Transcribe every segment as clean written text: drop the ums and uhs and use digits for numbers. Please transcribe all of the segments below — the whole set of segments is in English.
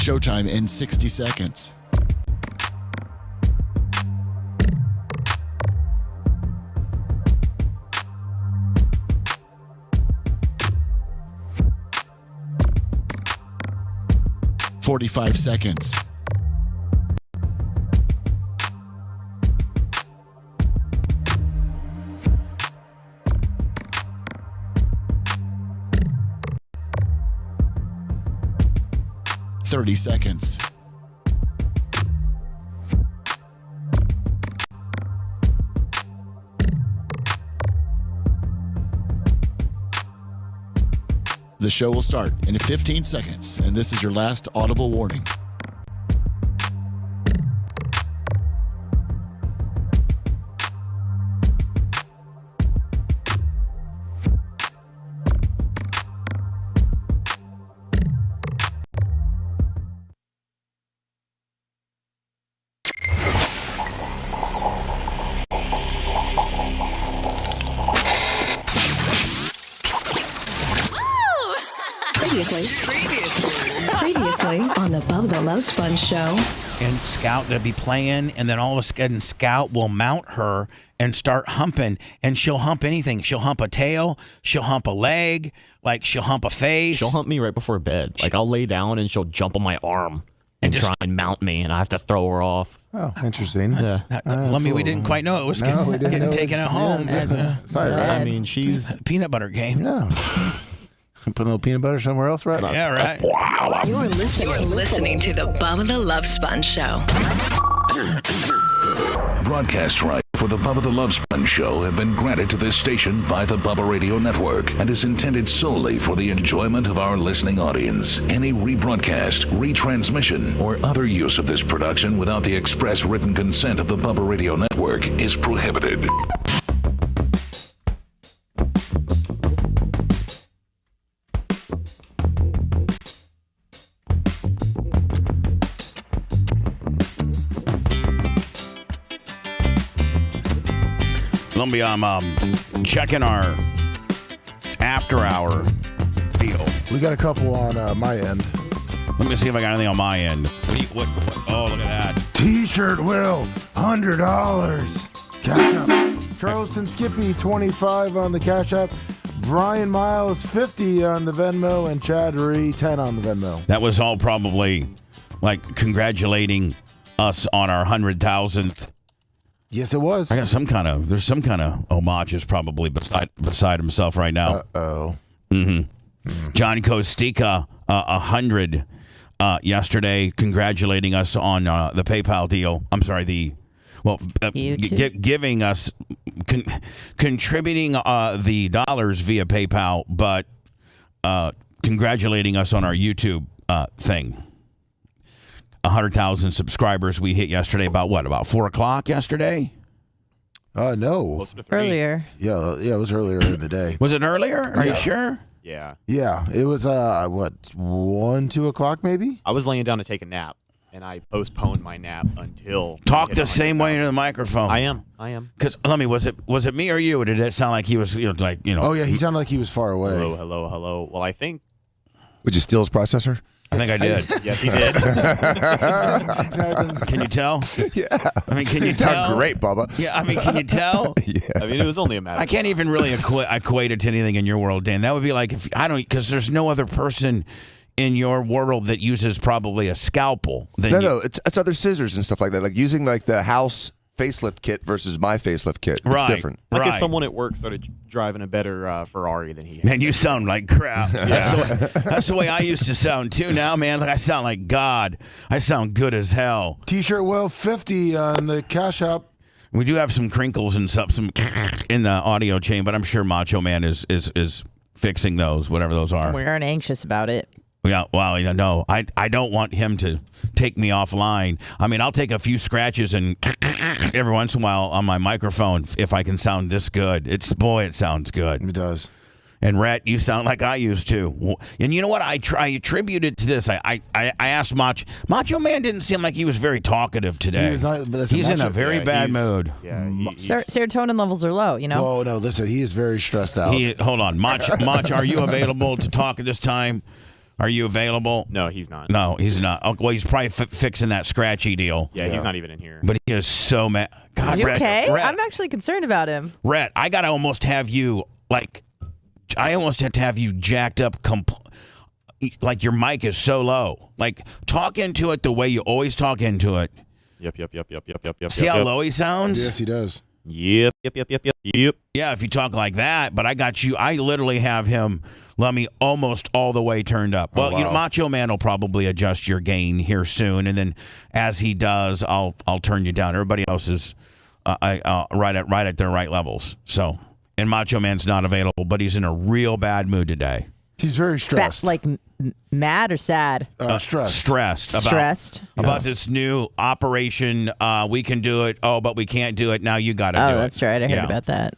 Showtime in 60 seconds. "45 seconds. "30 seconds. The show will start in 15 seconds, and this is your last audible warning. Previously on the Bubba the Love Sponge show. And Scout will be playing, and then all of a sudden Scout will mount her and start humping, and she'll hump anything. She'll hump a tail, she'll hump a leg, like she'll hump a face. She'll hump me right before bed. Like I'll lay down and she'll jump on my arm and try and mount me, and I have to throw her off. Oh, interesting. We didn't quite know it was getting taken at home. Sorry, I mean, she's peanut butter game. No. Put a little peanut butter somewhere else, right? Yeah, right. You're listening to the Bubba the Love Sponge show. Broadcast rights for the Bubba the Love Sponge show have been granted to this station by the Bubba Radio Network and is intended solely for the enjoyment of our listening audience. Any rebroadcast, retransmission, or other use of this production without the express written consent of the Bubba Radio Network is prohibited. I'm checking our after-hour deal. We got a couple on my end. Let me see if I got anything on my end. What? Oh, look at that. T-shirt will, $100. Cash App. Charleston Skippy, 25 on the Cash App. Brian Miles, 50 on the Venmo. And Chad Ree, 10 on the Venmo. That was all probably like congratulating us on our 100,000th. Yes, it was. I got there's some kind of homages probably beside himself right now. Uh-oh. Mm-hmm. John Kostika, 100 yesterday, congratulating us on the PayPal deal. I'm sorry, giving us, contributing the dollars via PayPal, but congratulating us on our YouTube thing. 100,000 subscribers we hit yesterday. About 4 o'clock yesterday? No. Earlier. Yeah, it was earlier in the day. Was it earlier? Are you sure? Yeah. Yeah, it was 1, 2 o'clock maybe. I was laying down to take a nap, and I postponed my nap until. Talk the same way into the microphone. I am. Because let me. Was it me or you? Or did it sound like he was Oh yeah, he sounded like he was far away. Hello. Well, I think. Would you steal his processor? I think I did. Yes, he did. Can you tell? Yeah. I mean, can you tell? Sound great, Bubba. Yeah, I mean, can you tell? Yeah. I mean, it was only a matter. I can't even really equate it to anything in your world, Dan. That would be like because there's no other person in your world that uses probably a scalpel. No, it's other scissors and stuff like that. Like using like the house facelift kit versus my facelift kit. It's different. Like if someone at work started driving a better Ferrari than he had. Man, you sound like crap. Yeah. That's the way I used to sound too now, man. Like I sound like God. I sound good as hell. T-shirt will, 50 on the Cash App. We do have some crinkles and stuff some in the audio chain, but I'm sure Macho Man is fixing those, whatever those are. We aren't anxious about it. Yeah, well, no, I don't want him to take me offline. I mean, I'll take a few scratches and every once in a while on my microphone if I can sound this good. It sounds good. It does. And Rhett, you sound like I used to. And you know what? I attributed to this. I asked Macho Man didn't seem like he was very talkative today. He was not, he's in a very bad mood. Yeah, serotonin levels are low, you know? Oh, no, listen, he is very stressed out. Hold on. Mach, are you available to talk at this time? Are you available? No, he's not. No, he's not. Oh, well, he's probably fixing that scratchy deal. Yeah, he's not even in here. But he is so mad. God, Is he Rhett, okay? Rhett, I'm actually concerned about him. Rhett, I gotta almost have you I almost have to have you jacked up. Like your mic is so low. Like talk into it the way you always talk into it. Yep. See how low he sounds? Yes, he does. Yep. Yeah, if you talk like that, but I got you. I literally have him, Lummy, almost all the way turned up. Well, you know, Macho Man will probably adjust your gain here soon, and then as he does, I'll turn you down. Everybody else is right at their right levels. So, and Macho Man's not available, but he's in a real bad mood today. He's very stressed. Like mad or sad? Stressed. Stressed. About this new operation. We can do it. Oh, but we can't do it. Now you got to do it. Oh, that's right. I heard about that.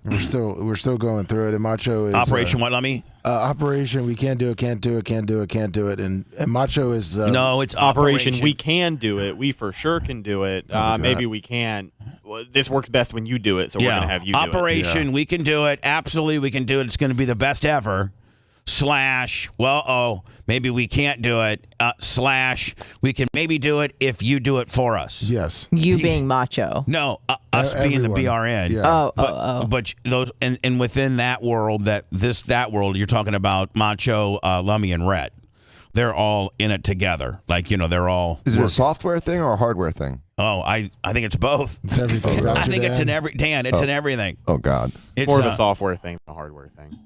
We're still going through it, and Macho is Operation what, Lummy? Operation we can't do it, can't do it, and Macho is no, it's Operation we can do it. We for sure can do it. Maybe we can't. Well, this works best when you do it, so we're gonna have you do it. Operation we can do it. Absolutely, we can do it. It's going to be the best ever. / maybe we can't do it. / we can maybe do it if you do it for us. Yes. You being Macho. No, us being the BRN. Yeah. But those and within that world, that world, you're talking about Macho, Lummy, and Rhett. They're all in it together. Like, you know, they're all. Is it a software thing or a hardware thing? Oh, I think it's both. It's everything. I think it's in Dan. It's in everything. Oh God. It's more of a software thing than a hardware thing.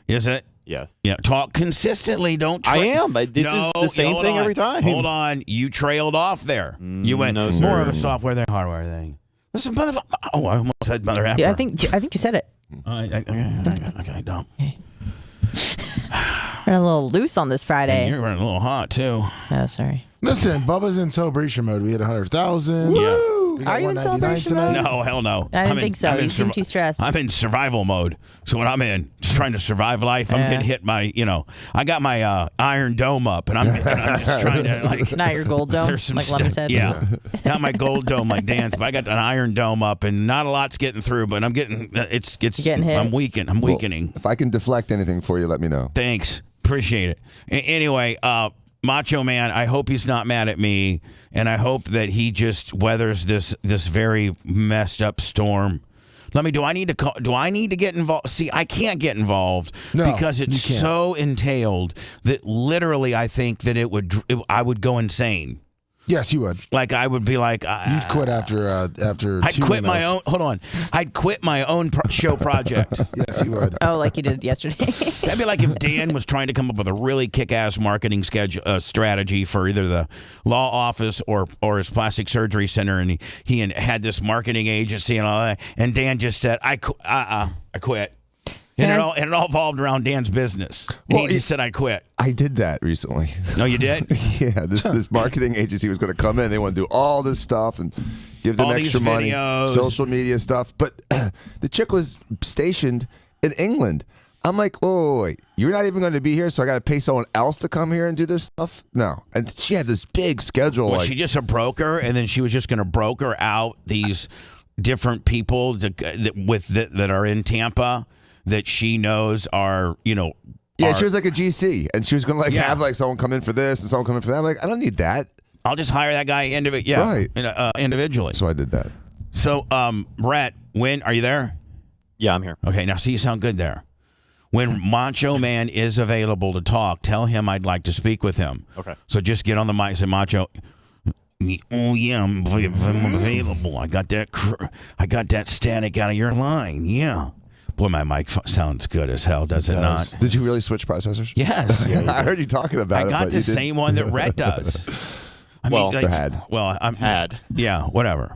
Is it? Yeah. Yeah. Talk consistently. Don't. I am. But this is the same thing every time. Hold on. You trailed off there. You went no, more sir. of a software than hardware thing. Listen, motherfucker. Oh, I almost said mother effer. Yeah, I think you said it. Okay, don't. We're a little loose on this Friday. You're running a little hot too. Oh, sorry. Listen, Bubba's in celebration mode. We hit 100,000. Yeah. We got Are you in 199 celebration tonight. mode? No, hell no. I didn't think so. You seem too stressed. I'm in survival mode. So when I'm just trying to survive life, I'm getting hit by, I got my Iron Dome up, and I'm just trying to, like. Not your gold dome, There's some like Lummy said. Yeah. Not my gold dome like Dan's, but I got an Iron Dome up, and not a lot's getting through, but I'm getting, it's getting hit. I'm weakening. If I can deflect anything for you, let me know. Thanks. Appreciate it. Anyway, Macho Man, I hope he's not mad at me, and I hope that he just weathers this very messed up storm. Do I need to get involved? See, I can't get involved because it's so entailed that literally I think that I would go insane. Yes, you would. Like I would be like, You'd quit after. I'd quit my own. Hold on, I'd quit my own show project. Yes, you would. Oh, like you did yesterday. That'd be like if Dan was trying to come up with a really kick-ass marketing strategy for either the law office or his plastic surgery center, and he had this marketing agency and all that, and Dan just said, I quit. And it all evolved around Dan's business. Well, he just said, I quit. I did that recently. No, you did? Yeah, this marketing agency was going to come in. They want to do all this stuff and give them all extra these money, videos. social media stuff. But the chick was stationed in England. I'm like, oh, wait, you're not even going to be here, so I got to pay someone else to come here and do this stuff? No. And she had this big schedule. Was she just a broker, and then she was just going to broker out these different people that are in Tampa that she knows are, Yeah, she was like a GC, and she was going to have someone come in for this and someone come in for that. I'm like, I don't need that. I'll just hire that guy individually. So I did that. So, Brett, are you there? Yeah, I'm here. Okay, now see, you sound good there. When Macho Man is available to talk, tell him I'd like to speak with him. Okay. So just get on the mic and say, Macho, oh yeah, I'm available. I got that static out of your line. Yeah. Boy, my mic sounds good as hell, does it not? Did you really switch processors? Yes. I heard you talking about it. I got the same one that Rhett does. Had. Yeah, whatever.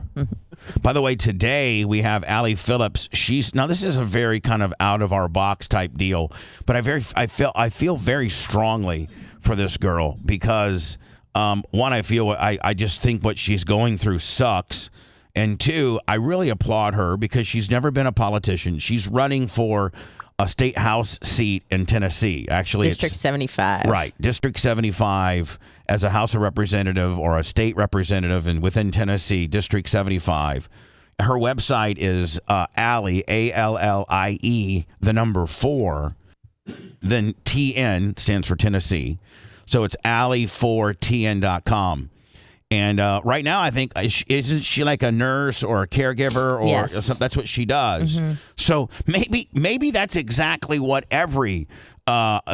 By the way, today we have Allie Phillips. Now this is a very kind of out of our box type deal, but I feel very strongly for this girl because one, I just think what she's going through sucks. And two, I really applaud her because she's never been a politician. She's running for a state house seat in Tennessee. Actually, District 75. Right, District 75 as a House of Representative or a state representative within Tennessee, District 75. Her website is Allie, ALLIE, the number 4. then TN stands for Tennessee. So it's Allie4TN.com. And right now, I think, isn't she like a nurse or a caregiver or Yes. something? That's what she does. So maybe that's exactly what every,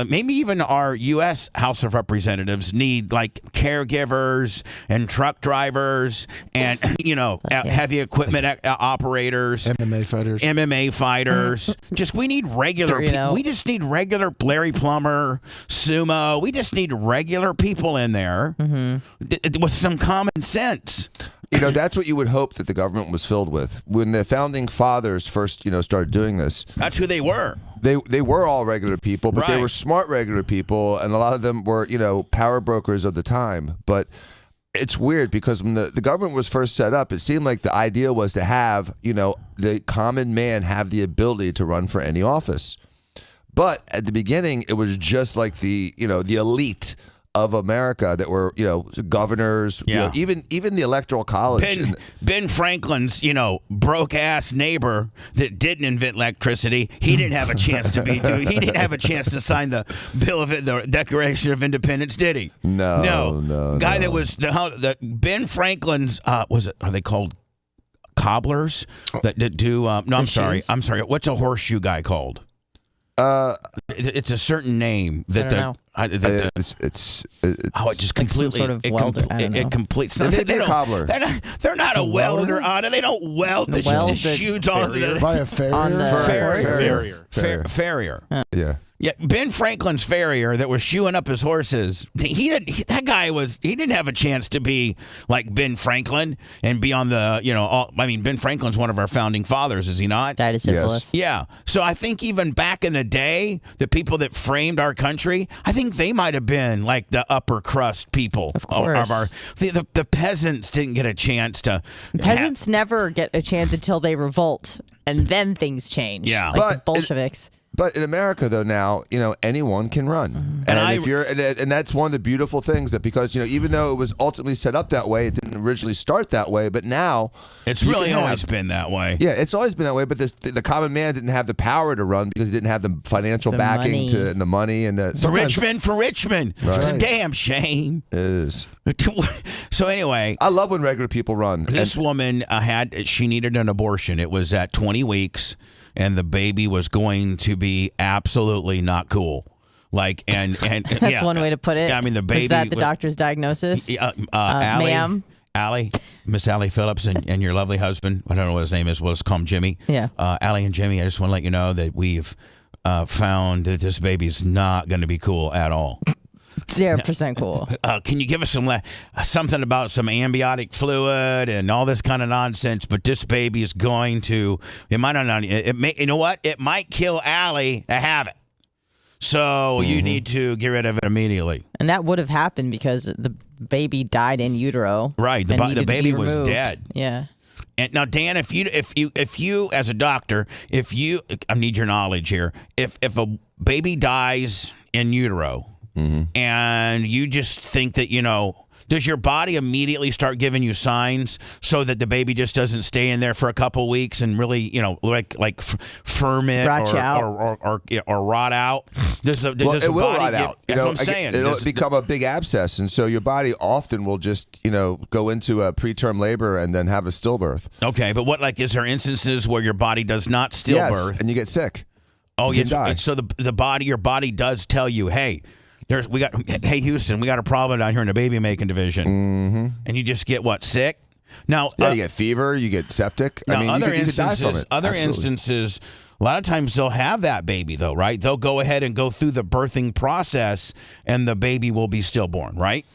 maybe even our U.S. House of Representatives need, like caregivers and truck drivers and, heavy equipment operators. MMA fighters. Just, we need regular people. We just need regular Larry Plummer, Sumo. We just need regular people in there with some common sense. That's what you would hope that the government was filled with. When the founding fathers first, started doing this. That's who they were. They were all regular people, but they Right. were smart regular people, and a lot of them were, power brokers of the time. But it's weird because when the government was first set up, it seemed like the idea was to have, the common man have the ability to run for any office. But at the beginning, it was just like the the of America that were, governors, Yeah. even the electoral college. Ben Franklin's, broke ass neighbor that didn't invent electricity. He didn't have a chance to he didn't have a chance to sign the the Declaration of Independence, did he? No. Guy that was the Ben Franklin's are they called cobblers that do? No, I'm sorry. What's a horseshoe guy called? It's a certain name that I don't know. It's it just completely sort of welder. I don't know. it completes. They be a cobbler. They're not a welder on it. They don't weld the shoes on the By a farrier? On the farrier. Yeah. Yeah, Ben Franklin's farrier that was shoeing up his horses. He didn't have a chance to be like Ben Franklin and be on the Ben Franklin's one of our founding fathers, is he not? Died of syphilis. Yeah. So I think even back in the day, the people that framed our country, I think they might have been like the upper crust people Of course. the peasants didn't get a chance to. Peasants never get a chance until they revolt, and then things change. Yeah. Like the Bolsheviks. But in America, though, now anyone can run, and that's one of the beautiful things that because even though it was ultimately set up that way, it didn't originally start that way. But now It's really always been that way. Yeah, it's always been that way. But the common man didn't have the power to run because he didn't have the financial backing money. and the money and the For Richmond. It's a damn shame. It is. So anyway, I love when regular people run. this woman she needed an abortion. It was at 20 weeks. And the baby was going to be absolutely not cool. And That's one way to put it. Yeah, I mean, the baby. Is that the doctor's diagnosis? Ma'am. Miss Allie Phillips and your lovely husband, I don't know what his name is, we'll just call him Jimmy. Yeah. Allie and Jimmy, I just want to let you know that we've found that this baby's not going to be cool at all. 0% cool. Can you give us something about some amniotic fluid and all this kind of nonsense? But this baby is going to. It might not. It may. You know what? It might kill Allie to have it. So you need to get rid of it immediately. And that would have happened because the baby died in utero. Right. The baby was dead. Yeah. And now, Dan, if you as a doctor, I need your knowledge here. If a baby dies in utero. Mm-hmm. And you just think that, does your body immediately start giving you signs so that the baby just doesn't stay in there for a couple weeks and really, like ferment or rot out? It will rot out. That's what I'm saying. It'll become a big abscess, and so your body often will just, go into a preterm labor and then have a stillbirth. Okay, but is there instances where your body does not stillbirth? Yes, and you get sick. Oh, you yeah. So your body does tell you, hey. Hey Houston, we got a problem down here in the baby making division, and you just get sick. Now, you get fever, you get septic. Now, you could die from it. Other Absolutely. instances, a lot of times they'll have that baby though, right? They'll go ahead and go through the birthing process, and the baby will be stillborn, right?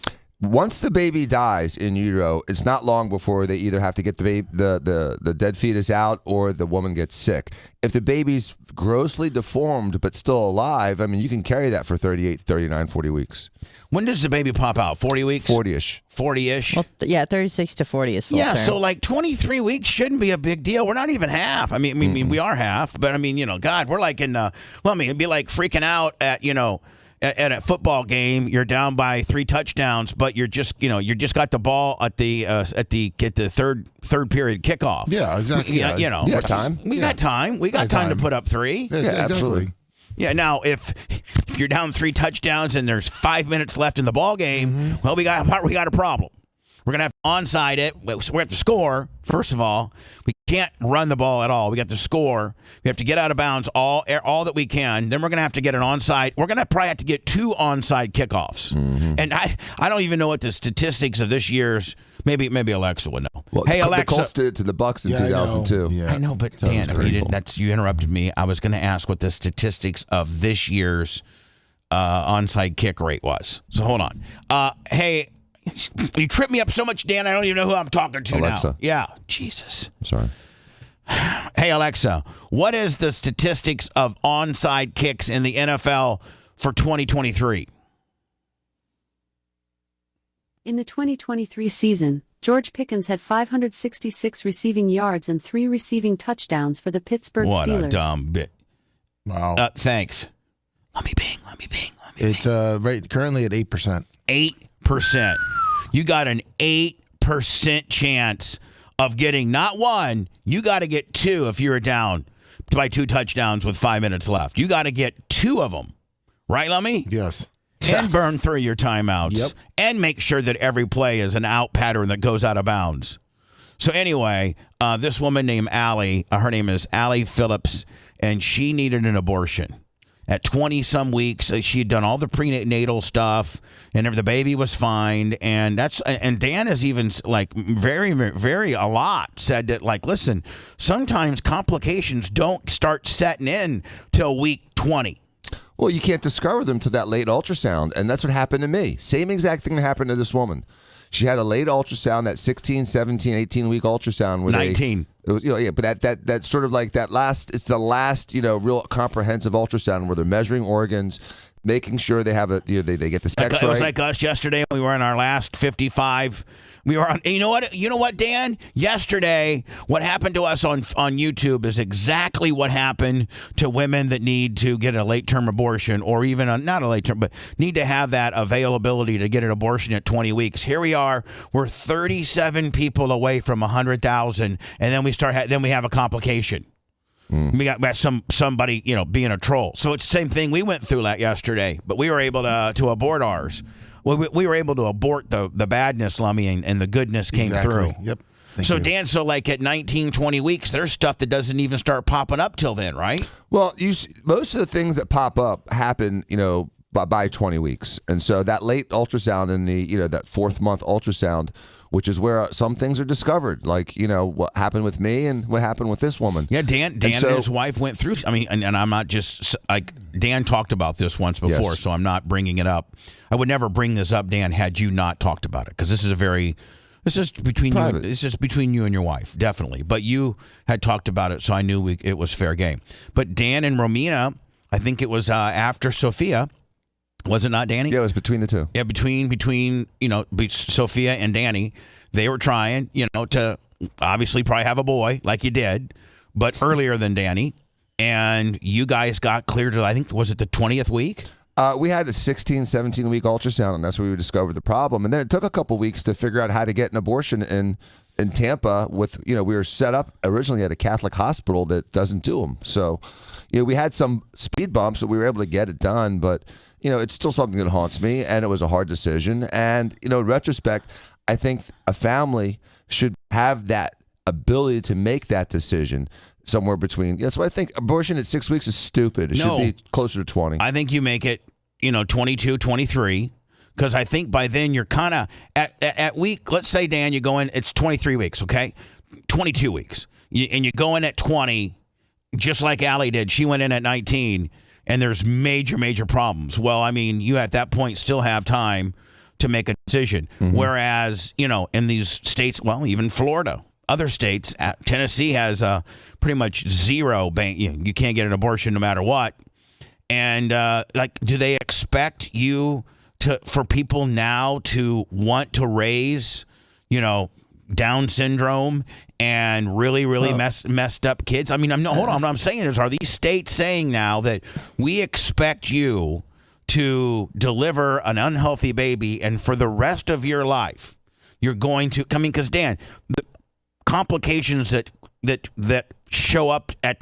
Once the baby dies in utero, it's not long before they either have to get the dead fetus out or the woman gets sick. If the baby's grossly deformed but still alive, you can carry that for 38, 39, 40 weeks. When does the baby pop out? 40 weeks? 40-ish. 40-ish? Well, 36 to 40 is full term. Yeah, so 23 weeks shouldn't be a big deal. We're not even half. I mean, we are half, but God, we're like it'd be like freaking out at, at a football game, you're down by 3 touchdowns, but you just got the ball at the third period kickoff. Yeah, exactly. You got time. We got time. We got time to put up 3. Yeah, absolutely. Yeah. Now, if if you're down 3 touchdowns and there's 5 minutes left in the ball game, well, we got a problem. We're going to have to onside it. We have to score, first of all. We can't run the ball at all. We have to score. We have to get out of bounds all that we can. Then we're going to have to get an onside. We're going to probably have to get 2 onside kickoffs. And I don't even know what the statistics of this year's. Maybe Alexa would know. Well, hey, Alexa. The Colts did it to the Bucks in 2002. I know, but Dan, you interrupted me. I was going to ask what the statistics of this year's onside kick rate was. So hold on. Hey, you trip me up so much, Dan, I don't even know who I'm talking to Alexa. now. Yeah, Jesus. I'm sorry. Hey, Alexa, what is the statistics of onside kicks in the NFL for 2023? In the 2023 season, George Pickens had 566 receiving yards and 3 receiving touchdowns for the Pittsburgh Steelers. What a dumb bit. Wow. Thanks. Let me bing. It's currently at 8%. 8%. You got an 8% chance of getting not 1. You got to get 2 if you're down by 2 touchdowns with 5 minutes left. You got to get 2 of them. Right, Lummy? Yes. And burn through your timeouts. Yep. And make sure that every play is an out pattern that goes out of bounds. So anyway, this woman named Allie, her name is Allie Phillips, and she needed an abortion. At 20-some weeks, she had done all the prenatal stuff, and the baby was fine. And Dan has even, like, very, very a lot said that, like, listen, sometimes complications don't start setting in till week 20. Well, you can't discover them to that late ultrasound, and that's what happened to me. Same exact thing that happened to this woman. She had a late ultrasound, that 16, 17, 18-week ultrasound. 19. But that sort of like that last, it's the last, real comprehensive ultrasound where they're measuring organs, making sure they have they get the sex right. It was like us yesterday. We were in our last 55. We were on. You know what, Dan? Yesterday, what happened to us on YouTube is exactly what happened to women that need to get a late-term abortion, or even not a late-term, but need to have that availability to get an abortion at 20 weeks. Here we are. We're 37 people away from 100,000, and then we have a complication. We got somebody being a troll. So it's the same thing we went through that yesterday, but we were able to abort ours. We were able to abort the badness, Lummy, and the goodness came through. Yep. Thank so, you. Dan, like at 19, 20 weeks, there's stuff that doesn't even start popping up till then, right? Well, most of the things that pop up happen, by 20 weeks. And so that late ultrasound and that 4th month ultrasound, which is where some things are discovered, like, what happened with me and what happened with this woman. Yeah, Dan and his wife went through, and I'm not just, like, Dan talked about this once before, Yes. so I'm not bringing it up. I would never bring this up, Dan, had you not talked about it, because this is between private. you. It's just between you and your wife, definitely. But you had talked about it, so I knew it was fair game. But Dan and Romina, I think it was after Sophia. Was it not, Danny? Yeah, it was between the two. Yeah, between Sophia and Danny, they were trying, to obviously probably have a boy like you did, but earlier than Danny, and you guys got cleared to, I think, was it the 20th week? We had a 16, 17-week ultrasound, and that's where we discovered the problem. And then it took a couple weeks to figure out how to get an abortion in Tampa with, we were set up originally at a Catholic hospital that doesn't do them. So, we had some speed bumps, so we were able to get it done, but it's still something that haunts me, and it was a hard decision. And, in retrospect, I think a family should have that ability to make that decision somewhere between. That's why I think abortion at 6 weeks is stupid. It should be closer to 20. I think you make it, 22, 23, because I think by then you're kind of at week, let's say, Dan, you go in, it's 23 weeks, okay? 22 weeks. And you go in at 20, just like Allie did. She went in at 19. And there's major, major problems. Well, you at that point still have time to make a decision. Mm-hmm. Whereas, in these states, well, even Florida, other states, Tennessee has pretty much zero bank. You can't get an abortion no matter what. And do they expect you for people now to want to raise, Down syndrome and really, really messed up kids? Hold on. What I'm saying is, are these states saying now that we expect you to deliver an unhealthy baby, and for the rest of your life, you're going to, because Dan, the complications that show up at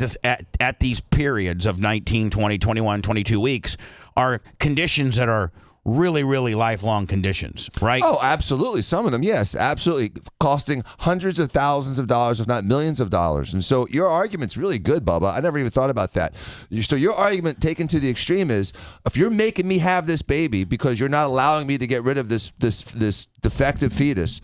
these periods of 19, 20, 21, 22 weeks are conditions that are really, really lifelong conditions, right? Oh, absolutely. Some of them, yes, absolutely, costing hundreds of thousands of dollars, if not millions of dollars. And so your argument's really good, Bubba. I never even thought about that. So your argument taken to the extreme is, if you're making me have this baby because you're not allowing me to get rid of this defective fetus,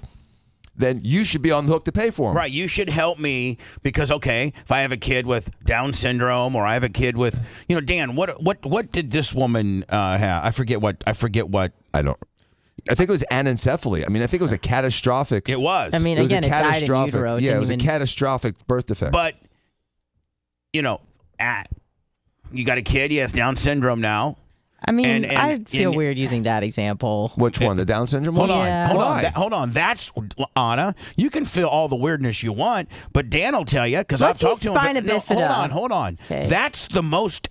then you should be on the hook to pay for them. Right. You should help me because, okay, if I have a kid with Down syndrome or I have a kid with, Dan, what did this woman have? I forget what. I think it was anencephaly. I mean, I think it was a catastrophic. It was. I mean, again, it died in utero. Yeah, it was a catastrophic birth defect. But, you got a kid, he has Down syndrome now. I mean, I feel weird using that example. Which one? The Down syndrome one? Hold on. That's, Anna, you can feel all the weirdness you want, but Dan will tell you, because I've talked to him. Spina bifida. Hold on. Okay. That's the most,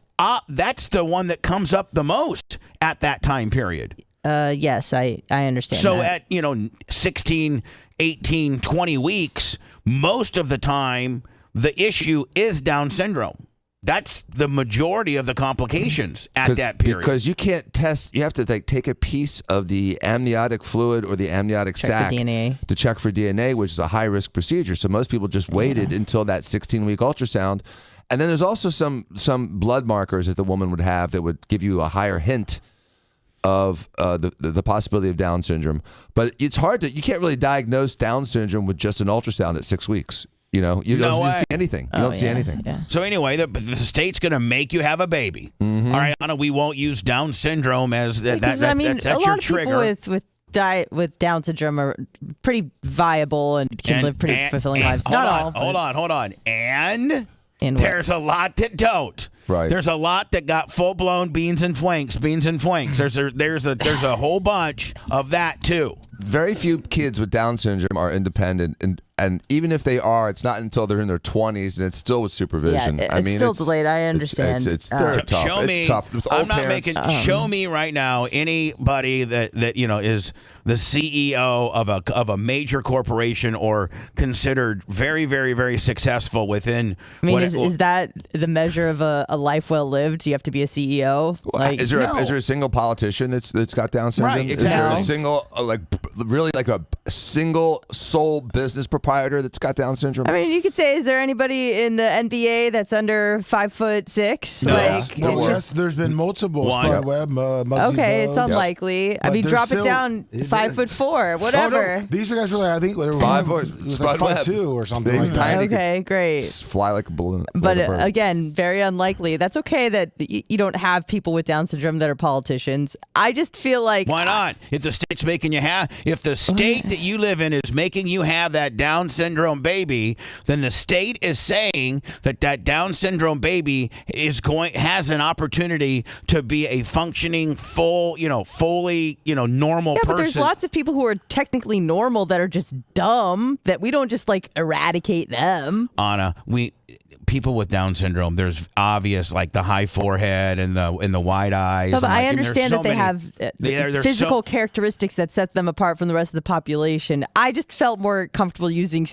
that's the one that comes up the most at that time period. Yes, I understand so that. at, 16, 18, 20 weeks, most of the time, the issue is Down syndrome. That's the majority of the complications at that period. Because you can't test, you have to take a piece of the amniotic fluid or the amniotic sac to check for DNA, which is a high-risk procedure. So most people just waited until that 16-week ultrasound. And then there's also some blood markers that the woman would have that would give you a higher hint of the possibility of Down syndrome. But it's hard you can't really diagnose Down syndrome with just an ultrasound at 6 weeks. You don't see anything. You don't see anything. Yeah. So anyway, the state's going to make you have a baby. Mm-hmm. All right, Anna, we won't use Down syndrome as that. That's a lot of trigger. people with Down syndrome are pretty viable and can live pretty fulfilling lives. Not all. Hold on. And what? There's a lot that don't. Right. There's a lot that got full-blown beans and flanks. There's a whole bunch of that too. Very few kids with Down syndrome are independent, and even if they are, it's not until they're in their 20s, and it's still with supervision. Yeah, it's still delayed. I understand. They're tough. It's tough. With I'm old not parents, show me right now anybody that is the CEO of a major corporation or considered very, very, very successful within. I mean, is that the measure of a life well lived? Do you have to be a CEO? Is there a single politician that's got Down syndrome? Right, exactly. Is there a No. single a single sole business proprietor that's got Down syndrome? I mean, you could say, is there anybody in the NBA that's under 5'6"? No. There's been multiple. Spiderweb, Muggsy Okay, Bogues. it's unlikely. I But mean, there's drop still- it down 5'4", whatever. Oh, no. These are guys were I think they were 5'2" or something He's like that. tiny. Okay, great. Fly like a balloon. But like a bird. again, very unlikely. That's okay that you don't have people with Down syndrome that are politicians. I just feel like why not? If the state's making you if the state that you live in is making you have that Down syndrome baby, then the state is saying that Down syndrome baby has an opportunity to be a functioning, fully, normal person. But there's lots of people who are technically normal that are just dumb that we don't just eradicate them. Anna, people with Down syndrome, there's obvious the high forehead and the wide eyes. But I and understand that they have physical characteristics that set them apart from the rest of the population. I just felt more comfortable using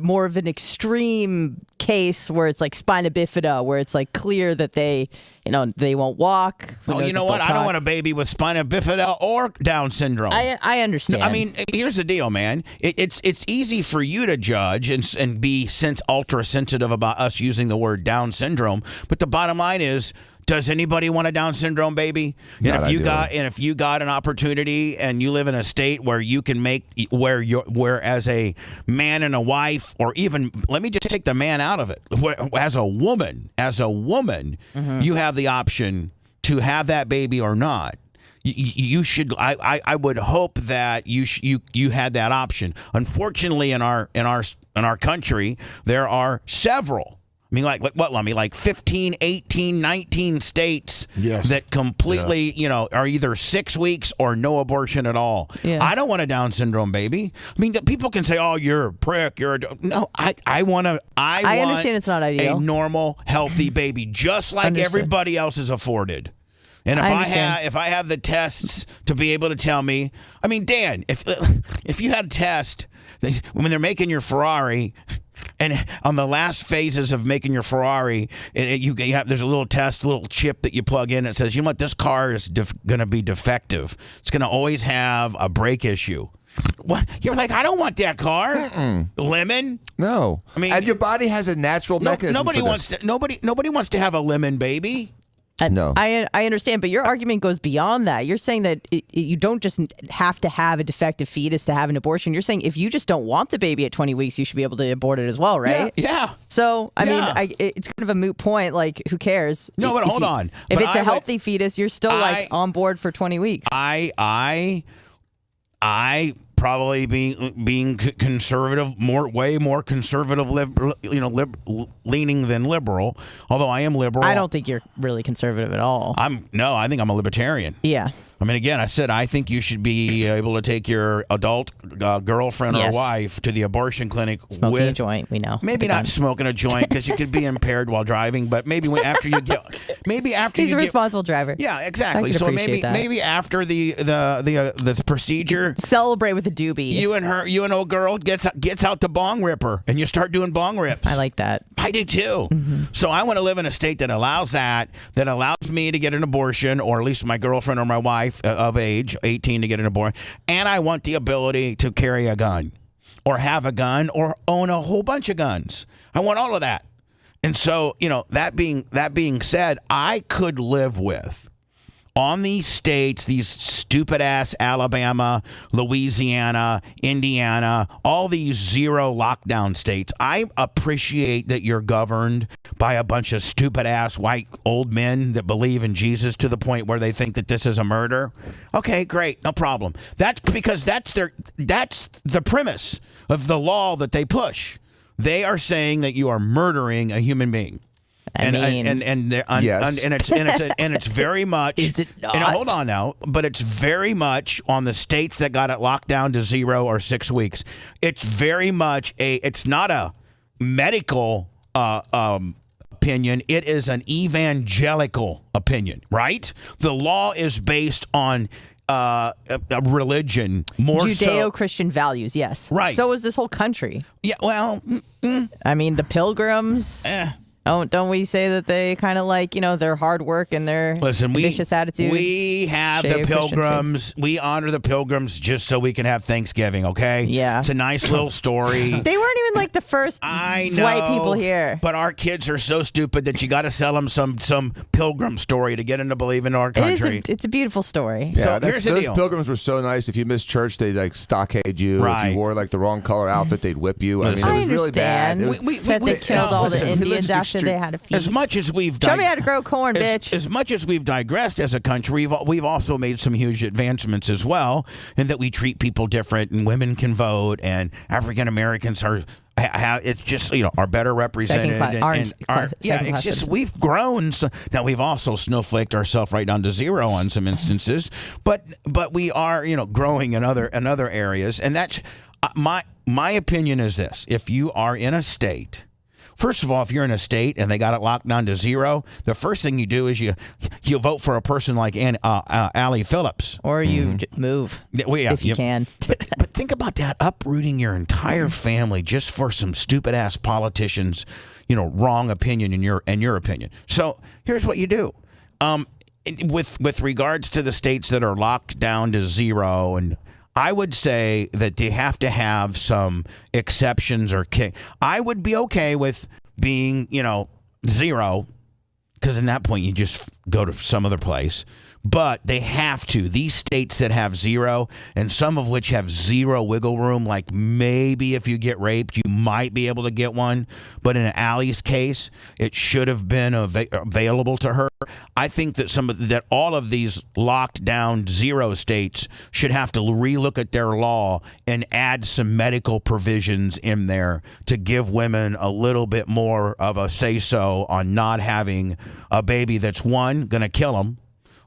more of an extreme case where it's spina bifida, where it's clear that they won't walk. Oh, you know what? I don't want a baby with spina bifida or Down syndrome. I understand. I mean, here's the deal, man. It's easy for you to judge and be ultra sensitive about us using the word Down syndrome, but the bottom line is, does anybody want a Down syndrome baby? And if you got an opportunity and you live in a state where you can where as a man and a wife, or even let me just take the man out of it, as a woman, you have the option to have that baby or not. You should. I would hope that you had that option. Unfortunately, in our country, there are several. I mean, like 15, 18, 19 states that completely, are either 6 weeks or no abortion at all. Yeah. I don't want a Down syndrome baby. I mean, people can say, "Oh, you're a prick." No, I want I understand it's not ideal. A normal, healthy baby, just like everybody else is afforded. And if I have the tests to be able to tell me, I mean, Dan, if you had a test when they're making your Ferrari, And on the last phases of making your Ferrari, there's a little chip that you plug in that says, you know what, this car is going to be defective. It's going to always have a brake issue. What? You're like, I don't want that car. Lemon? No. I mean, and your body has a natural mechanism. Nobody for wants this. to. Nobody wants to have a lemon baby. No. I understand, but your argument goes beyond that. You're saying that you don't just have to have a defective fetus to have an abortion. You're saying if you just don't want the baby at 20 weeks, you should be able to abort it as well, right? Yeah. So, I mean, it's kind of a moot point. Like, who cares? No, but hold on. If But it's a healthy fetus, you're still on board for 20 weeks. I probably being conservative, way more conservative, leaning than liberal. Although I am liberal. I don't think you're really conservative at all. I think I'm a libertarian. Yeah. I mean, again, I said I think you should be able to take your adult girlfriend or wife to the abortion clinic smoking a joint. We know. Maybe not smoking a joint because you could be impaired while driving, but maybe after you get, he's a responsible driver. Yeah, exactly. I can So appreciate that. maybe after the procedure, celebrate with a doobie. You and old girl gets out the bong ripper and you start doing bong rips. I like that. I do too. Mm-hmm. So I want to live in a state that allows me to get an abortion, or at least my girlfriend or my wife of age, 18, to get an abortion. And I want the ability to carry a gun or have a gun or own a whole bunch of guns. I want all of that. And so, that being said, I could live with on these states, these stupid ass Alabama, Louisiana, Indiana, all these zero lockdown states. I appreciate that you're governed by a bunch of stupid ass white old men that believe in Jesus to the point where they think that this is a murder. Okay, great, no problem. That's because that's the premise of the law that they push. They are saying that you are murdering a human being. Yes. And it's very much. Is it not? Hold on now, but it's very much on the states that got it locked down to 0 or 6 weeks. It's very much it's not a medical opinion. It is an evangelical opinion, right? The law is based on a religion, more Judeo-Christian values, yes. Right. So is this whole country. Yeah. Well, I mean, the Pilgrims. Don't we say that they kind of like, their hard work and their ambitious attitudes? We have the Pilgrims. We honor the Pilgrims just so we can have Thanksgiving, okay? Yeah. It's a nice little story. They weren't even like the first white people here. But our kids are so stupid that you got to sell them some Pilgrim story to get them to believe in our country. It's a beautiful story. Yeah, so here's the those deal. Pilgrims were so nice. If you missed church, they'd stockade you. Right. If you wore the wrong color outfit, they'd whip you. I mean, it I was really bad. understand that they killed all the Indians after they had a feast. As much as we've show me how to grow corn, bitch. As much as we've digressed as a country, we've also made some huge advancements as well, in that we treat people different, and women can vote, and African Americans are better represented. It's just we've grown. Now we've also snowflaked ourselves right down to 0 on some instances, but we are growing in other areas, and that's my opinion is this: if you are in a state. First of all, if you're in a state and they got it locked down to 0, the first thing you do is you vote for a person like Allie Phillips. Or you move if you can. But think about that, uprooting your entire family just for some stupid-ass politicians, wrong opinion in your opinion. So here's what you do. With regards to the states that are locked down to 0, and I would say that they have to have some exceptions or I would be okay with being, 0, because in that point you just go to some other place. But they have to. These states that have 0, and some of which have 0 wiggle room, like maybe if you get raped, you might be able to get one. But in Allie's case, it should have been available to her. I think that all of these locked down 0 states should have to relook at their law and add some medical provisions in there to give women a little bit more of a say-so on not having a baby that's, 1, going to kill them,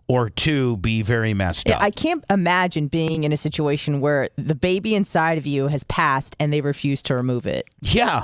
or 2, be very messed up. I can't imagine being in a situation where the baby inside of you has passed and they refuse to remove it. Yeah.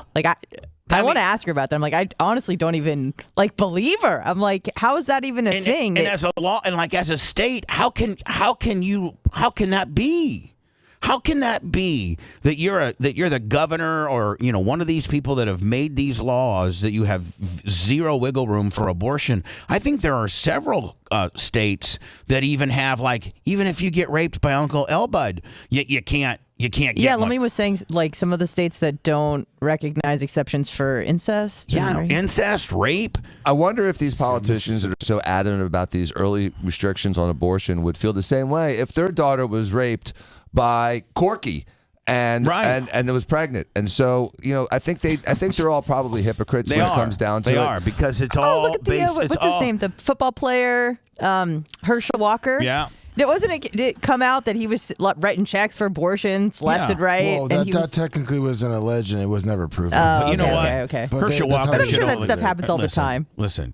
I want to ask her about that. I'm like, I honestly don't even believe her. I'm like, how is that even a thing? And as a law, and as a state, how can that be? How can that be that you're the governor or one of these people that have made these laws that you have zero wiggle room for abortion? I think there are several states that even have even if you get raped by Uncle Elbud, you can't get. Yeah, Lemmy was saying some of the states that don't recognize exceptions for incest. Yeah, incest, rape. I wonder if these politicians that are so adamant about these early restrictions on abortion would feel the same way if their daughter was raped by Corky and it was pregnant. And so, I think they're all probably hypocrites when it comes down to it. They are, because it's all look at the what's his name? The football player, Herschel Walker. Yeah. Did it come out that he was writing checks for abortions left and right? Well, that technically was an alleged, and it was never proven. But you know what? Okay. Herschel Walker. But I'm sure that stuff happens all the time. Listen,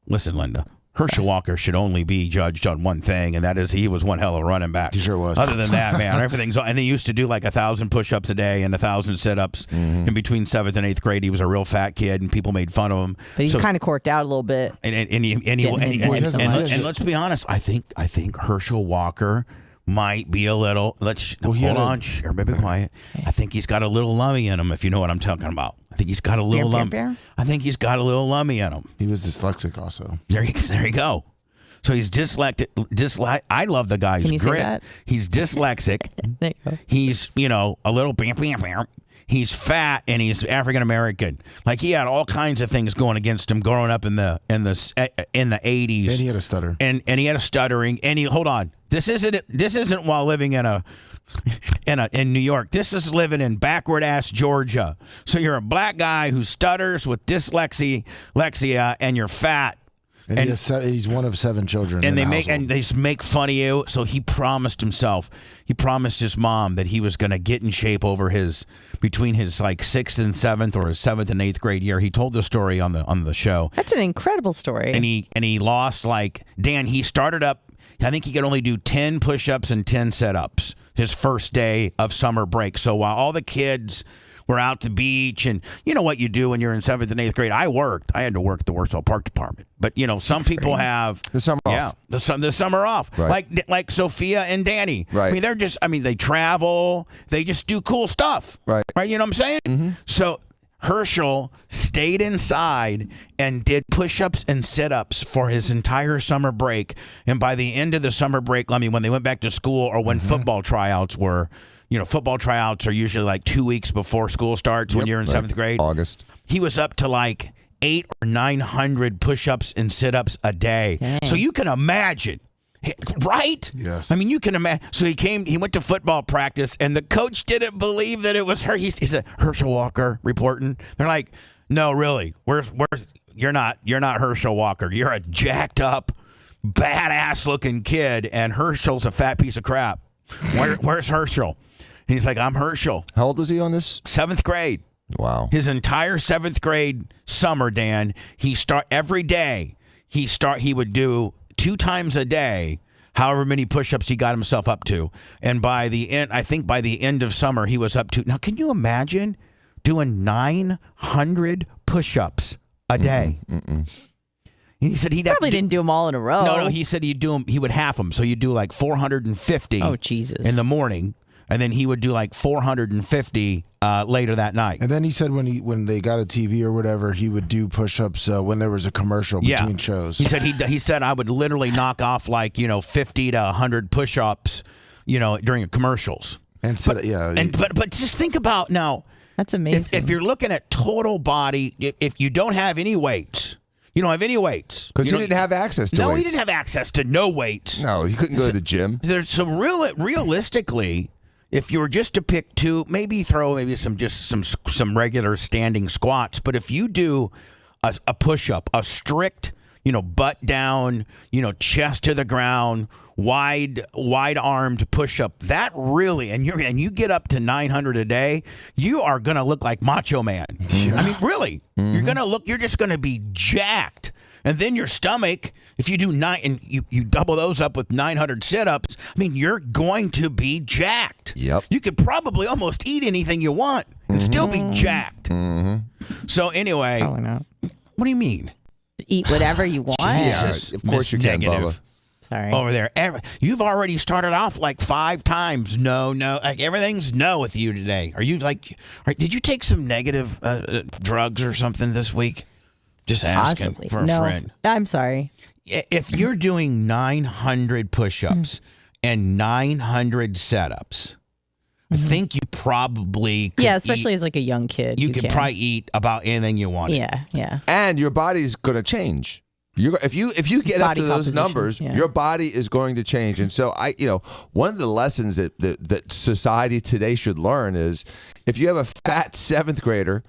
Linda. Herschel Walker should only be judged on one thing, and that is he was one hell of a running back. He sure was. Other than that, man, everything's. And he used to do 1,000 push-ups a day and 1,000 sit-ups. In between 7th and 8th grade, he was a real fat kid, and people made fun of him. But he's kind of corked out a little bit. And let's be honest. I think Herschel Walker might be a little. Hold on, everybody be quiet. Okay. I think he's got a little lummy in him, if you know what I'm talking about. I think he's got a little lummy. I think he's got a little lummy in him. He was dyslexic also. There you go. So he's dyslexic. I love the guy. Can you grit. say that? He's dyslexic. There you go. He's a little bam. He's fat and he's African American. He had all kinds of things going against him growing up in the 80s. And he had a stutter. And he had a stuttering. And hold on. This isn't while living in New York. This is living in backward ass Georgia. So you're a black guy who stutters with dyslexia, and you're fat. And he's one of 7 children. And they make fun of you. So he promised his mom that he was going to get in shape between his 6th and 7th or his 7th and 8th grade year. He told the story on the show. That's an incredible story. And he lost Dan. He started up. I think he could only do 10 push-ups and 10 sit-ups his first day of summer break. So while all the kids were out to the beach, and you know what you do when you're in 7th and 8th grade. I had to work at the Warsaw Park Department. But, some people have the summer off. Yeah, the summer off. Right. Like Sophia and Danny. Right. I mean, they travel. They just do cool stuff. Right. You know what I'm saying? Mm-hmm. So Herschel stayed inside and did push-ups and sit-ups for his entire summer break. And by the end of the summer break, when they went back to school or when football tryouts were, football tryouts are usually 2 weeks before school starts when you're in 7th grade. August. He was up to 800 or 900 push-ups and sit-ups a day. Dang. So you can imagine. Right? Yes. I mean, you can imagine. So he went to football practice, and the coach didn't believe that it was her. He said, Herschel Walker reporting. They're like, no, really. Where's you're not Herschel Walker. You're a jacked up, badass looking kid, and Herschel's a fat piece of crap. Where's Herschel? And he's like, I'm Herschel. How old was he on this? 7th grade. Wow. His entire 7th grade summer, Dan, every day he would do 2 times a day, however many push-ups he got himself up to. And by the end of summer, he was up to, now can you imagine doing 900 push-ups a day? And he said he probably didn't do them all in a row. No, he said he would half them. So you'd do 450 oh, Jesus. in the morning. And then he would do 450 later that night. And then he said when they got a TV or whatever, he would do push-ups when there was a commercial between shows. He said I would literally knock off 50 to 100 push-ups, during commercials. And so, but just think about now. That's amazing. If you're looking at total body, if you don't have any weights. You don't have any weights. Because you didn't have access to weights. No, he didn't have access to no weights. No, he couldn't go to the gym. So realistically, if you were just to pick 2, maybe some regular standing squats. But if you do a push-up, a strict, butt down, chest to the ground, wide-armed push-up, that really, and you get up to 900 a day, you are gonna look like Macho Man. Yeah. I mean, really, you're just gonna be jacked. And then your stomach, if you do 9 and you double those up with 900 sit-ups, I mean, you're going to be jacked. Yep. You could probably almost eat anything you want and still be jacked. So anyway, probably not. What do you mean? Eat whatever you want. Jesus, of course you can, Bubba. Sorry. over there. You've already started off like 5 times. No. Like everything's no with you today. Are you like? Did you take some negative drugs or something this week? Just asking Possibly. for a No, friend. I'm sorry. If you're doing 900 push-ups and 900 setups, I think you probably could especially as like a young kid. You could probably eat about anything you want. Yeah. And your body's going to change. If you get up Body to those composition, numbers, yeah. your body is going to change. And so one of the lessons that society today should learn is if you have a fat 7th grader,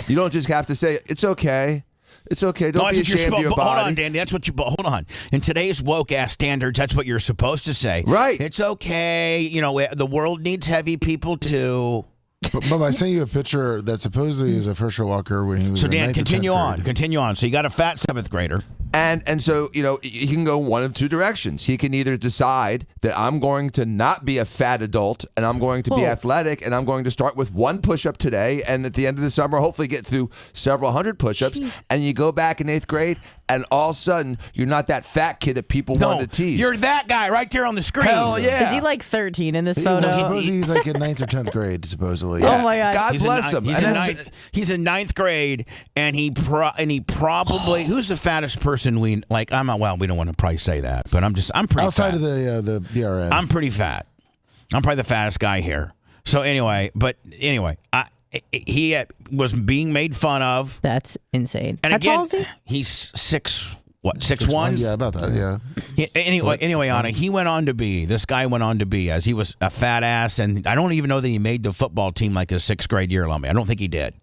you don't just have to say it's okay. It's okay. Don't be ashamed of your body. Hold on, Danny. That's what you. Hold on. In today's woke ass standards, that's what you're supposed to say. Right. It's okay. The world needs heavy people too. But I sent you a picture that supposedly is a first-year walker when he was. So in Dan, 9th or 10th continue on. So you got a fat 7th grader. And so, he can go one of 2 directions. He can either decide that I'm going to not be a fat adult and I'm going to be athletic and I'm going to start with 1 push-up today and at the end of the summer hopefully get through several hundred push-ups. And you go back in 8th grade and all of a sudden you're not that fat kid that people want to tease. You're that guy right there on the screen. Hell yeah. Is he like 13 in this Well, photo? supposedly he's like in 9th or 10th grade, supposedly. Oh my God. God bless him. He's in 9th grade, and he probably who's the fattest person we like? We don't want to probably say that, but I'm pretty Outside fat. of the BRN. I'm pretty fat. I'm probably the fattest guy here. So anyway, he was being made fun of. That's insane. And How again, tall is he? he's 6'1"? Yeah, about that. Yeah. Anyway, Anna, this guy went on to be, as he was a fat ass, and I don't even know that he made the football team like his 6th grade year, Lummy. I don't think he did.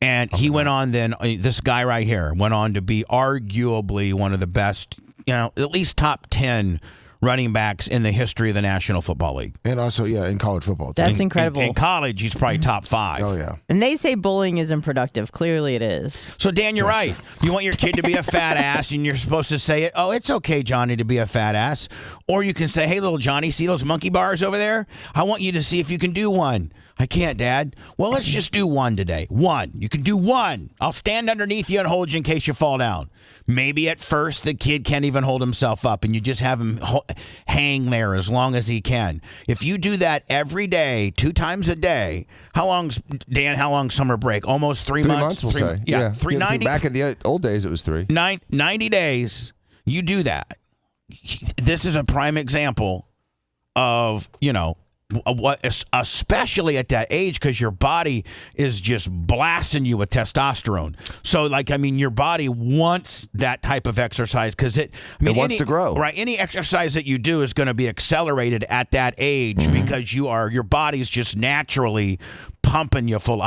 And he went on then, this guy right here went on to be arguably one of the best, at least top 10 running backs in the history of the National Football League. And also, in college football. That's incredible. In college, he's probably top 5. Oh, yeah. And they say bullying isn't productive. Clearly it is. So, Dan, you're right. You want your kid to be a fat ass, and you're supposed to say it, oh, it's okay, Johnny, to be a fat ass. Or you can say, hey, little Johnny, see those monkey bars over there? I want you to see if you can do one. I can't, Dad. Well, let's just do 1 today. 1. You can do 1. I'll stand underneath you and hold you in case you fall down. Maybe at first the kid can't even hold himself up, and you just have him hang there as long as he can. If you do that every day, 2 times a day, how long's summer break? Almost 3 months? 3 months, we'll say. Yeah. 90. Back in the old days, it was 3. 90 days, you do that. This is a prime example of, what, especially at that age, because your body is just blasting you with testosterone. So, your body wants that type of exercise because it wants to grow. Right, any exercise that you do is going to be accelerated at that age because your body's just naturally pumping you full. You're a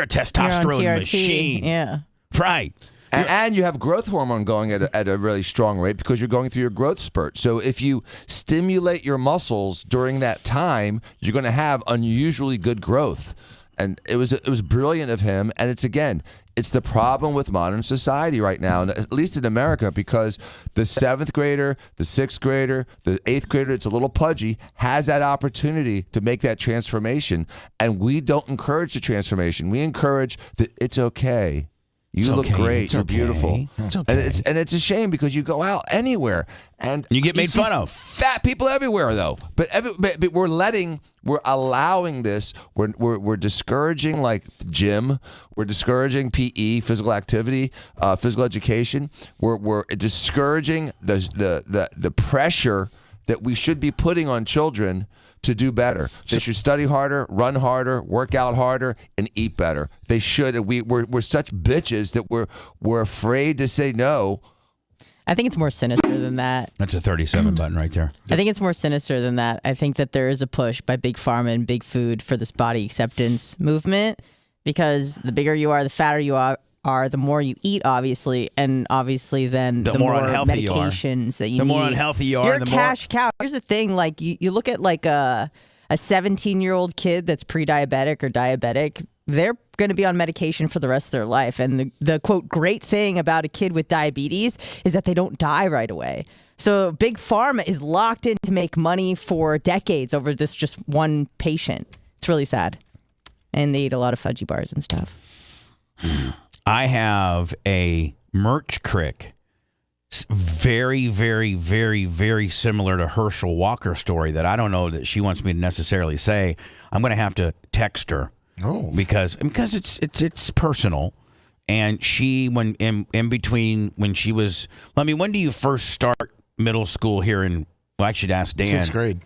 testosterone You're on TRT. machine. Yeah. Right. And you have growth hormone going at a really strong rate because you're going through your growth spurt. So if you stimulate your muscles during that time, you're going to have unusually good growth. And it was brilliant of him. And it's the problem with modern society right now, at least in America, because the 7th grader, the 6th grader, the 8th grader, it's a little pudgy, has that opportunity to make that transformation. And we don't encourage the transformation. We encourage that it's okay. You look great. You're beautiful. It's okay. And it's a shame because you go out anywhere and you get made fun of. Fat people everywhere, though. But we're allowing this. We're discouraging like gym. We're discouraging PE, physical activity, physical education. We're discouraging the pressure that we should be putting on children to do better. They should study harder, run harder, work out harder, and eat better. They should. And we're such bitches that we're afraid to say no. I think it's more sinister than that. That's a 37 button right there. I think it's more sinister than that. I think that there is a push by Big Pharma and Big Food for this body acceptance movement because the bigger you are, the fatter you are, the more you eat, obviously, and obviously then the more medications that you need. The more unhealthy you are, You're a cash cow. Here's the thing, like you look at like a 17-year-old kid that's pre-diabetic or diabetic, they're going to be on medication for the rest of their life. And the quote, great thing about a kid with diabetes is that they don't die right away. So Big Pharma is locked in to make money for decades over this just one patient. It's really sad. And they eat a lot of fudgy bars and stuff. I have a merch crick, very, very, very, very similar to Herschel Walker's story that I don't know that she wants me to necessarily say. I'm going to have to text her. Oh, because it's personal. And she, when in between, when she was, when do you first start middle school here in? Well, I should ask Dan. 6th grade.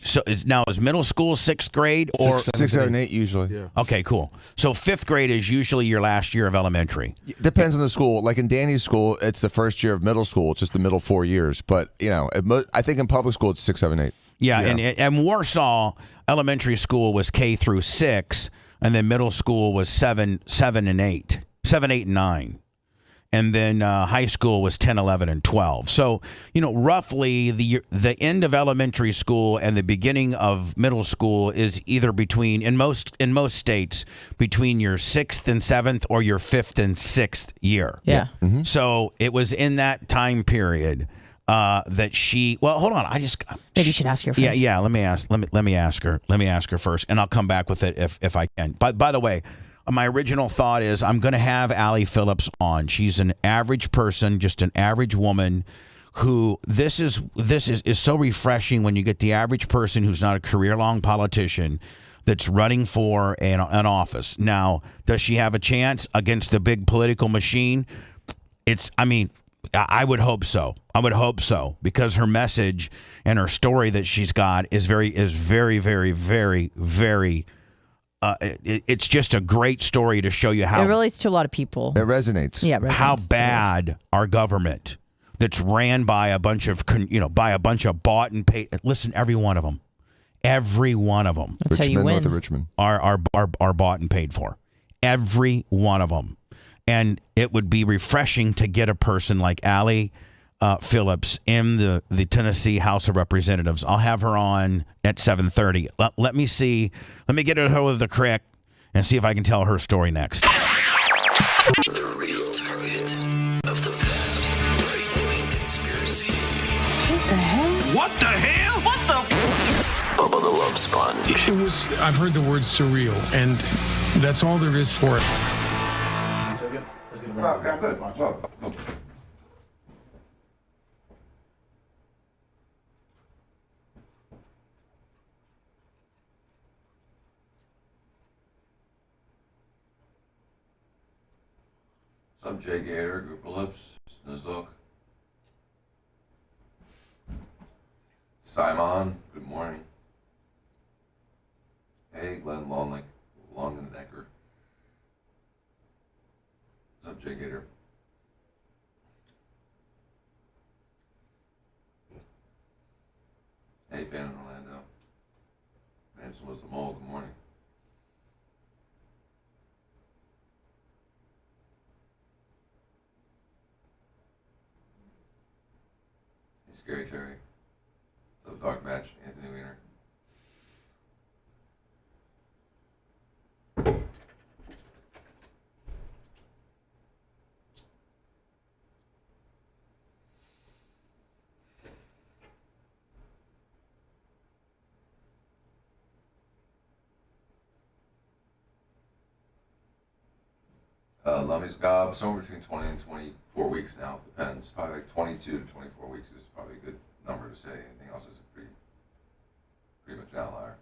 So is middle school 6th grade or 6, 7, 8 usually? Yeah. Okay, cool. So 5th grade is usually your last year of elementary. Depends on the school. Like in Danny's school, it's the first year of middle school. It's just the middle 4 years. But I think in public school it's 6, 7, 8. Yeah, and Warsaw Elementary School was K through 6, and then middle school was 7, 8, 8, and 9. And then high school was 10, 11, and 12. So, roughly the end of elementary school and the beginning of middle school is either between, in most states, between your 6th and 7th or your 5th and 6th year. Yeah. Mm-hmm. So it was in that time period that she. Well, hold on. Maybe you should ask her first. Yeah. Let me ask her. Let me ask her first, and I'll come back with it if I can. By the way. My original thought is I'm going to have Allie Phillips on. She's an average person, just an average woman who this is so refreshing when you get the average person who's not a career-long politician that's running for an office. Now, does she have a chance against the big political machine? I would hope so. I would hope so because her message and her story that she's got is very, very, very, very it's just a great story to show you how it relates to a lot of people. It resonates. Yeah, it resonates. How bad our government that's ran by a bunch of bought and paid. Listen, every one of them, That's Richmond, how you win. North of Richmond. are bought and paid for. Every one of them, and it would be refreshing to get a person like Allie Phillips in the Tennessee House of Representatives. I'll have her on at 7:30. Let me see. Let me get her with the crick and see if I can tell her story next. The real target of the vast right-wing conspiracy. What the hell? What the hell? What the? Bubba the Love Sponge. I've heard the word surreal, and that's all there is for it. Good. What's up, Jay Gator, Group of Lips, Snozook, Simon, good morning. Hey, Glenn Longenecker. What's up, Jay Gator? Hey, fan in Orlando. Hanson was the mole, good morning. Scary Terry. So Dark Match, Anthony Weiner. Lummy's Gob, somewhere between 20 and 24 weeks now. Depends. Probably like 22 to 24 weeks is probably a good number to say. Anything else is pretty much an outlier.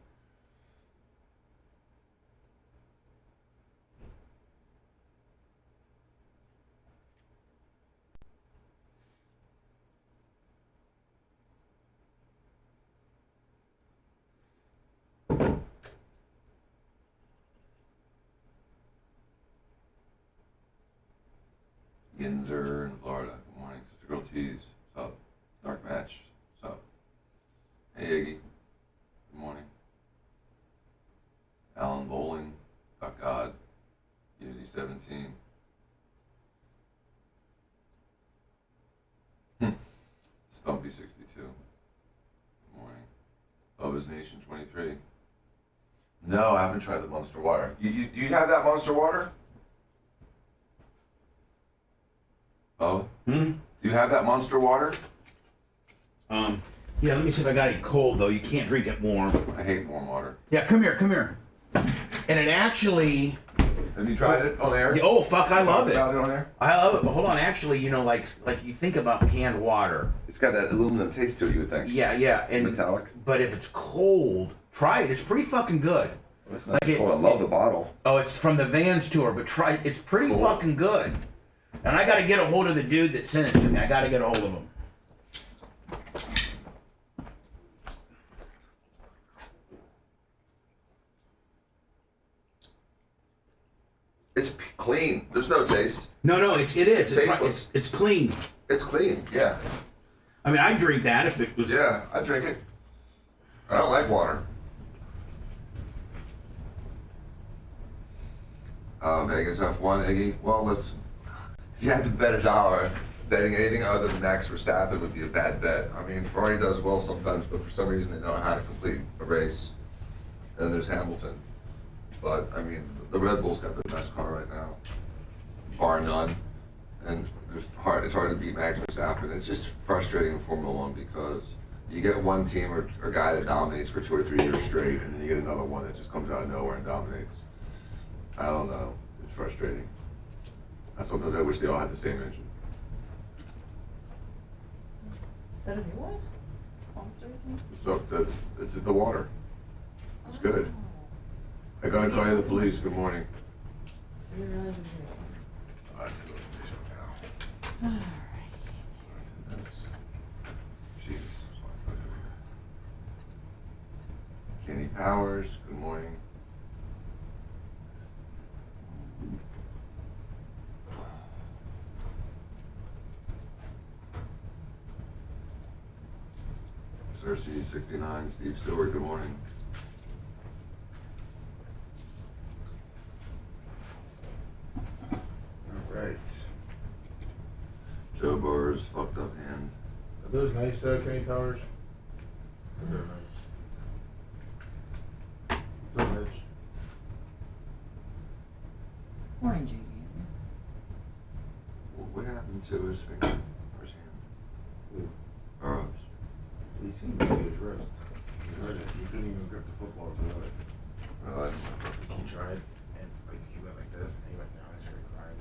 Yinzer in Florida. Good morning. Sister Girl Tees. What's up? Dark Match. What's up? Hey, Iggy. Good morning. Alan Bowling. Duck God. Unity 17. Stumpy 62. Good morning. Bubba's Nation 23. No, I haven't tried the Monster Water. Do you have that Monster Water? Oh? Do you have that Monster Water? Yeah, let me see if I got it cold, though. You can't drink it warm. I hate warm water. Yeah, come here. And it actually, Have you tried it on air? Oh, fuck, I love it. About it on air? I love it. But hold on, actually, you know, like you think about canned water. It's got that aluminum taste to it, you would think. Yeah. And metallic. But if it's cold, try it. It's pretty fucking good. It's not cold. I love the bottle. Oh, it's from the Vans tour, but try it. It's pretty fucking good. And I got to get a hold of the dude that sent it to me. I got to get a hold of him. It's clean. There's no taste. No, it is. Tasteless. It's clean. It's clean, yeah. I mean, I'd drink that if it was... Yeah, I drink it. I don't like water. Vegas F1, Iggy. Well, if you had to bet $1, betting anything other than Max Verstappen would be a bad bet. I mean, Ferrari does well sometimes, but for some reason they don't know how to complete a race. And then there's Hamilton. But, I mean, the Red Bull's got the best car right now, bar none. And it's hard to beat Max Verstappen. It's just frustrating in Formula One because you get one team or guy that dominates for 2 or 3 years straight, and then you get another one that just comes out of nowhere and dominates. I don't know. It's frustrating. Sometimes I wish they all had the same engine. Is that a new one? It's the water. It's good. I gotta call you the police. Good morning. Let's go to Facebook now. That's, Jesus. Kenny Powers. Good morning. Cersei 69. Steve Stewart. Good morning. Right. Joe Burr's fucked up hand. Are those nice, Kenny Powers? They're nice. What's up, Mitch? Morning, JV. What happened to his finger or his hand? Who? Burrows. He seemed to get his wrist. You couldn't even grip the football to do it. He tried, and he went like this, and he went down and started crying.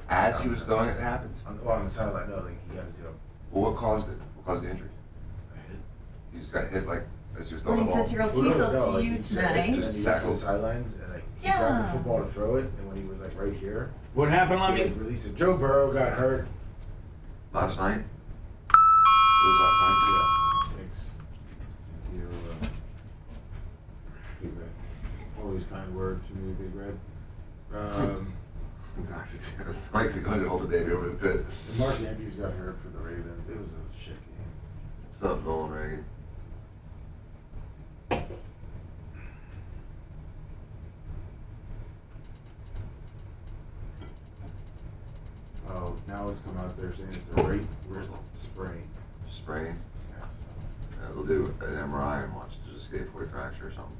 As he was throwing it, happened? On the sideline, no, like he had to do it. Well, what caused it? What caused the injury? A hit. He just got hit like as he was throwing the ball. Princess, your I'll see you tonight. Just He got to the sidelines, and he grabbed the football to throw it, and when he was like right here, What happened, he Lemmy? released it. Joe Burrow got hurt. Last night? It was last night? Yeah. Thanks. You, Big Red. Always kind words from you, Big Red. I'd like to go and hold the baby over the pit. And Mark Andrews got hurt for the Ravens. It was a shit game. What's up, Nolan Reagan? Oh, now it's come out there saying it's a right wrist sprain. Sprain? Yeah. Yeah, they'll do an MRI and watch it just scaphoid fracture or something.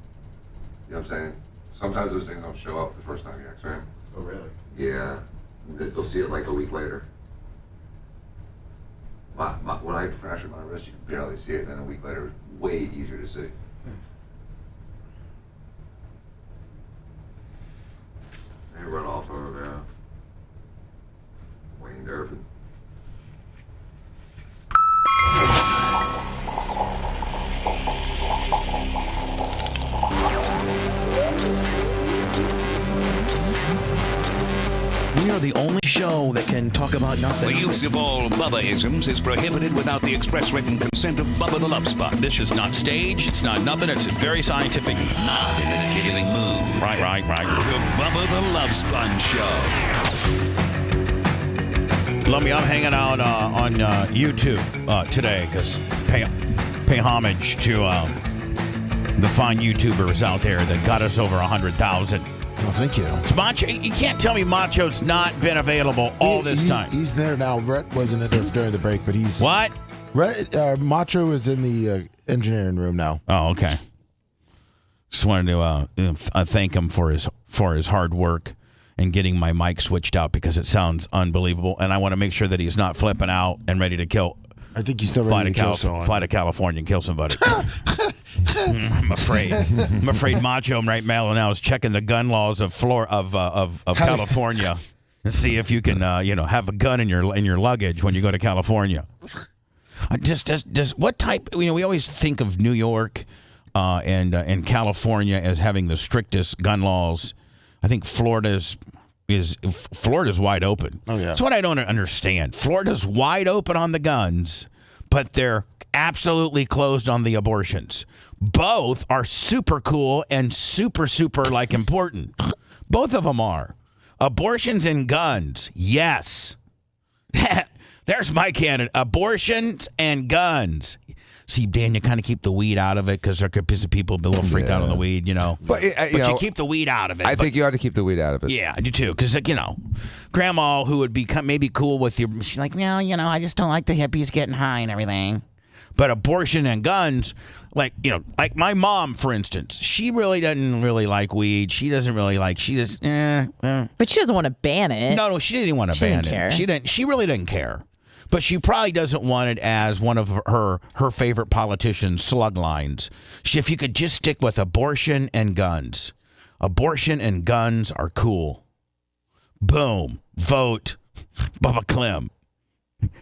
You know what I'm saying? Sometimes those things don't show up the first time you x-ray them. Oh, really? Yeah. They'll see it like a week later. When I fractured my wrist, you could barely see it. Then a week later, it was way easier to see. They run off of Wayne Durbin. We are the only show that can talk about nothing. The use of all Bubba-isms is prohibited without the express written consent of Bubba the Love Sponge. This is not staged. It's not nothing. It's very scientific. It's not in a killing mood. Right. The Bubba the Love Sponge Show. Lummy, I'm hanging out on YouTube today because pay homage to the fine YouTubers out there that got us over 100,000. Well, thank you. It's Macho. You can't tell me Macho's not been available all this time. He's there now. Brett wasn't in there during the break, but he's... What? Macho is in the engineering room now. Oh, okay. Just wanted to thank him for his hard work and getting my mic switched out because it sounds unbelievable. And I want to make sure that he's not flipping out and ready to kill I think he's still ready to kill someone. Fly to California and kill somebody. I'm afraid. I'm afraid Macho right now is checking the gun laws of California and see if you can, have a gun in your luggage when you go to California. Just what type? We always think of New York and California as having the strictest gun laws. I think Florida's wide open. Oh yeah. That's what I don't understand. Florida's wide open on the guns, but they're absolutely closed on the abortions. Both are super cool and super important. Both of them are. Abortions and guns. Yes. There's my candidate. Abortions and guns. See, Dan, you kind of keep the weed out of it because there could be some people a little freaked out on the weed, But you keep the weed out of it. I think you ought to keep the weed out of it. Yeah, I do too. Because, Grandma, who would be maybe cool with you, she's like, well, I just don't like the hippies getting high and everything. But abortion and guns, like my mom, for instance, she really doesn't really like weed. She doesn't really like, she just, But she doesn't want to ban it. No, she didn't want to ban it. Care. She really didn't care. But she probably doesn't want it as one of her favorite politicians' slug lines. If you could just stick with abortion and guns. Abortion and guns are cool. Boom. Vote Bubba Clem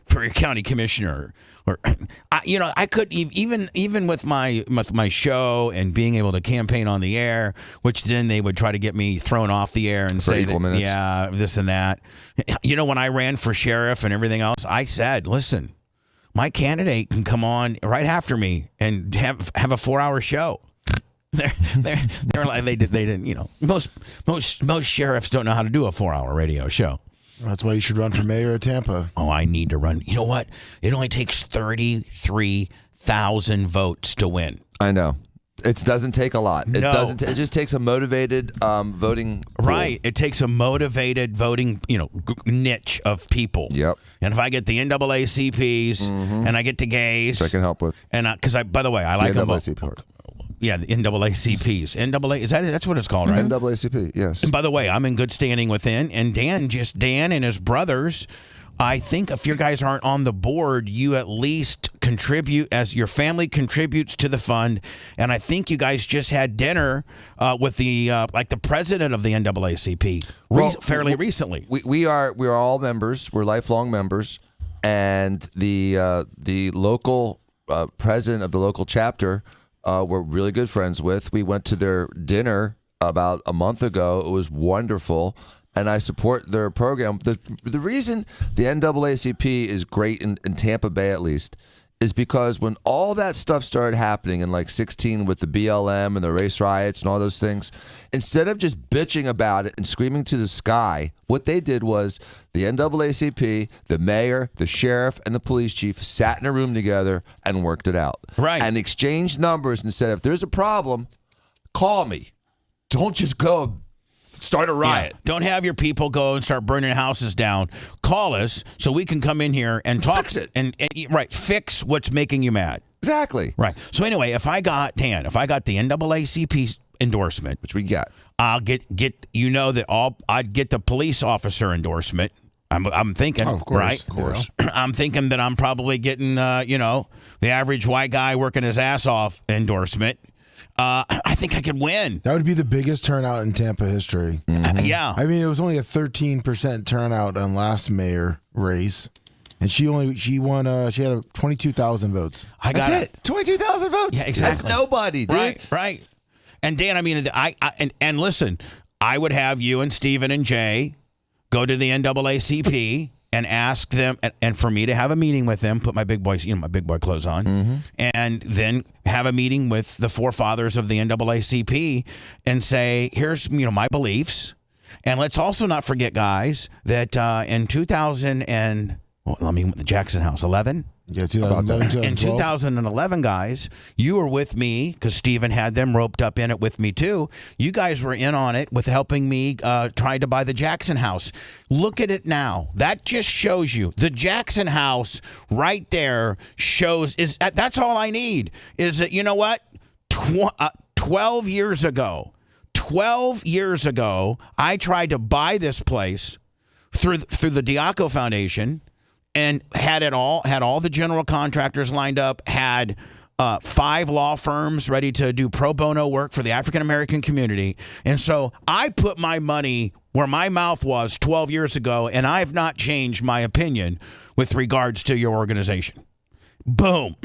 for your county commissioner. Or, I could even with my show and being able to campaign on the air, which then they would try to get me thrown off the air and for say equal minutes. Yeah, this and that. When I ran for sheriff and everything else, I said, listen, my candidate can come on right after me and have a 4-hour show. They're like they didn't. Most sheriffs don't know how to do a 4-hour radio show. That's why you should run for mayor of Tampa. Oh, I need to run. You know what? It only takes 33,000 votes to win. I know. It doesn't take a lot. No. It doesn't. It just takes a motivated voting pool. Right. It takes a motivated voting, niche of people. Yep. And if I get the NAACPs and I get the gays, which I can help with. And because by the way, I like them both. NAACP. Yeah, the NAACPs. That's what it's called, right? NAACP, yes. And by the way, I'm in good standing with Dan and his brothers. I think if your guys aren't on the board, you at least contribute as your family contributes to the fund. And I think you guys just had dinner with the the president of the NAACP fairly recently. We're all members. We're lifelong members, and the local president of the local chapter. We're really good friends with. We went to their dinner about a month ago. It was wonderful, and I support their program. The reason the NAACP is great in Tampa Bay, at least, is because when all that stuff started happening in 2016 with the BLM and the race riots and all those things, instead of just bitching about it and screaming to the sky, what they did was the NAACP, the mayor, the sheriff, and the police chief sat in a room together and worked it out. Right. And exchanged numbers and said, if there's a problem, call me. Don't just go start a riot. Yeah. Don't have your people go and start burning houses down. Call us so we can come in here and talk. Fix it. And fix what's making you mad. Exactly. Right. So anyway, if I got the NAACP endorsement, which we got, I'll get I'd get the police officer endorsement. I'm thinking, of course, right? Of course. I'm thinking that I'm probably getting the average white guy working his ass off endorsement. I think I could win. That would be the biggest turnout in Tampa history. Yeah. I mean, it was only a 13% turnout on last mayor race. And she won, she had 22,000 votes. That's it. 22,000 votes. Yeah, exactly. That's nobody, dude. Right. And Dan, I mean, and listen, I would have you and Steven and Jay go to the NAACP and ask them, and for me to have a meeting with them, put my big boy clothes on, and then have a meeting with the forefathers of the NAACP and say, here's my beliefs, and let's also not forget, guys, that in 2000 and the Jackson House 11. Yeah, 2011. In 2011, guys, you were with me because Steven had them roped up in it with me too. You guys were in on it with helping me try to buy the Jackson House. Look at it now. That just shows you the Jackson House right there shows that's all I need is that, you know what? 12 years ago, I tried to buy this place through the Diaco Foundation. and had all the general contractors lined up, had 5 law firms ready to do pro bono work for the African American community. And so I put my money where my mouth was 12 years ago, and I have not changed my opinion with regards to your organization. Boom.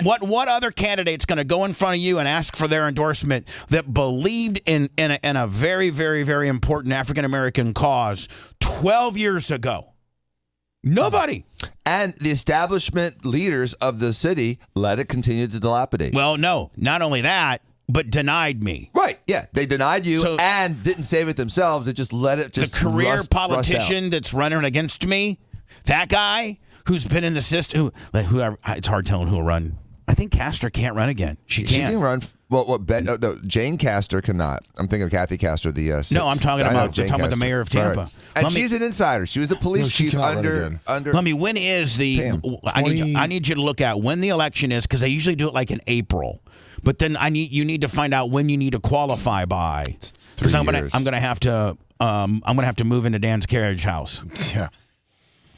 What other candidate's going to go in front of you and ask for their endorsement that believed in a very, very, very important African American cause 12 years ago? Nobody. And the establishment leaders of the city let it continue to dilapidate. Well, no, not only that, but denied me. Right, yeah. They denied you and didn't save it themselves. They just let it just the career rust politician out. That's running against me, that guy who's been in the system, whoever, it's hard telling who will run. I think Castor can't run again. She can't. She can run. Jane Castor cannot. I'm thinking of Kathy Castor. No, I'm talking about the mayor of Tampa. Right. And she's an insider. She was the police chief under. Let me. When is the? I need you to look at when the election is, because they usually do it like in April. But then you need to find out when you need to qualify by, because I'm gonna have to move into Dan's carriage house. Yeah.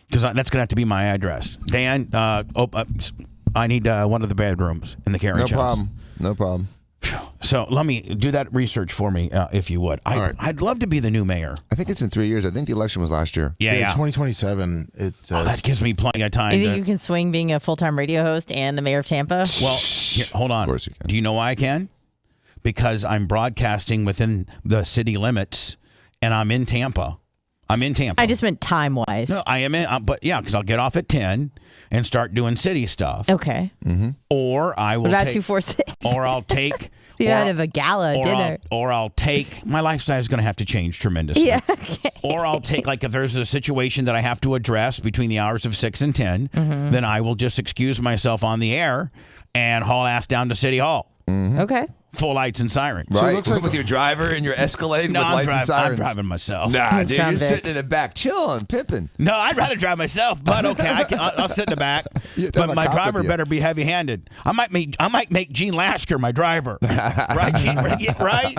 Because that's gonna have to be my address. Dan, I need one of the bedrooms in the carriage house. No problem. So let me do that research for me, if you would. I'd love to be the new mayor. I think it's in 3 years. I think the election was last year. Yeah. 2027. It says. That gives me plenty of time. You think you can swing being a full-time radio host and the mayor of Tampa? Well, here, hold on. Of course you can. Do you know why I can? Because I'm broadcasting within the city limits, and I'm in Tampa. I just meant time-wise. No, I am in, but yeah, because I'll get off at 10 and start doing city stuff. Okay. Mm-hmm. Or I will what about take 246? Or I'll take. You had a gala dinner. I'll take. My lifestyle is going to have to change tremendously. Yeah. Okay. Or I'll take, like, if there's a situation that I have to address between the hours of 6 and 10, then I will just excuse myself on the air and haul ass down to City Hall. Okay. Full lights and sirens. Right. So it looks like with your driver and your Escalade with lights and sirens. I'm driving myself. Nah, dude, you're sitting in the back, chilling, pimping. No, I'd rather drive myself, but okay, I'll sit in the back. But my driver better be heavy-handed. I might make Gene Lasker my driver. Right, Gene? Right?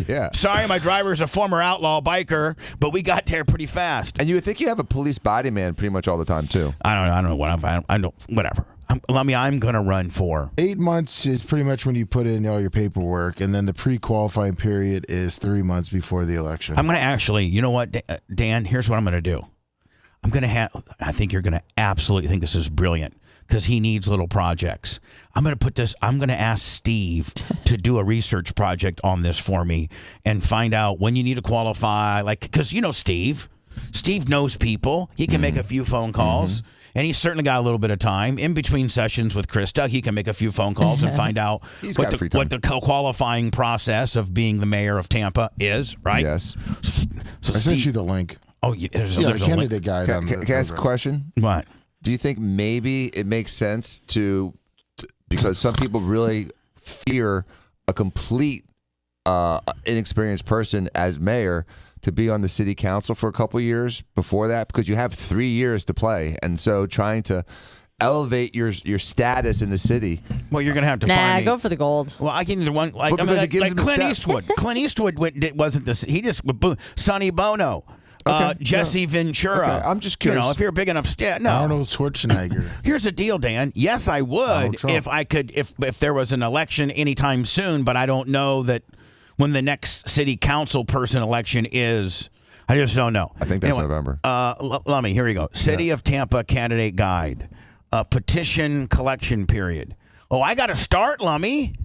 Yeah. Sorry, my driver's a former outlaw biker, but we got there pretty fast. And you would think you have a police body man pretty much all the time too. I don't know what whatever. I'm going to run for 8 months is pretty much when you put in all your paperwork, and then the pre-qualifying period is 3 months before the election. I'm going to actually, you know what, Dan? Here's what I'm going to do. I think you're going to absolutely think this is brilliant, because he needs little projects. I'm going to ask Steve to do a research project on this for me and find out when you need to qualify, because Steve knows people. He can make a few phone calls. And he's certainly got a little bit of time in between sessions with Krista. He can make a few phone calls and find out what the qualifying process of being the mayor of Tampa is, right? Yes. So I sent you the link. Oh, there's the a candidate guide. Can I ask a question? What? Do you think maybe it makes sense because some people really fear a complete inexperienced person as mayor, to be on the city council for a couple years before that, because you have 3 years to play, and so trying to elevate your status in the city. Well, you're gonna have to find me. Go for the gold. Well, I can either one like Clint Eastwood. Clint Eastwood wasn't this. He just Sonny Bono. Jesse Ventura. Okay, I'm just curious. If you're big enough, no. Arnold Schwarzenegger. Here's the deal, Dan. Yes, I would if I could, if there was an election anytime soon, but I don't know that when the next city council person election is. I just don't know. I think that's November. Let me. Here we go. City of Tampa candidate guide. Petition collection period. Oh, I got to start, Lummy.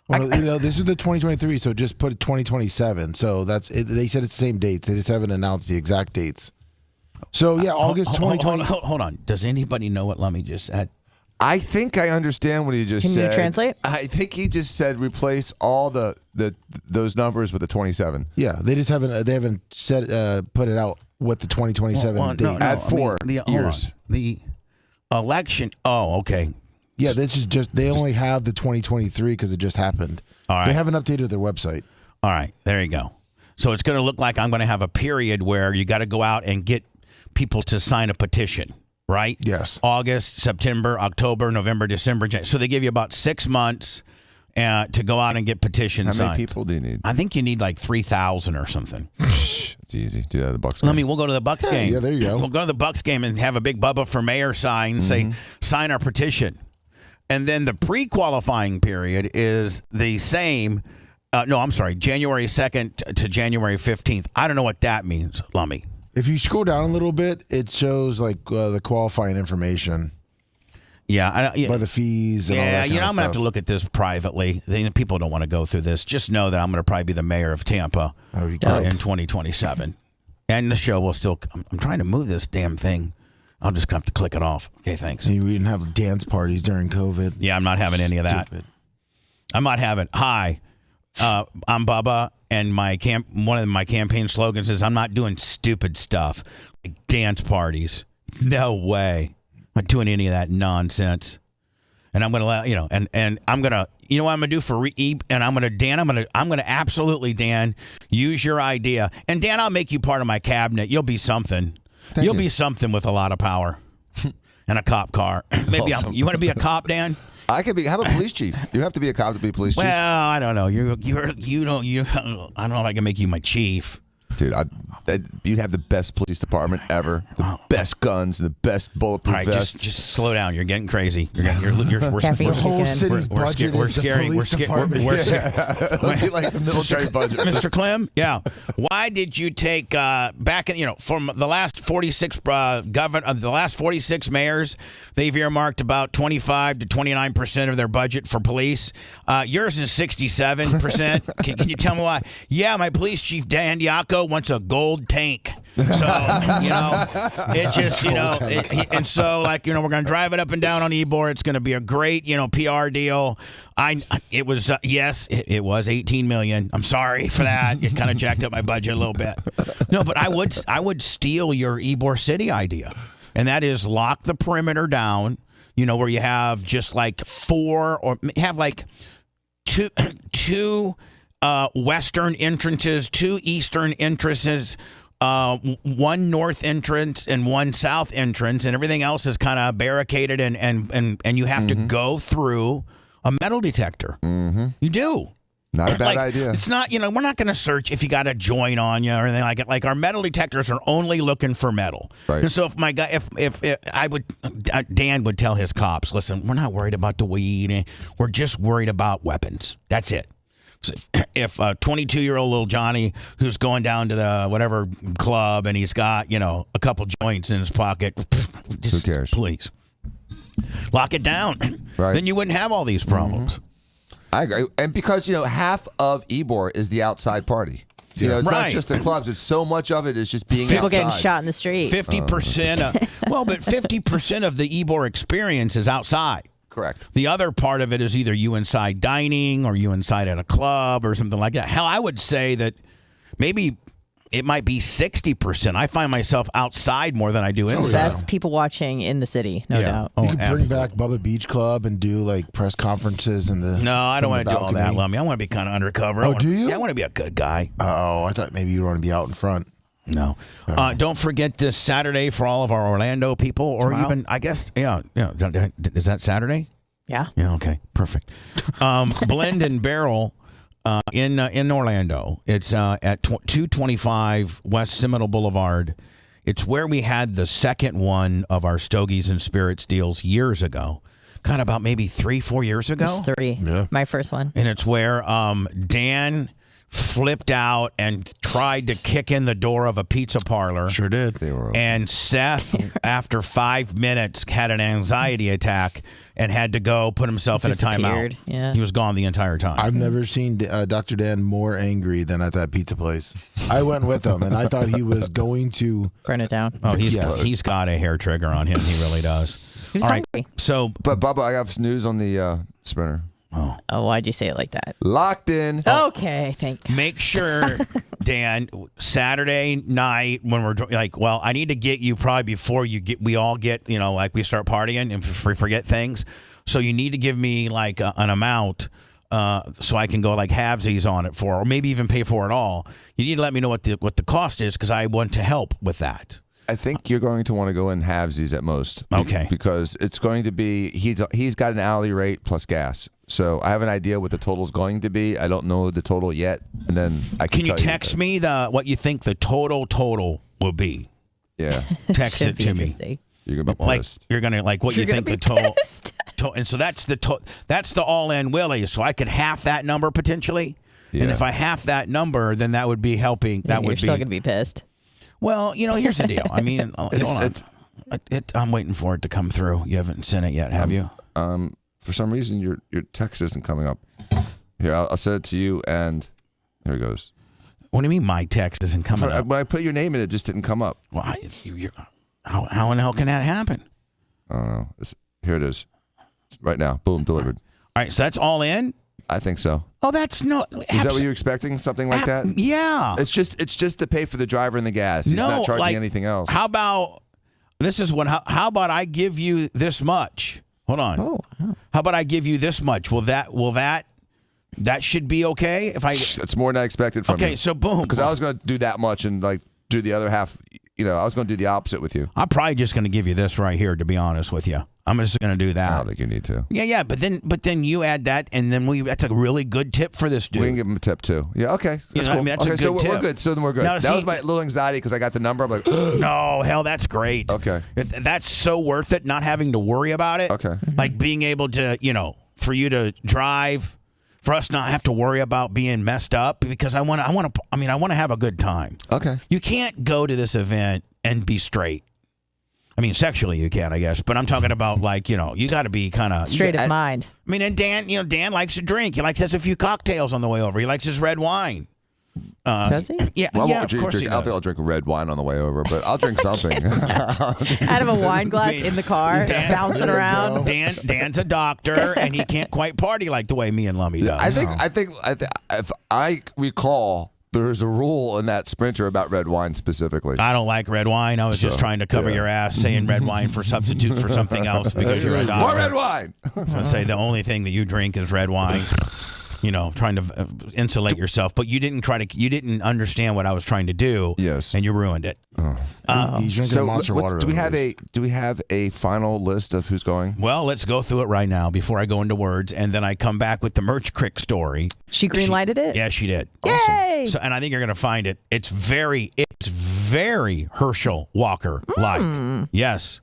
Well, this is the 2023, so just put 2027. So that's it. They said it's the same dates. They just haven't announced the exact dates. So yeah, August 2020. Hold on. Does anybody know what Lummy just said? I think I understand what he just said. Can you translate? I think he just said replace all those numbers with the 27. Yeah, they just haven't said put it out with the 2027 dates. Add 4 years. The election. Oh, okay. Yeah, this is just they only have the 2023 because it just happened. All right. They haven't updated their website. All right, there you go. So it's going to look like I'm going to have a period where you got to go out and get people to sign a petition. Right? Yes. August, September, October, November, December. So they give you about 6 months, to go out and get petitions How many signed. people do you need? I think you need like 3,000 or something. It's easy. Do that at the Bucks game. I mean, we'll go to the Bucks game. Yeah, there you go. We'll go to the Bucks game and have a big Bubba for Mayor sign, say, sign our petition. And then the pre-qualifying period is the same. January 2nd to January 15th. I don't know what that means, Lummy. If you scroll down a little bit, it shows like the qualifying information. Yeah, by the fees and all that kind of I'm going to have stuff. to look at this privately. People don't want to go through this. Just know that I'm going to probably be the mayor of Tampa in 2027. And the show will still... I'm trying to move this damn thing. I'm just going to have to click it off. Okay, thanks. And we didn't have dance parties during COVID. Yeah, I'm not having any of that. I'm not having... Hi, I'm Bubba, and one of my campaign slogans is I'm not doing stupid stuff like dance parties. No way. I'm not doing any of that nonsense. And I'm going to let, and I'm going to, what I'm going to do for and I'm going to absolutely, Dan, use your idea. And Dan, I'll make you part of my cabinet. You'll be something. You'll be something with a lot of power and a cop car. Maybe Awesome. You want to be a cop, Dan? I could be. Have a police chief. You don't have to be a cop to be a police chief. Well, I don't know. I don't know if I can make you my chief. Dude, you'd have the best police department ever. The best guns, the best bulletproof All right, vests. just slow down. You're getting crazy. We're the whole city's budget is the police department. It'll be like the military budget. Mr. Clem, why did you take back in from the last 46 the last 46 mayors? They've earmarked about 25 to 29% of their budget for police. Yours is 67%. Can you tell me why? Yeah, my police chief Dan Diaco wants a gold tank. So it's just and so we're gonna drive it up and down on Ybor. It's gonna be a great PR deal. It was $18 million. I'm sorry for that. It kind of jacked up my budget a little bit. No, but I would steal your Ybor City idea, and that is lock the perimeter down. Where you have just like 4 or have like two western entrances, 2 eastern entrances. 1 north entrance and 1 south entrance, and everything else is kind of barricaded, and you have to go through a metal detector. Mm-hmm. You do. Not a bad idea. It's not, we're not going to search if you got a joint on you or anything like it. Like our metal detectors are only looking for metal. Right. And so if my guy, Dan would tell his cops, listen, we're not worried about the weed. We're just worried about weapons. That's it. If a 22-year-old little Johnny who's going down to the whatever club and he's got, a couple joints in his pocket, just, who cares? Please lock it down. Right. Then you wouldn't have all these problems. I agree. And because, half of Ybor is the outside party. It's not just the clubs. It's so much of it is just being People outside. getting shot in the street. 50%. But 50% of the Ybor experience is outside. Correct. The other part of it is either you inside dining or you inside at a club or something like that. Hell, I would say that maybe it might be 60%. I find myself outside more than I do inside. Best people watching in the city, no doubt. You could bring back Bubba Beach Club and do like press conferences in the. No, I don't want to do all that, Lummy. I want to be kind of undercover. Oh, do you? Yeah, I want to be a good guy. Oh, I thought maybe you want to be out in front. No. Don't forget this Saturday for all of our Orlando people, or even, I guess, is that Saturday? Yeah. Yeah, okay. Perfect. Blend and Barrel in Orlando. It's at 225 West Seminole Boulevard. It's where we had the second one of our Stogies and Spirits deals years ago. Kind of about maybe 3-4 years ago. It was 3. Yeah. My first one. And it's where Dan flipped out and tried to kick in the door of a pizza parlor. Sure did. They were And Seth, after 5 minutes, had an anxiety attack and had to go put himself in a timeout. Yeah. He was gone the entire time. I've never seen Dr. Dan more angry than at that pizza place. I went with him, and I thought he was going to burn it down. Oh, he's got a hair trigger on him. He really does. He was hungry. So, but Bubba, I have news on the Sprinter. Oh, why'd you say it like that? Locked in. Okay, thank God. Make sure, Dan, Saturday night when we're like, I need to get you probably before we all get, like we start partying and forget things. So you need to give me like an amount so I can go like halvesies on it or maybe even pay for it all. You need to let me know what the cost is because I want to help with that. I think you're going to want to go in halvesies at most. Okay. Because it's going to be he's got an hourly rate plus gas. So I have an idea what the total's going to be. I don't know the total yet, and then I can. Can you text me what you think the total will be? Yeah, text it to me. You're gonna be pissed. You're gonna what you think the total. And so that's the all-in Willie. So I could half that number potentially. Yeah. And if I half that number, then that would be helping. That would be. You're still gonna be pissed. Well, here's the deal. I mean, I'm waiting for it to come through. You haven't sent it yet, have you? For some reason, your text isn't coming up. Here, I'll send it to you, and here it goes. What do you mean my text isn't coming up? When I put your name in, it just didn't come up. Well, how in the hell can that happen? I don't know. Here it is. Right now. Boom, delivered. All right, so that's all in? I think so. Oh, that's no. Is that what you're expecting? Something like that? Yeah. It's just to pay for the driver and the gas. He's not charging anything else. How about how about I give you this much? Hold on. Oh. How about I give you this much? Will that should be okay if I? It's more than I expected from you. Okay, so boom. Because I was going to do that much and do the other half. I was going to do the opposite with you. I'm probably just going to give you this right here, to be honest with you. I'm just going to do that. I don't think you need to. Yeah, but then you add that, and then that's a really good tip for this dude. We can give him a tip too. Yeah, okay, that's cool. That's okay, a good so tip. we're good. So then we're good. Now, that was my little anxiety because I got the number. I'm like, no, hell, that's great. Okay, that's so worth it. Not having to worry about it. Okay, like being able to, for you to drive. For us not have to worry about being messed up because I want to have a good time. Okay. You can't go to this event and be straight. I mean, sexually you can, I guess, but I'm talking about you got to be kind of straight of mind. I mean, and Dan likes to drink. He has a few cocktails on the way over. He likes his red wine. Does he? Yeah, well, of course he does. I don't think I'll drink red wine on the way over, but I'll drink something. Out of a wine glass in the car, bouncing around. Dan's a doctor, and he can't quite party like the way me and Lummy does. I think if I recall, there's a rule in that Sprinter about red wine specifically. I don't like red wine. I was just trying to cover your ass saying red wine for substitute for something else because you're a doctor. More red wine. So I say the only thing that you drink is red wine. Trying to insulate yourself, but you didn't understand what I was trying to do. Yes, and you ruined it. He's drinking Monster water. Do we have a final list of who's going? Well, let's go through it right now before I go into words, and then I come back with the Merch Crick story. She green-lighted it? Yeah, she did. Yay! Awesome. So, and I think you're gonna find it. It's very Herschel Walker like. Yes.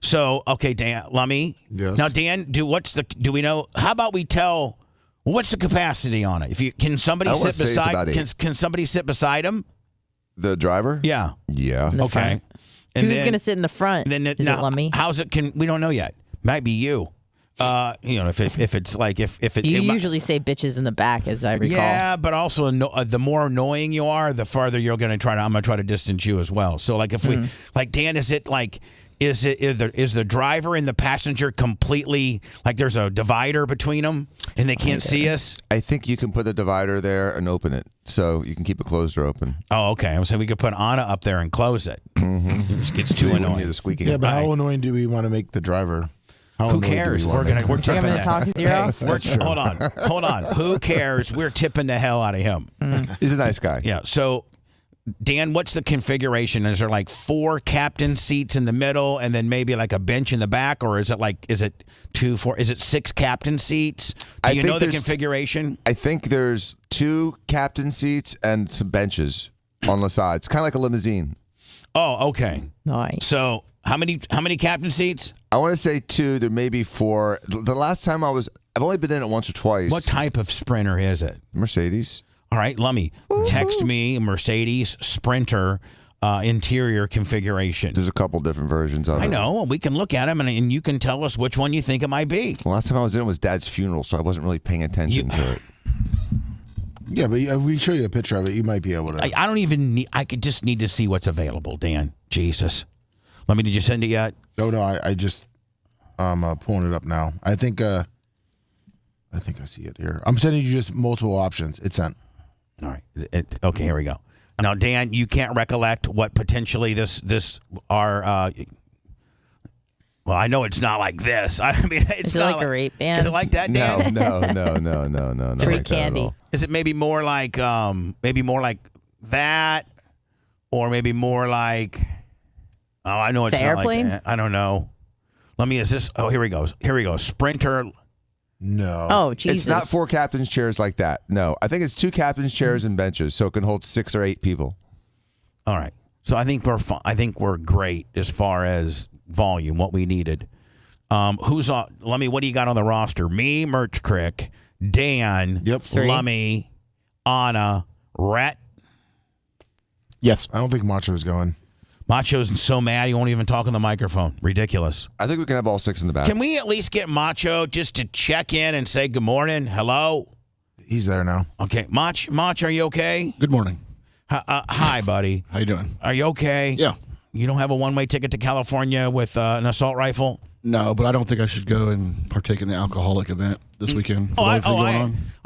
So okay, Dan, Lummy. Yes. Now, Dan, do we know? How about we tell? What's the capacity on it? Can somebody sit beside? Can somebody sit beside him? The driver? Yeah. Yeah. Okay. And who's going to sit in the front? Is it Lummy? How's it? We don't know yet. Might be you. If it's like if it. You usually say bitches in the back, as I recall. Yeah, but also the more annoying you are, the farther you're going to I'm going to try to distance you as well. So like if we Dan, is it like? Is the driver and the passenger completely like there's a divider between them and they can't see us? I think you can put the divider there and open it so you can keep it closed or open. Oh, okay. I'm saying we could put Anna up there and close it. Mm-hmm. It just gets too annoying. The squeaking. Yeah, but how annoying do we want to make the driver? Who cares? We're tipping to talk his ear off? Hold on. Who cares? We're tipping the hell out of him. He's a nice guy. Yeah. So. Dan, what's the configuration? Is there like 4 captain seats in the middle and then maybe like a bench in the back, or is it 6 captain seats? Do you know the configuration? I think there's 2 captain seats and some benches on the sides, kind of like a limousine. Oh, okay. Nice. So how many captain seats? I want to say 2. There may be 4. The last time I've only been in it once or twice. What type of Sprinter is it? Mercedes. All right, Lummy, text me Mercedes Sprinter interior configuration. There's a couple different versions of it. I know. We can look at them, and you can tell us which one you think it might be. The last time I was in it was Dad's funeral, so I wasn't really paying attention to it. Yeah, but if we show you a picture of it, you might be able to. I don't even need. I could just need to see what's available, Dan. Jesus. Lummy, did you send it yet? No, I just pulling it up now. I think I see it here. I'm sending you just multiple options. It's sent. All right. Okay, here we go. Now, Dan, you can't recollect what potentially well, I know it's not like this. I mean, it's not like a rape band. Is it like that, Dan? No. Free candy. Is it maybe more like that, or maybe more like? Oh, I know it's an not airplane. Like that. I don't know. Is this? Oh, here we go. Sprinter. No. Oh, Jesus. It's not 4 captain's chairs like that. No. I think it's 2 captain's chairs and benches, so it can hold 6 or 8 people. All right. So I think we're great as far as volume, what we needed. Who's on? Lummy, what do you got on the roster? Me, Merch Crick, Dan, Lummy, Anna, Rhett. Yes. I don't think Macho's going. Macho's so mad he won't even talk on the microphone. Ridiculous. I think we can have all 6 in the back. Can we at least get Macho just to check in and say good morning, hello? He's there now. Okay, Mach, are you okay? Good morning. Hi, buddy. How you doing? Are you okay? Yeah. You don't have a one-way ticket to California with an assault rifle? No, but I don't think I should go and partake in the alcoholic event this weekend. I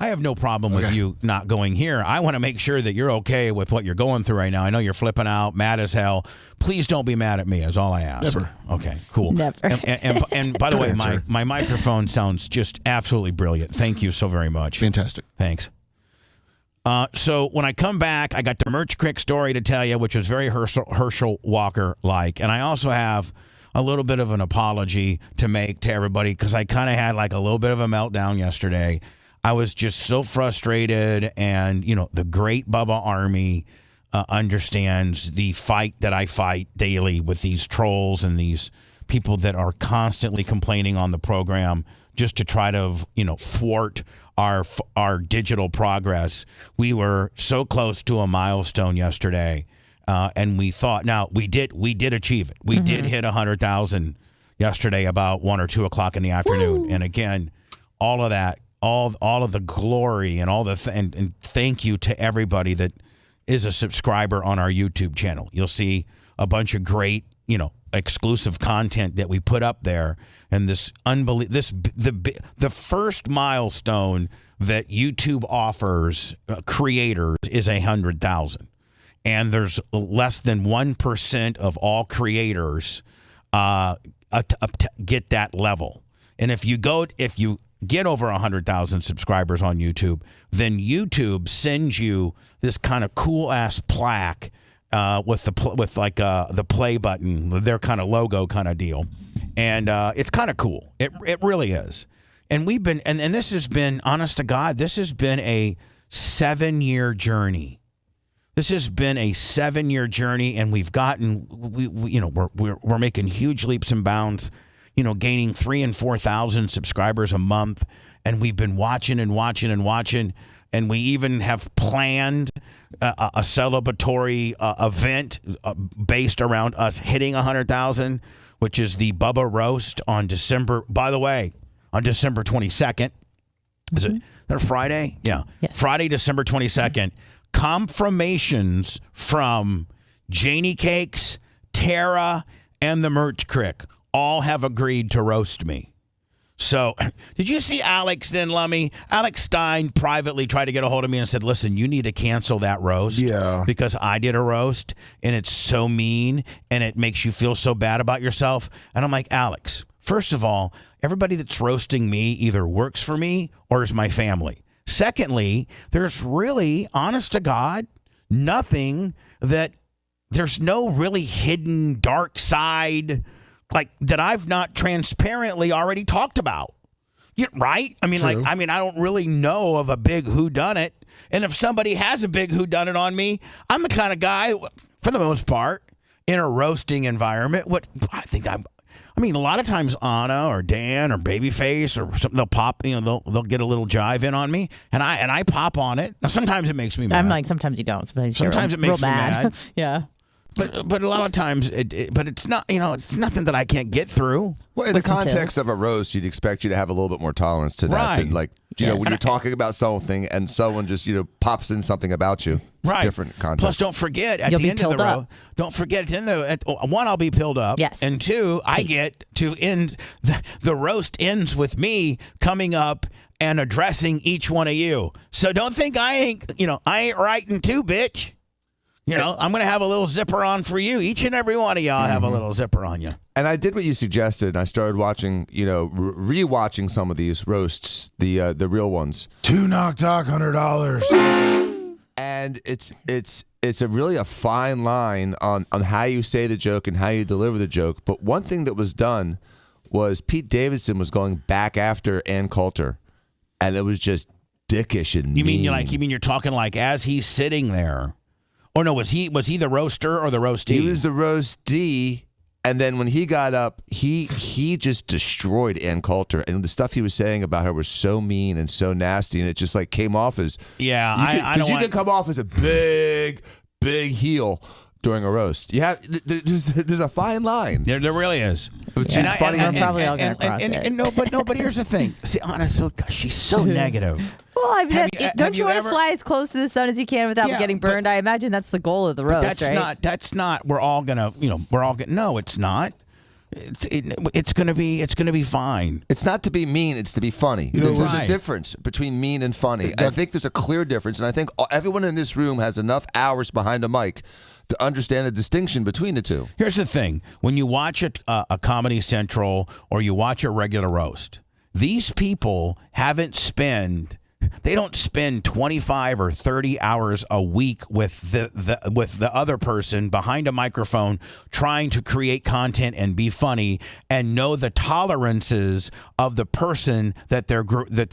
have no problem with you not going here. I want to make sure that you're okay with what you're going through right now. I know you're flipping out, mad as hell. Please don't be mad at me is all I ask. Never. Okay, cool. Never. And by the way, my microphone sounds just absolutely brilliant. Thank you so very much. Fantastic. Thanks. So when I come back, I got the Merch Crick story to tell you, which was very Herschel Walker-like. And I also have a little bit of an apology to make to everybody because I kind of had like a little bit of a meltdown yesterday. I was just so frustrated, and, the great Bubba Army understands the fight that I fight daily with these trolls and these people that are constantly complaining on the program just to try to, thwart our digital progress. We were so close to a milestone yesterday. And we thought, now we did achieve it. We did hit 100,000 yesterday about 1 or 2 o'clock in the afternoon. Woo! And again, all of that, all of the glory and all the and thank you to everybody that is a subscriber on our YouTube channel. You'll see a bunch of great, exclusive content that we put up there. And the first milestone that YouTube offers creators is 100,000. And there's less than 1% of all creators get that level. And if you get over 100,000 subscribers on YouTube, then YouTube sends you this kind of cool ass plaque with the play button, their kind of logo kind of deal, and it's kind of cool. It really is. And we've been and this has been, honest to God, this has been a 7-year journey. This has been a 7-year journey, and we've gotten we're making huge leaps and bounds, gaining 3,000 and 4,000 subscribers a month, and we've been watching, and we even have planned a celebratory event based around us hitting 100,000, which is the Bubba Roast on December. By the way, on December 22nd, is it that Friday? Yeah, yes. Friday, December 22nd. Confirmations from Janie Cakes, Tara, and the Merch Crick all have agreed to roast me. So, did you see Alex then, Lummy? Alex Stein privately tried to get a hold of me and said, listen, you need to cancel that roast. Yeah. Because I did a roast, and it's so mean, and it makes you feel so bad about yourself. And I'm like, Alex, first of all, everybody that's roasting me either works for me or is my family. Secondly, there's really, honest to God, there's no really hidden dark side like that I've not transparently already talked about. Right? I mean, True. I don't really know of a big whodunit. And if somebody has a big whodunit on me, I'm the kind of guy, for the most part, in a roasting environment. A lot of times Anna or Dan or Babyface or something, they'll pop, they'll get a little jive in on me, and I pop on it. Now, sometimes it makes me mad. I'm like, sometimes you don't. Sometimes it makes me mad. Yeah. But a lot of times, but it's not, it's nothing that I can't get through. Well, in the context of a roast, you'd expect you to have a little bit more tolerance to that. Right. Than when you're talking about something and someone just, pops in something about you. It's right. different context. Plus, don't forget, at the end of the road, one, I'll be pilled up. Yes. And two, I get to end, the roast ends with me coming up and addressing each one of you. So don't think I ain't writing too, bitch. I'm going to have a little zipper on for you. Each and every one of y'all have a little zipper on you. And I did what you suggested. I started watching, rewatching some of these roasts, the real ones. 2 knock talk, $100. And it's really a fine line on how you say the joke and how you deliver the joke. But one thing that was done was Pete Davidson was going back after Ann Coulter and it was just dickish and You mean mean. you're talking like as he's sitting there? Or no, was he the roaster or the roastee? He was the roastee, and then when he got up, he just destroyed Ann Coulter, and the stuff he was saying about her was so mean and so nasty, and it just like came off as I you can come off as a big heel during a roast. You have there's a fine line. There really is. Between funny and we're probably all gonna cross it. But here's the thing. See, Anna, she's so negative. Well, don't you want ever- to fly as close to the sun as you can without getting burned? I imagine that's the goal of the roast, right? That's not. We're all gonna. No, it's not. It's gonna be fine. It's not to be mean, it's to be funny. There's a difference between mean and funny. I think there's a clear difference, and I think everyone in this room has enough hours behind a mic to understand the distinction between the two. Here's the thing. When you watch a Comedy Central or you watch a regular roast, these people they don't spend 25 or 30 hours a week with the other person behind a microphone trying to create content and be funny and know the tolerances of the person that they're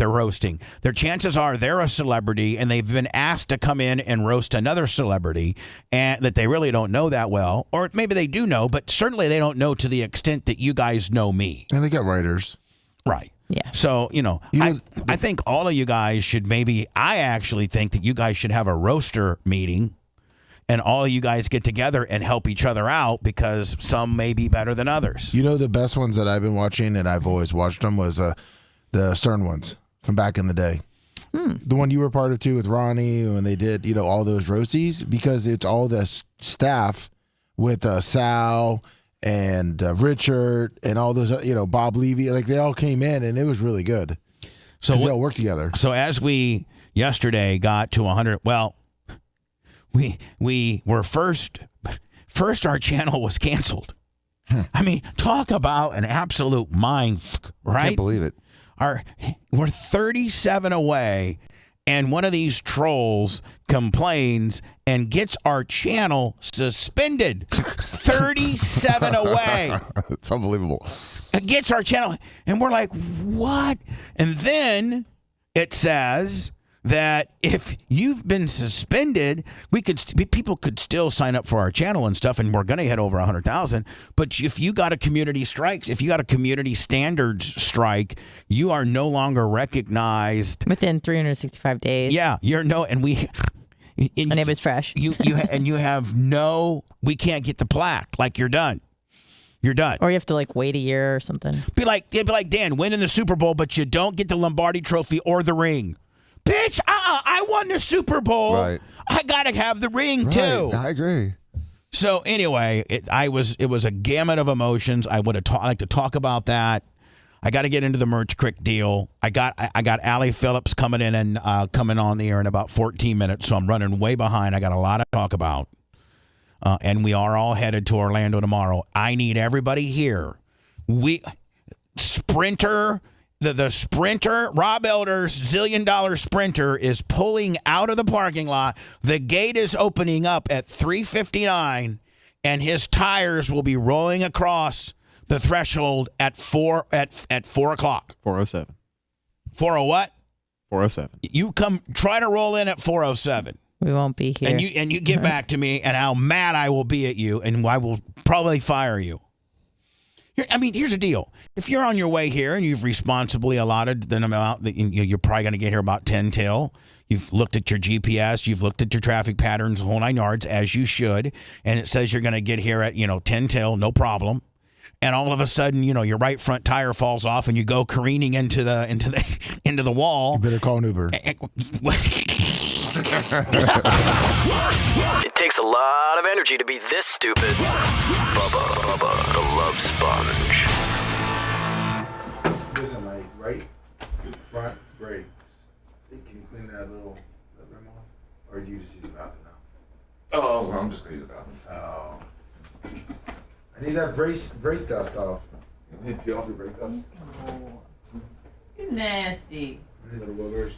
roasting. Their chances are they're a celebrity and they've been asked to come in and roast another celebrity and that they really don't know that well, or maybe they do know, but certainly they don't know to the extent that you guys know me. And they got writers. Right. Yeah. So, I think all of you guys should I actually think that you guys should have a roaster meeting and all of you guys get together and help each other out because some may be better than others. The best ones that I've been watching, and I've always watched them, was the Stern ones from back in the day. The one you were part of too with Ronnie when they did, all those roasties, because it's all the staff with Sal and Richard and all those, Bob Levy, like they all came in and it was really good. So they all work together. So as we yesterday got to 100, well, we were first our channel was canceled. I mean, talk about an absolute mind, right? Can't believe it. We're 37 away, and one of these trolls complains and gets our channel suspended. 37 away. It's unbelievable. It gets our channel, and we're like, what? And then it says that if you've been suspended, people could still sign up for our channel and stuff, and we're going to hit over 100,000. But if you got a community standards strike, you are no longer recognized within 365 days. Yeah, and it was fresh. You have we can't get the plaque. Like you're done. You're done. Or you have to wait a year or something. Be like Dan, winning the Super Bowl, but you don't get the Lombardi Trophy or the ring. Bitch, I won the Super Bowl. Right. I gotta have the ring too. I agree. So anyway, it was a gamut of emotions. I would like to talk about that. I got to get into the Merch Crick deal. I got Allie Phillips coming in and coming on the air in about 14 minutes, so I'm running way behind. I got a lot to talk about, and we are all headed to Orlando tomorrow. I need everybody here. The Sprinter, Rob Elder's $1 zillion Sprinter is pulling out of the parking lot. The gate is opening up at 3:59, and his tires will be rolling across the threshold at 4 o'clock. 4:07. 40 what? 4:07. You try to roll in at 4:07. We won't be here. And you get back to me and how mad I will be at you, and I will probably fire you. Here's the deal. If you're on your way here and you've responsibly allotted the amount that you're probably going to get here about 10 till, you've looked at your GPS, you've looked at your traffic patterns, the whole 9 yards, as you should, and it says you're going to get here at 10 till, no problem. And all of a sudden, your right front tire falls off and you go careening into the wall. You better call an Uber. It takes a lot of energy to be this stupid. Bubba the Love Sponge. Listen, right front brakes. Can you clean that little rim off? Or do you just use the bathroom now? Oh, well, I'm just going to use the bathroom. Oh. I need that brake dust off. You need to peel off your brake dust? You nasty. Any little boogers?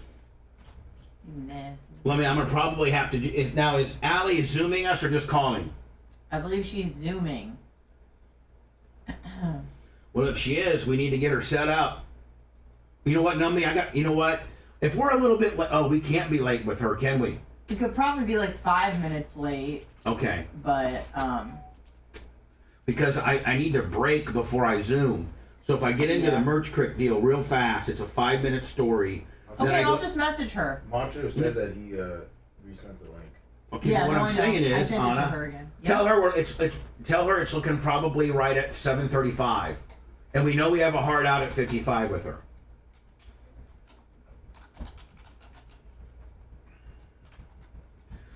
You nasty. Well, I'm going to probably have to do... Now, is Allie Zooming us or just calling? I believe she's Zooming. Well, if she is, we need to get her set up. You know what, Nummy? You know what? If we're a little bit late, we can't be late with her, can we? We could probably be like 5 minutes late. Okay. But Because I need to break before I Zoom. So if I get into the Merch Crick deal real fast, it's a 5-minute story. Okay, I'll just message her. Macho said that he resent the link. Okay, Yeah, what I'm saying is, I sent it to Anna, her again. tell her tell her it's looking probably right at 7:35, and we know we have a hard out at 55 with her.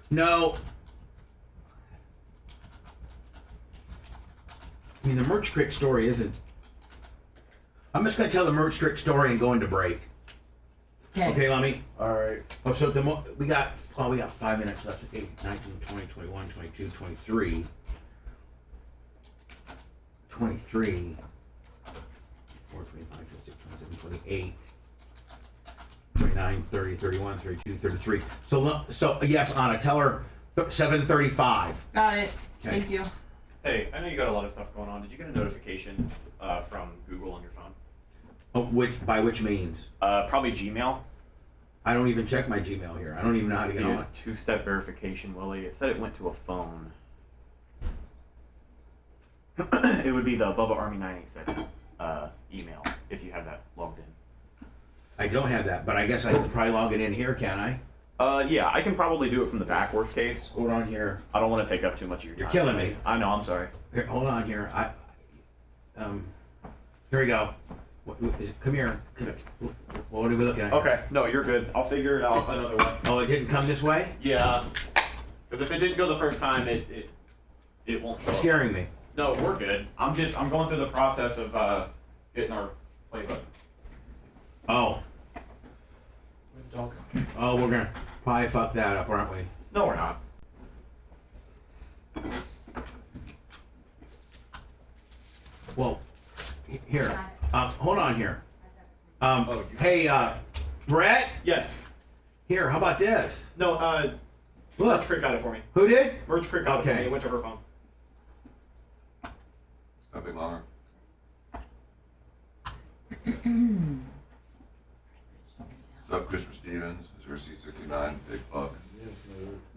No. I mean, the Merch Crick story isn't. I'm just going to tell the Merch Crick story and go into break. Okay, Lummy? All right. Oh, so we got 5 minutes left. 8, 19, 20, 21, 22, 23. 23. 24, 25, 26, 27, 28. 29, 30, 31, 32, 33. So yes, Anna, tell her 7:35. Got it. Okay. Thank you. Hey, I know you got a lot of stuff going on. Did you get a notification from Google on your phone? Oh, by which means? Probably Gmail. I don't even check my Gmail here. I don't even know how to get on it. Two-step verification, Willie. It said it went to a phone. It would be the Bubba Army 987 email if you have that logged in. I don't have that, but I guess I can probably log it in here, can I? Yeah, I can probably do it from the back, worst case. Hold on here. I don't want to take up too much of your time. You're killing me. I know, I'm sorry. Here, hold on here. Here we go. Come here. What are we looking at? Okay, no, you're good. I'll figure it out another way. Oh, it didn't come this way? Yeah, because if it didn't go the first time, it won't show up. Scaring me. No, we're good. I'm going through the process of getting our play button. Oh. Oh, we're gonna probably fuck that up, aren't we? No, we're not. Well, here. Hold on here. Hey, Brett? Yes. Here, how about this? No, Look. Merch Crick got it for me. Who did? Merch Crick got it for Okay. me. It went to her phone. A bit longer. What's up, Christopher Stevens? Jersey 69, Big Buck.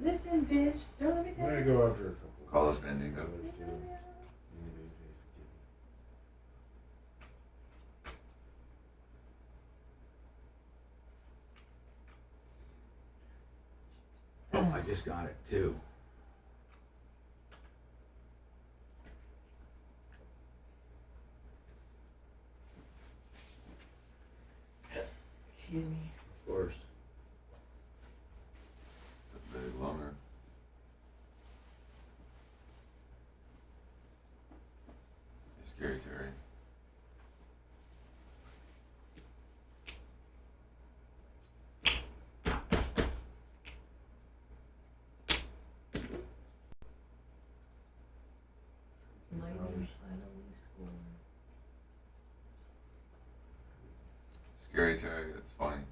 Listen, bitch. Don't let me I'm gonna go after a couple. Call us Mandingo. Oh, I just got it too. Excuse me. Of course. It's a bit longer. It's scary, Terry. Scary Terry, that's funny,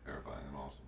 terrifying, and awesome.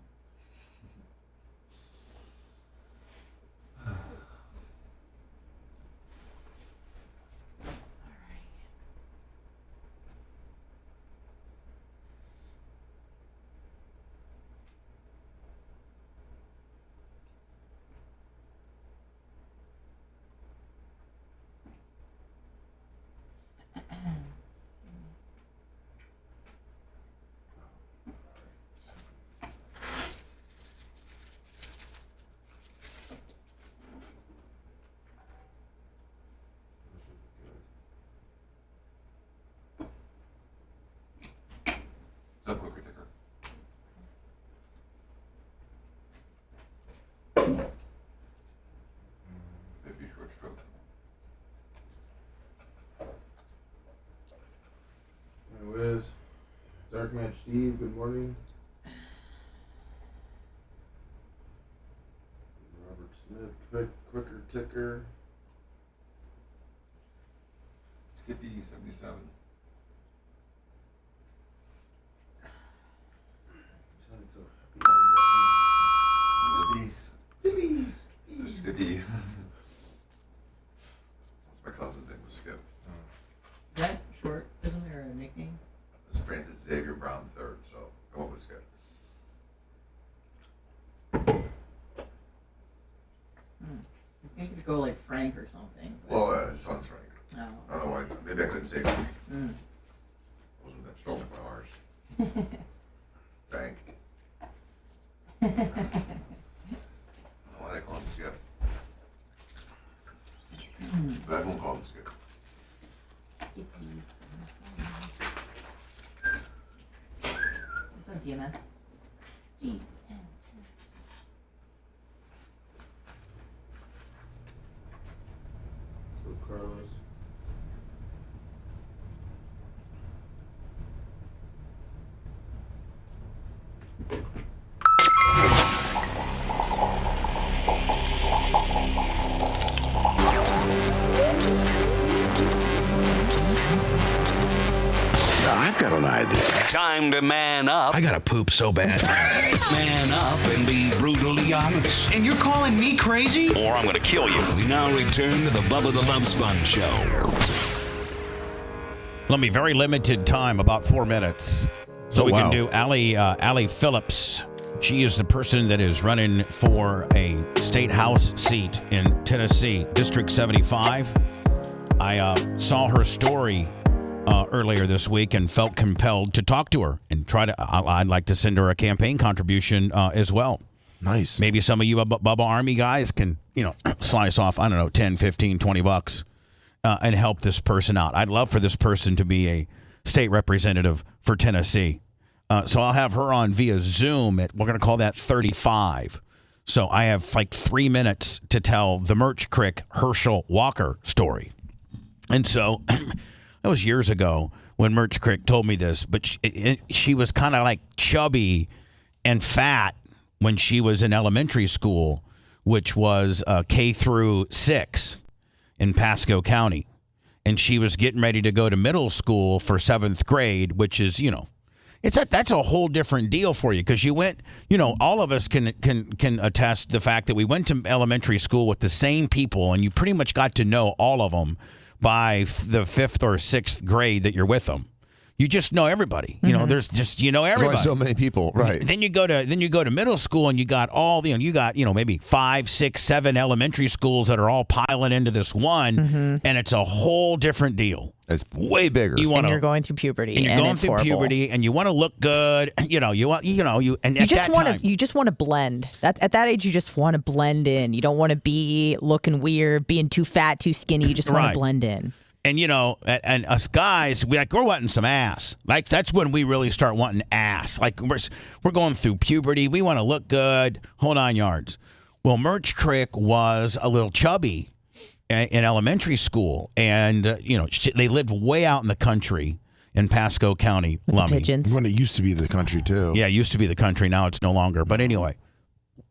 What's up, quicker ticker? Maybe short stroke. Hey, Wiz. Dark Match Steve, good morning. Robert Smith, quicker ticker. Skippy 77. Zippies. Zippies. There's Skippy. That's my cousin's name was Skip. Is that short? Isn't there a nickname? It's Francis Xavier Brown. around the 3rd, so I went with Skip. I think we'd go like Frank or something. Well, his son's Frank. Oh. I don't know why. Maybe I couldn't say Frank. I wasn't that strong with my R's. Frank. I don't know why they call him Skip. But I won't call him Skip. What's up, DMS? So Carlos. I've got an idea. Time to man up. I gotta poop so bad. Man up and be brutally honest. And you're calling me crazy? Or I'm gonna kill you. We now return to the Bubba the Love Sponge Show. Let me very limited time, about 4 minutes. So we can do Allie Phillips. She is the person that is running for a state house seat in Tennessee, District 75. I saw her story earlier this week and felt compelled to talk to her and try to. I'd like to send her a campaign contribution as well. Nice. Maybe some of you Bubba Army guys can, slice off, I don't know, 10, 15, 20 bucks and help this person out. I'd love for this person to be a state representative for Tennessee. So I'll have her on via Zoom we're going to call that 35. So I have like 3 minutes to tell the Merch Crick Herschel Walker story. And so that was years ago when Merch Crick told me this, but she was kind of like chubby and fat when she was in elementary school, which was K through 6 in Pasco County. And she was getting ready to go to middle school for 7th grade, which is, that's a whole different deal for you because you went, all of us can attest the fact that we went to elementary school with the same people and you pretty much got to know all of them by the 5th or 6th grade that you're with them. You just know everybody. There's just everybody. There's only so many people, right? Then you go to middle school and you got all maybe 5, 6, 7 elementary schools that are all piling into this one, and it's a whole different deal. It's way bigger. You're going through puberty, and you're going through puberty, and you want to look good. You just want to blend. At that age, you just want to blend in. You don't want to be looking weird, being too fat, too skinny. You just want to blend in. And, and us guys, we're wanting some ass. Like, that's when we really start wanting ass. Like, we're going through puberty. We want to look good. Hold on, yards. Well, Merch Crick was a little chubby in elementary school. And, they lived way out in the country in Pasco County. With the pigeons. When it used to be the country, too. Yeah, it used to be the country. Now it's no longer. But anyway.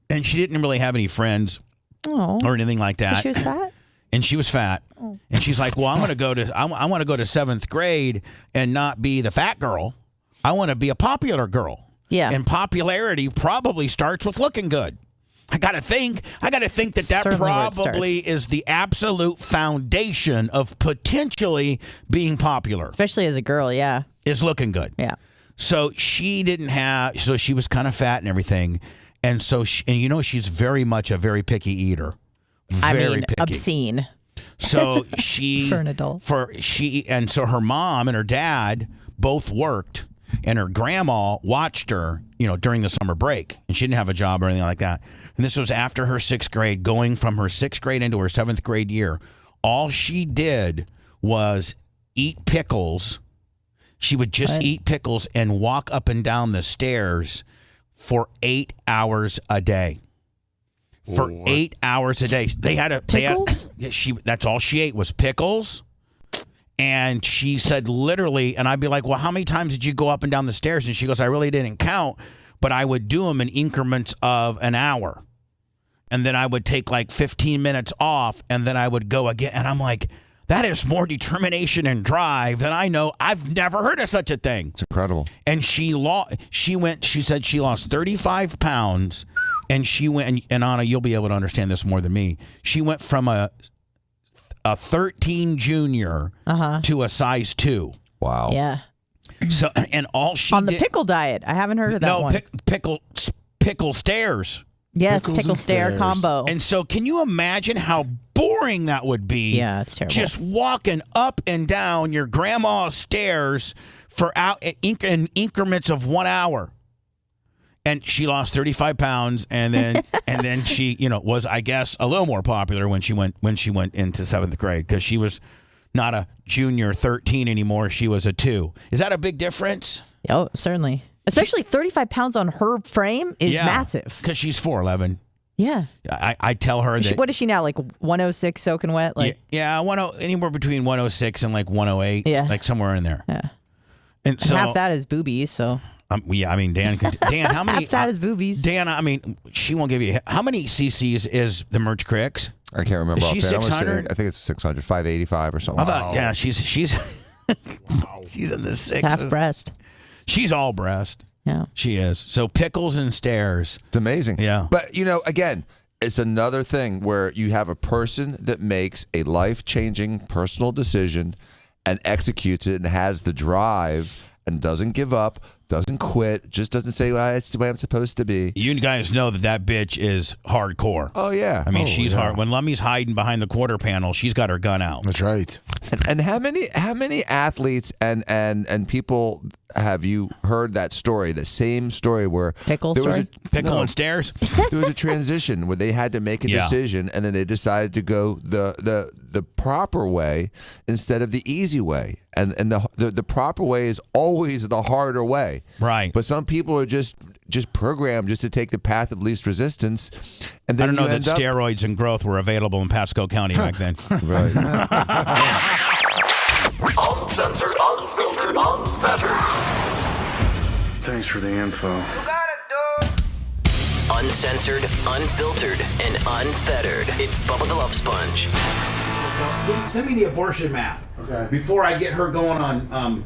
And she didn't really have any friends or anything like that. She was fat? And she was fat. And she's like, well, I want to go to 7th grade and not be the fat girl. I want to be a popular girl. Yeah. And popularity probably starts with looking good. I got to think that probably is the absolute foundation of potentially being popular. Especially as a girl, yeah. Is looking good. Yeah. So she was kind of fat and everything. And so, she's very much a very picky eater. Picky. Obscene. So she for an adult. So her mom and her dad both worked, and her grandma watched her, during the summer break, and she didn't have a job or anything like that. And this was after her 6th grade, going from her 6th grade into her 7th grade year. All she did was eat pickles. She would just eat pickles and walk up and down the stairs for 8 hours a day. For 8 hours a day. Pickles? That's all she ate was pickles. And she said literally, and I'd be like, well, how many times did you go up and down the stairs? And she goes, I really didn't count, but I would do them in increments of an hour. And then I would take like 15 minutes off, and then I would go again. And I'm like, that is more determination and drive than I know. I've never heard of such a thing. It's incredible. And she said she lost 35 pounds. And she went, and Anna, you'll be able to understand this more than me. She went from a 13 junior to a size 2. Wow. Yeah. So and all she on the did, pickle diet. I haven't heard of that one. Pickle stairs. Yes, Pickles pickle and stair stairs. combo. And so, can you imagine how boring that would be? Yeah, it's terrible. Just walking up and down your grandma's stairs for in increments of 1 hour. And she lost 35 pounds, and then she, was, I guess, a little more popular when she went into 7th grade, because she was not a junior 13 anymore. She was a 2. Is that a big difference? Oh, certainly. Especially 35 pounds on her frame is massive. Because she's 4'11". Yeah. I tell her that. What is she now? Like 106 soaking wet? Like anywhere between 106 and like 108. Yeah. Like somewhere in there. Yeah. And so half that is boobies. So. I mean, Dan, how many? Half that is boobies. Dan, I mean, she won't give you. How many cc's is the Merch Cricks? I can't remember. Is she 600? I think it's 600, 585 or something. I thought, she's she's in the 6s. Half breast. She's all breast. Yeah. She is. So pickles and stairs. It's amazing. Yeah. But, again, it's another thing where you have a person that makes a life-changing personal decision and executes it and has the drive and doesn't give up, doesn't quit, just doesn't say, well, it's the way I'm supposed to be. You guys know that bitch is hardcore. Oh, yeah. I mean, she's hard. When Lummy's hiding behind the quarter panel, she's got her gun out. That's right. And how many athletes and people have you heard that story, the same story where Pickle there was story? Pickle and stairs? There was a transition where they had to make a decision, and then they decided to go the proper way instead of the easy way. And the proper way is always the harder way. Right. But some people are just programmed just to take the path of least resistance. And then I don't know that steroids and growth were available in Pasco County back then. Right. Uncensored, unfiltered, unfettered. Thanks for the info. Uncensored, unfiltered, and unfettered. It's Bubba the Love Sponge. Send me the abortion map. Okay. Before I get her going on,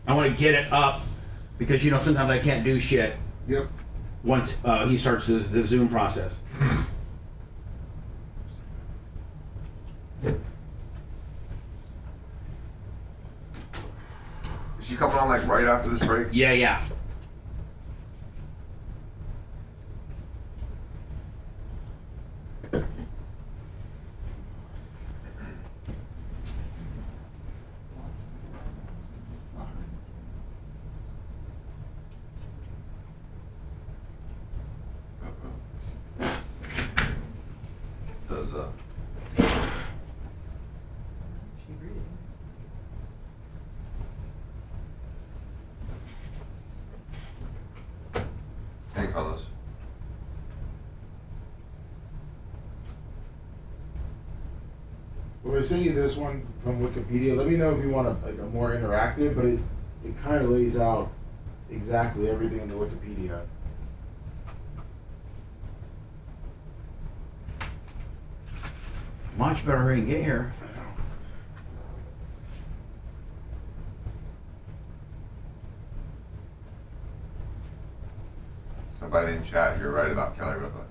I want to get it up because sometimes I can't do shit. Yep. Once he starts the Zoom process. Is she coming on like right after this break? Yeah. Does Hey, Carlos. Well, I sent you this one from Wikipedia. Let me know if you want a more interactive, but it kind of lays out exactly everything in the Wikipedia. Much better hurry and get here. Somebody in chat, you're right about Kelly Ripa.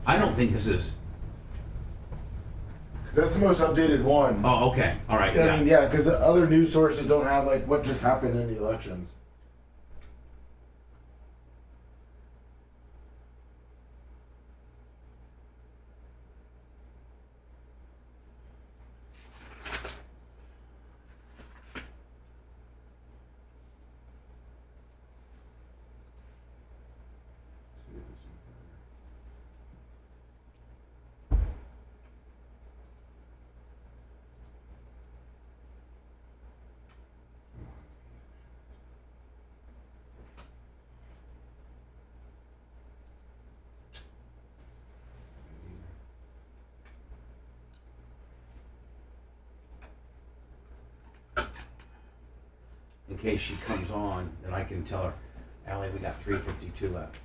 I don't think this is. Because that's the most updated one. Oh, okay. All right. I mean, yeah, because other news sources don't have like what just happened in the elections. In case she comes on, then I can tell her, Allie, we got 352 left.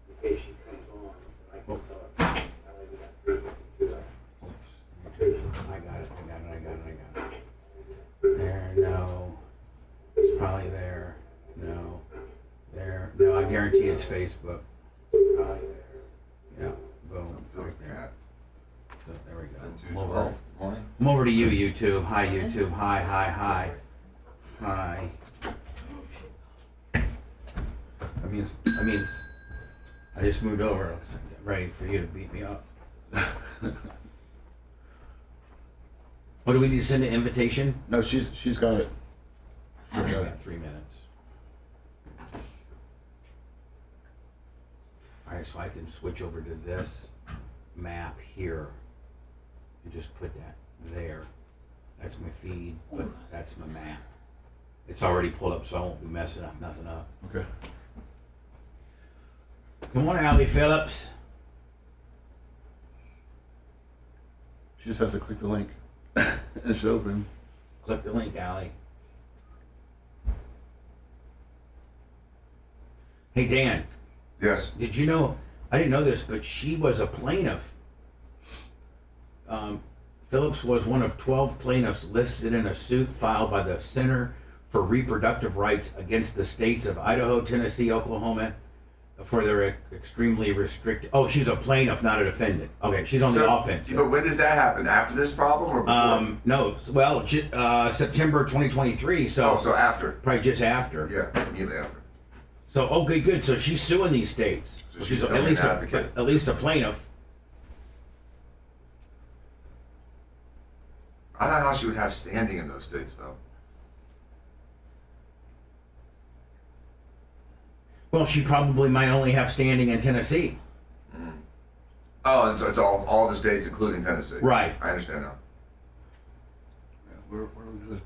In case she comes on, I can tell her, Allie, we got 352 left. I got it. There, no. It's probably there. No. There. No, I guarantee it's Facebook. Probably there. Yeah. Boom. Right there. So there we go. Two 12 morning. I'm over to you, YouTube. Hi, YouTube. Hi. Hi. I mean, I just moved over. I was ready for you to beat me up. What do we need to send an invitation? No, she's got it. Okay, got 3 minutes. All right, so I can switch over to this map here and just put that there. That's my feed, but that's my map. It's already pulled up, so I won't be messing nothing up. Okay. Good morning, Allie Phillips. She just has to click the link. It should open. Click the link, Allie. Hey, Dan. Yes. Did you know, I didn't know this, but she was a plaintiff. Phillips was one of 12 plaintiffs listed in a suit filed by the Center for Reproductive Rights against the states of Idaho, Tennessee, Oklahoma for their extremely restricted. Oh, she's a plaintiff, not a defendant. Okay, she's on the offense. But when does that happen? After this problem or before? No, well, September 2023. So. Oh, so after. Probably just after. Yeah, immediately after. So okay, good. So she's suing these states. So she's she's at least an advocate. at least a plaintiff. I don't know how she would have standing in those states, though. Well, she probably might only have standing in Tennessee. Mm. Oh, and so it's all the states, including Tennessee. Right. I understand now. Yeah, we're good.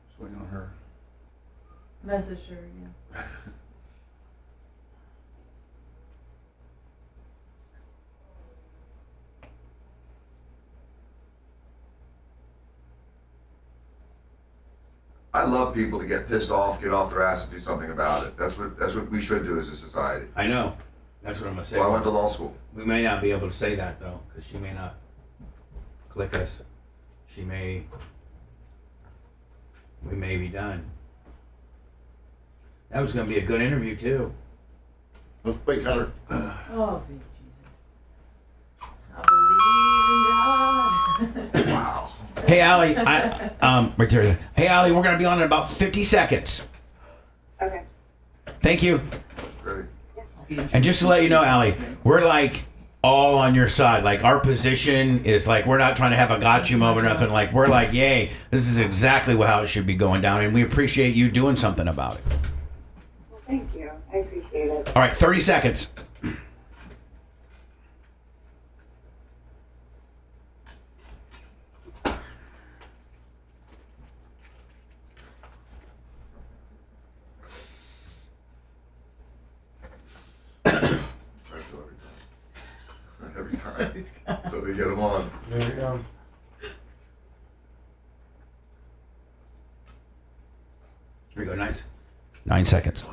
Just waiting on her. Message her again. I love people to get pissed off, get off their ass, and do something about it. That's what we should do as a society. I know. That's what I'm gonna say. Well, I went to law school. We may not be able to say that though, because she may not click us. We may be done. That was gonna be a good interview too. Oh, wait, Tyler. Oh, thank Jesus. I believe in God. Wow. Hey, Allie. Right there. Hey, Allie. We're gonna be on in about 50 seconds. Okay. Thank you. Great. And just to let you know, Allie, we're like all on your side. Like our position is like we're not trying to have a got you moment or nothing. Like we're like, yay, this is exactly how it should be going down, and we appreciate you doing something about it. Well, thank you. I appreciate it. All right, 30 seconds. Every time. So they get them on. There you go. Here we go, nice. 9 seconds.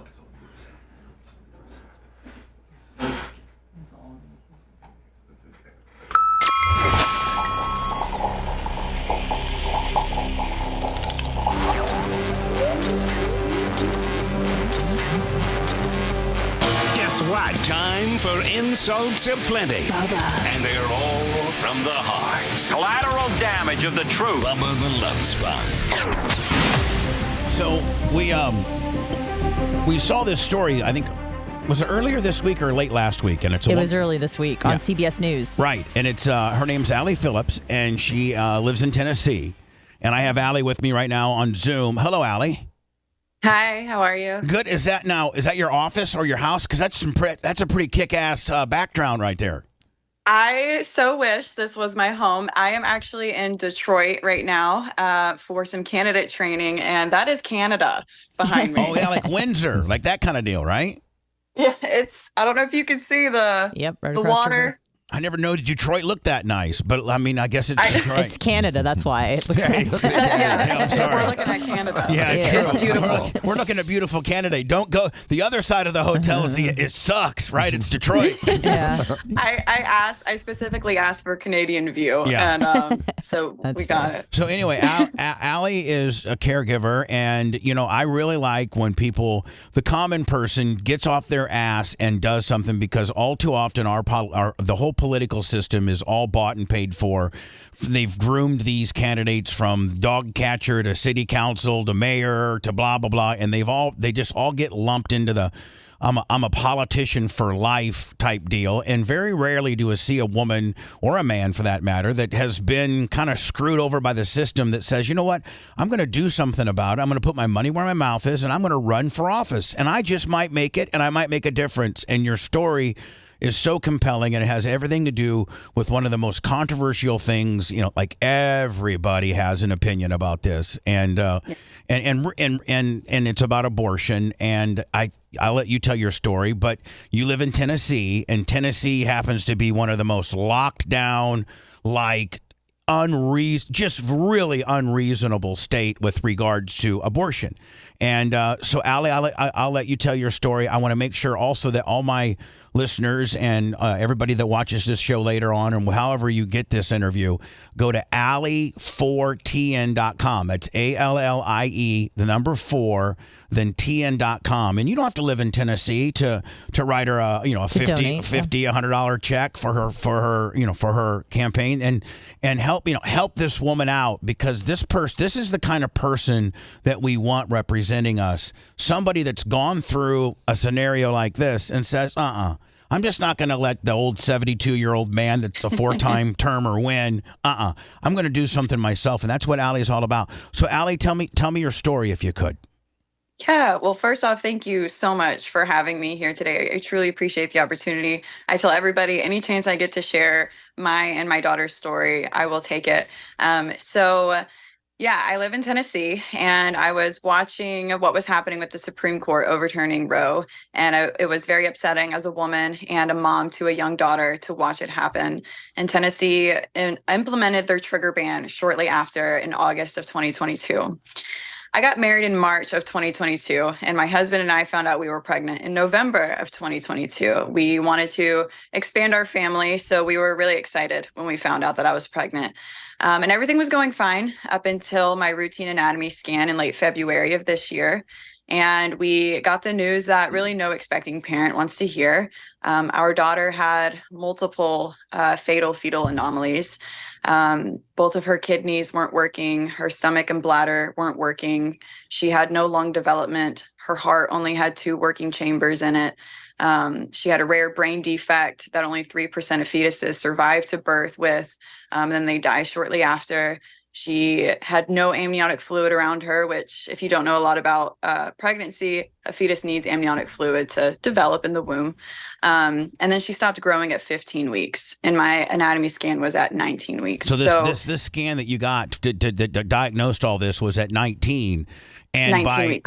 Guess what? Time for insults aplenty. And they're all from the heart. Collateral damage of the true Bubba the Love Sponge. So we saw this story, I think, was it earlier this week or late last week? And it was early this week on CBS News. Right. And it's her name's Allie Phillips, and she lives in Tennessee. And I have Allie with me right now on Zoom. Hello, Allie. Hi, how are you? Good. Is that your office or your house? Because that's a pretty kick-ass background right there. I so wish this was my home. I am actually in Detroit right now for some candidate training, and that is Canada behind me. Oh, yeah, like Windsor, like that kind of deal, right? Yeah, I don't know if you can see the right the across the water. river. I never know Detroit looked that nice, but I mean, I guess it's Detroit. It's Canada, that's why it looks nice. Yeah, I'm sorry. We're looking at Canada. Yeah, It's true. beautiful. We're looking at beautiful Canada. Don't go. The other side of the hotel is it sucks, right? It's Detroit. Yeah. I specifically asked for Canadian view, Yeah. and so we got it. So anyway, Allie is a caregiver, and I really like when the common person gets off their ass and does something, because all too often the whole political system is all bought and paid for. They've groomed these candidates from dog catcher to city council to mayor to blah, blah, blah. And they just all get lumped into the I'm a politician for life type deal. And very rarely do I see a woman or a man, for that matter, that has been kind of screwed over by the system that says, you know what, I'm going to do something about it. I'm going to put my money where my mouth is, and I'm going to run for office. And I just might make it, and I might make a difference. And your story is so compelling, and it has everything to do with one of the most controversial things. Like everybody has an opinion about this, and it's about abortion. And I'll let you tell your story, but you live in Tennessee, and Tennessee happens to be one of the most locked down, just really unreasonable state with regards to abortion. And so, Allie, I'll let you tell your story. I want to make sure also that all my listeners and everybody that watches this show later on, and however you get this interview, go to Allie4TN.com. That's ALLIE, the number 4, then TN.com. And you don't have to live in Tennessee to write her a $100 check for her campaign and help this woman out, because this is the kind of person that we want representing us. Somebody that's gone through a scenario like this and says, I'm just not going to let the old 72-year-old man that's a 4-time termer win. I'm going to do something myself. And that's what Allie is all about. So, Allie, tell me your story, if you could. Yeah, well, first off, thank you so much for having me here today. I truly appreciate the opportunity. I tell everybody, any chance I get to share my daughter's story, I will take it. Yeah, I live in Tennessee, and I was watching what was happening with the Supreme Court overturning Roe, and it was very upsetting as a woman and a mom to a young daughter to watch it happen. And Tennessee implemented their trigger ban shortly after in August of 2022. I got married in March of 2022, and my husband and I found out we were pregnant in November of 2022. We wanted to expand our family, so we were really excited when we found out that I was pregnant. And everything was going fine up until my routine anatomy scan in late February of this year. And we got the news that really no expecting parent wants to hear. Our daughter had multiple fatal fetal anomalies. Both of her kidneys weren't working. Her stomach and bladder weren't working. She had no lung development. Her heart only had 2 working chambers in it. She had a rare brain defect that only 3% of fetuses survive to birth with. Then they die shortly after. She had no amniotic fluid around her, which, if you don't know a lot about pregnancy, a fetus needs amniotic fluid to develop in the womb. And then she stopped growing at 15 weeks, and my anatomy scan was at 19 weeks. So this scan that you got to diagnosed all this was at 19. And by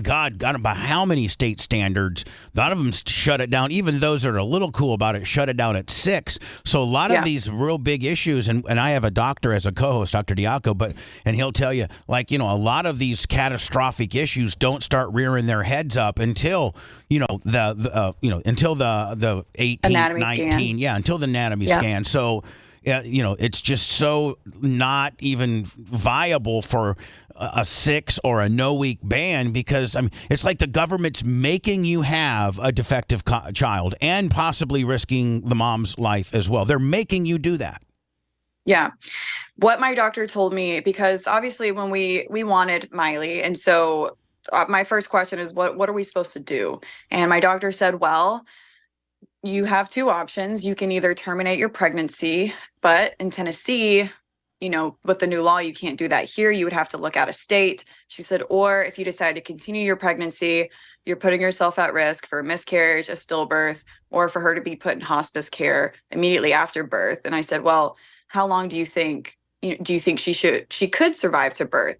by how many state standards, a lot of them shut it down. Even those that are a little cool about it, shut it down at 6. So a lot of these real big issues, and I have a doctor as a co-host, Dr. Diaco, and he'll tell you, a lot of these catastrophic issues don't start rearing their heads up until until the 18, anatomy 19, scan. Until the anatomy scan. So. It's just so not even viable for a 6 or a no-week ban, because it's like the government's making you have a defective child and possibly risking the mom's life as well. They're making you do that. Yeah. What my doctor told me, because obviously when we wanted Miley, and so my first question is, what are we supposed to do? And my doctor said, well, you have 2 options. You can either terminate your pregnancy, but in Tennessee, with the new law, you can't do that here. You would have to look out of state. She said, or if you decide to continue your pregnancy, you're putting yourself at risk for a miscarriage, a stillbirth, or for her to be put in hospice care immediately after birth. And I said, well, how long do you think she could survive to birth?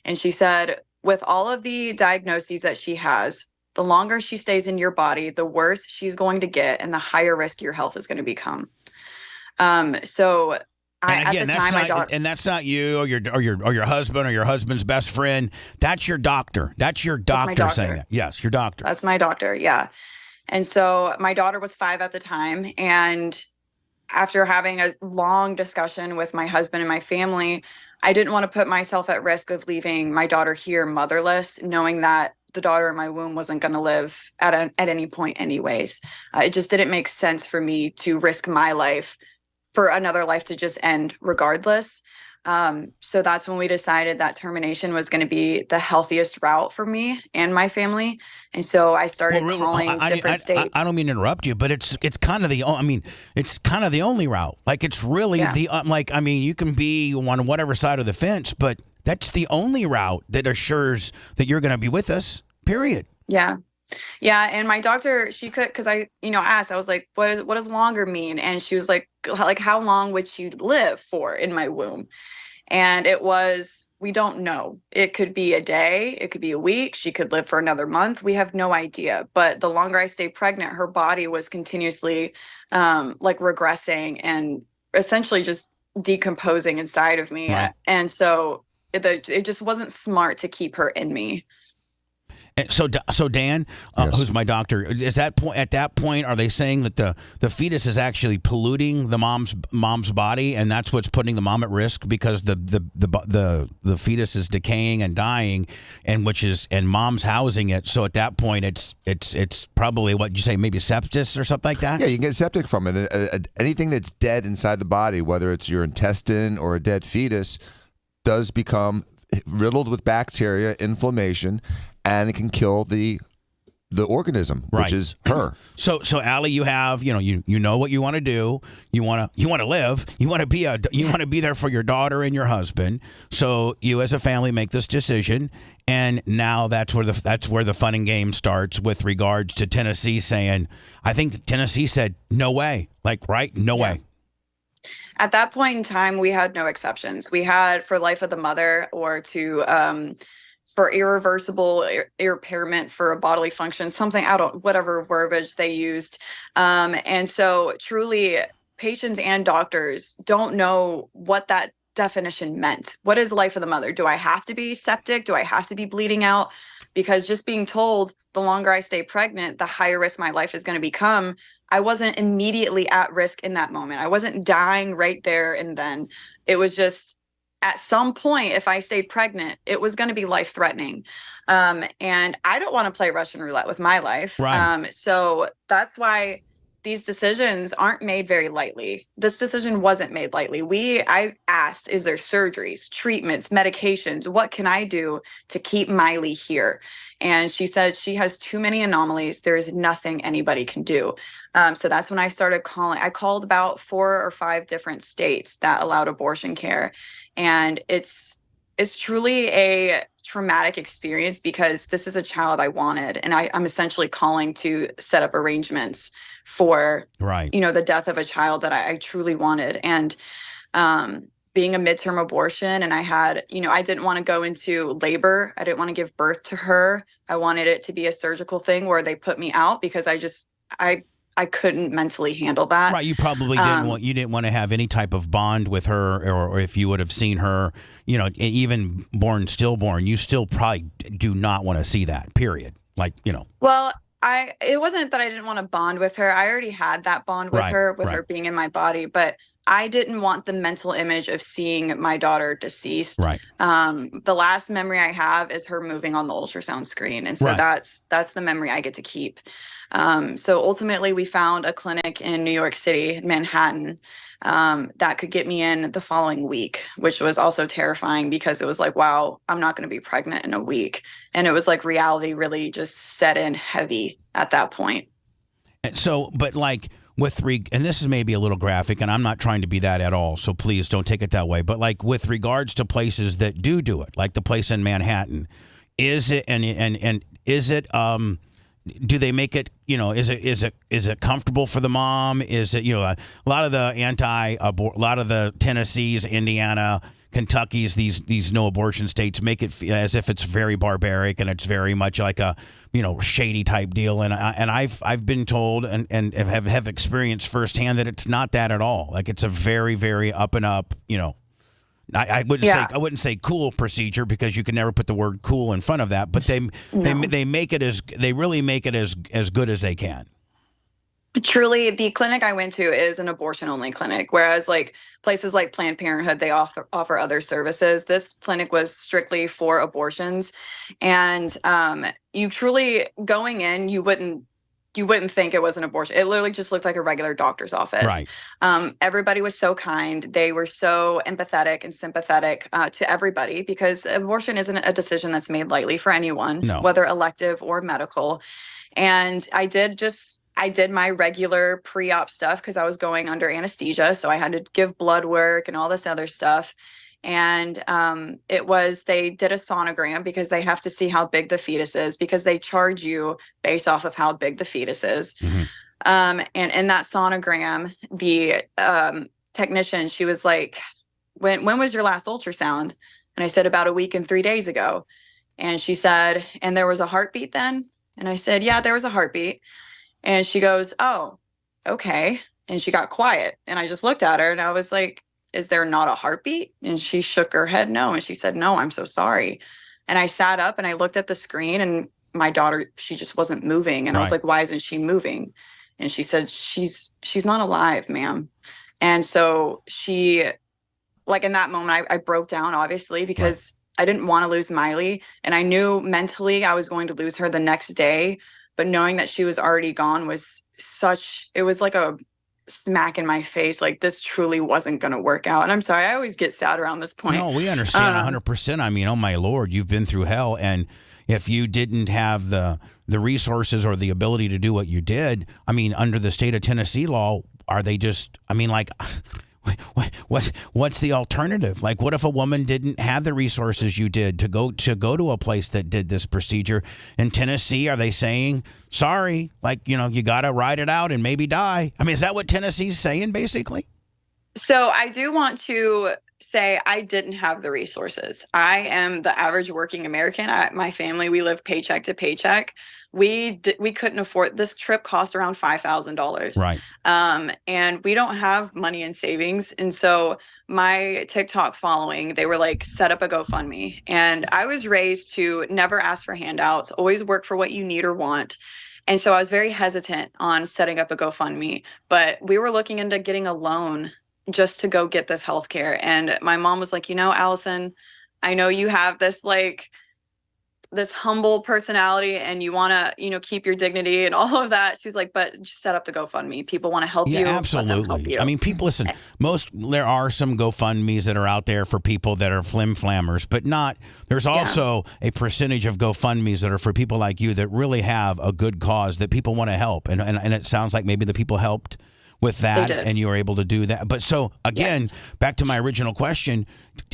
And she said, with all of the diagnoses that she has, the longer she stays in your body, the worse she's going to get, and the higher risk your health is going to become. So at the time, my daughter, and that's not you or your husband or your husband's best friend. That's your doctor. That's your doctor saying that. Yes, your doctor. That's my doctor. Yeah. And so my daughter was 5 at the time, and after having a long discussion with my husband and my family, I didn't want to put myself at risk of leaving my daughter here motherless, knowing that the daughter in my womb wasn't going to live at any point anyways. It just didn't make sense for me to risk my life for another life to just end regardless. So that's when we decided that termination was going to be the healthiest route for me and my family. And so I started calling different states. I don't mean to interrupt you, but it's kind of it's kind of the only route. Like, it's really you can be on whatever side of the fence, but that's the only route that assures that you're going to be with us, period. Yeah. Yeah. And my doctor, she could, because I asked, I was like, what does longer mean? And she was like, how long would she live for in my womb? And it was, we don't know. It could be a day, it could be a week, she could live for another month. We have no idea. But the longer I stayed pregnant, her body was continuously regressing and essentially just decomposing inside of me. Right. And so it just wasn't smart to keep her in me. So Dan, who's my doctor, is at that point, are they saying that the fetus is actually polluting the mom's body, and that's what's putting the mom at risk because the fetus is decaying and dying, and mom's housing it. So at that point, it's probably what you say, maybe sepsis or something like that. Yeah, you can get septic from it. Anything that's dead inside the body, whether it's your intestine or a dead fetus, does become riddled with bacteria, inflammation, and it can kill the organism, which is her. So Allie, you have you know what you want to do. You want to live. You want to be there for your daughter and your husband. So you as a family make this decision, and now that's where the fun and game starts with regards to Tennessee saying. I think Tennessee said no way. No way. At that point in time, we had no exceptions. We had for life of the mother or for irreversible impairment for a bodily function, whatever verbiage they used. And so truly patients and doctors don't know what that definition meant. What is life of the mother? Do I have to be septic? Do I have to be bleeding out? Because just being told the longer I stay pregnant, the higher risk my life is going to become. I wasn't immediately at risk in that moment. I wasn't dying right there and then. It was just at some point, if I stayed pregnant, it was going to be life-threatening. And I don't want to play Russian roulette with my life. Right. So that's why these decisions aren't made very lightly. This decision wasn't made lightly. I asked, is there surgeries, treatments, medications? What can I do to keep Miley here? And she said she has too many anomalies. There is nothing anybody can do. So that's when I started calling. I called about 4 or 5 different states that allowed abortion care. And it's truly a traumatic experience because this is a child I wanted. And I'm essentially calling to set up arrangements for, the death of a child that I truly wanted. And being a midterm abortion, and I had, I didn't want to go into labor. I didn't want to give birth to her. I wanted it to be a surgical thing where they put me out because I couldn't mentally handle that. Right. You probably didn't want to have any type of bond with her, or if you would have seen her, even stillborn, you still probably do not want to see that, period. Well, it wasn't that I didn't want to bond with her. I already had that bond with her, her being in my body, but I didn't want the mental image of seeing my daughter deceased. Right. The last memory I have is her moving on the ultrasound screen. And so that's the memory I get to keep. So ultimately we found a clinic in New York City, Manhattan, that could get me in the following week, which was also terrifying because it was like, wow, I'm not going to be pregnant in a week. And it was like reality really just set in heavy at that point. And so, but and this is maybe a little graphic, and I'm not trying to be that at all, so please don't take it that way. But with regards to places that do it, like the place in Manhattan, is it and is it do they make it, is it comfortable for the mom? Is it, a lot of the a lot of the Tennessees, Indiana, Kentucky's, these no abortion states make it as if it's very barbaric and it's very much like a, shady type deal. And I've been told and have experienced firsthand that it's not that at all. Like it's a very, very up and up, I wouldn't say cool procedure because you can never put the word cool in front of that, but they make it they really make it as good as they can. Truly, the clinic I went to is an abortion-only clinic, whereas places like Planned Parenthood, they offer other services. This clinic was strictly for abortions, and you truly going in, you wouldn't you wouldn't think it was an abortion. It literally just looked like a regular doctor's office. Right. Everybody was so kind. They were so empathetic and sympathetic to everybody, because abortion isn't a decision that's made lightly for anyone, whether elective or medical. And I did my regular pre-op stuff because I was going under anesthesia. So I had to give blood work and all this other stuff. And they did a sonogram because they have to see how big the fetus is, because they charge you based off of how big the fetus is. Mm-hmm. And in that sonogram, the technician, she was like, when was your last ultrasound? And I said, about a week and 3 days ago. And she said, and there was a heartbeat then? And I said, yeah, there was a heartbeat. And she goes, oh, okay. And she got quiet. And I just looked at her and I was like, is there not a heartbeat? And she shook her head no. And she said, no, I'm so sorry. And I sat up and I looked at the screen, and my daughter, she just wasn't moving. And I was like, why isn't she moving? And she said, she's not alive, ma'am. And so she, like, in that moment, I broke down, obviously, because I didn't want to lose Miley. And I knew mentally I was going to lose her the next day. But knowing that she was already gone was it was like a smack in my face. Like, this truly wasn't going to work out. And I'm sorry, I always get sad around this point. No, we understand 100%. I mean, oh my Lord, you've been through hell. And if you didn't have the resources or the ability to do what you did, I mean, under the state of Tennessee law, are they just, I mean, like, what's the alternative? Like, what if a woman didn't have the resources you did to go to a place that did this procedure? In Tennessee, are they saying, sorry, like, you got to ride it out and maybe die? I mean, is that what Tennessee's saying, basically? So I do want to say I didn't have the resources. I am the average working American. My family, we live paycheck to paycheck. We couldn't afford this trip. Cost around $5,000. Right. And we don't have money in savings. And so my TikTok following, they were like, set up a GoFundMe. And I was raised to never ask for handouts, always work for what you need or want. And so I was very hesitant on setting up a GoFundMe, but we were looking into getting a loan just to go get this healthcare. And my mom was like, Allison, I know you have this humble personality and you want to, keep your dignity and all of that. She was like, but just set up the GoFundMe. People want to help you. Absolutely. Help you. I mean, people, listen, there are some GoFundMes that are out there for people that are flim-flammers, but there's also a percentage of GoFundMes that are for people like you that really have a good cause that people want to help. And it sounds like maybe the people helped with that and you were able to do that. But so again, back to my original question,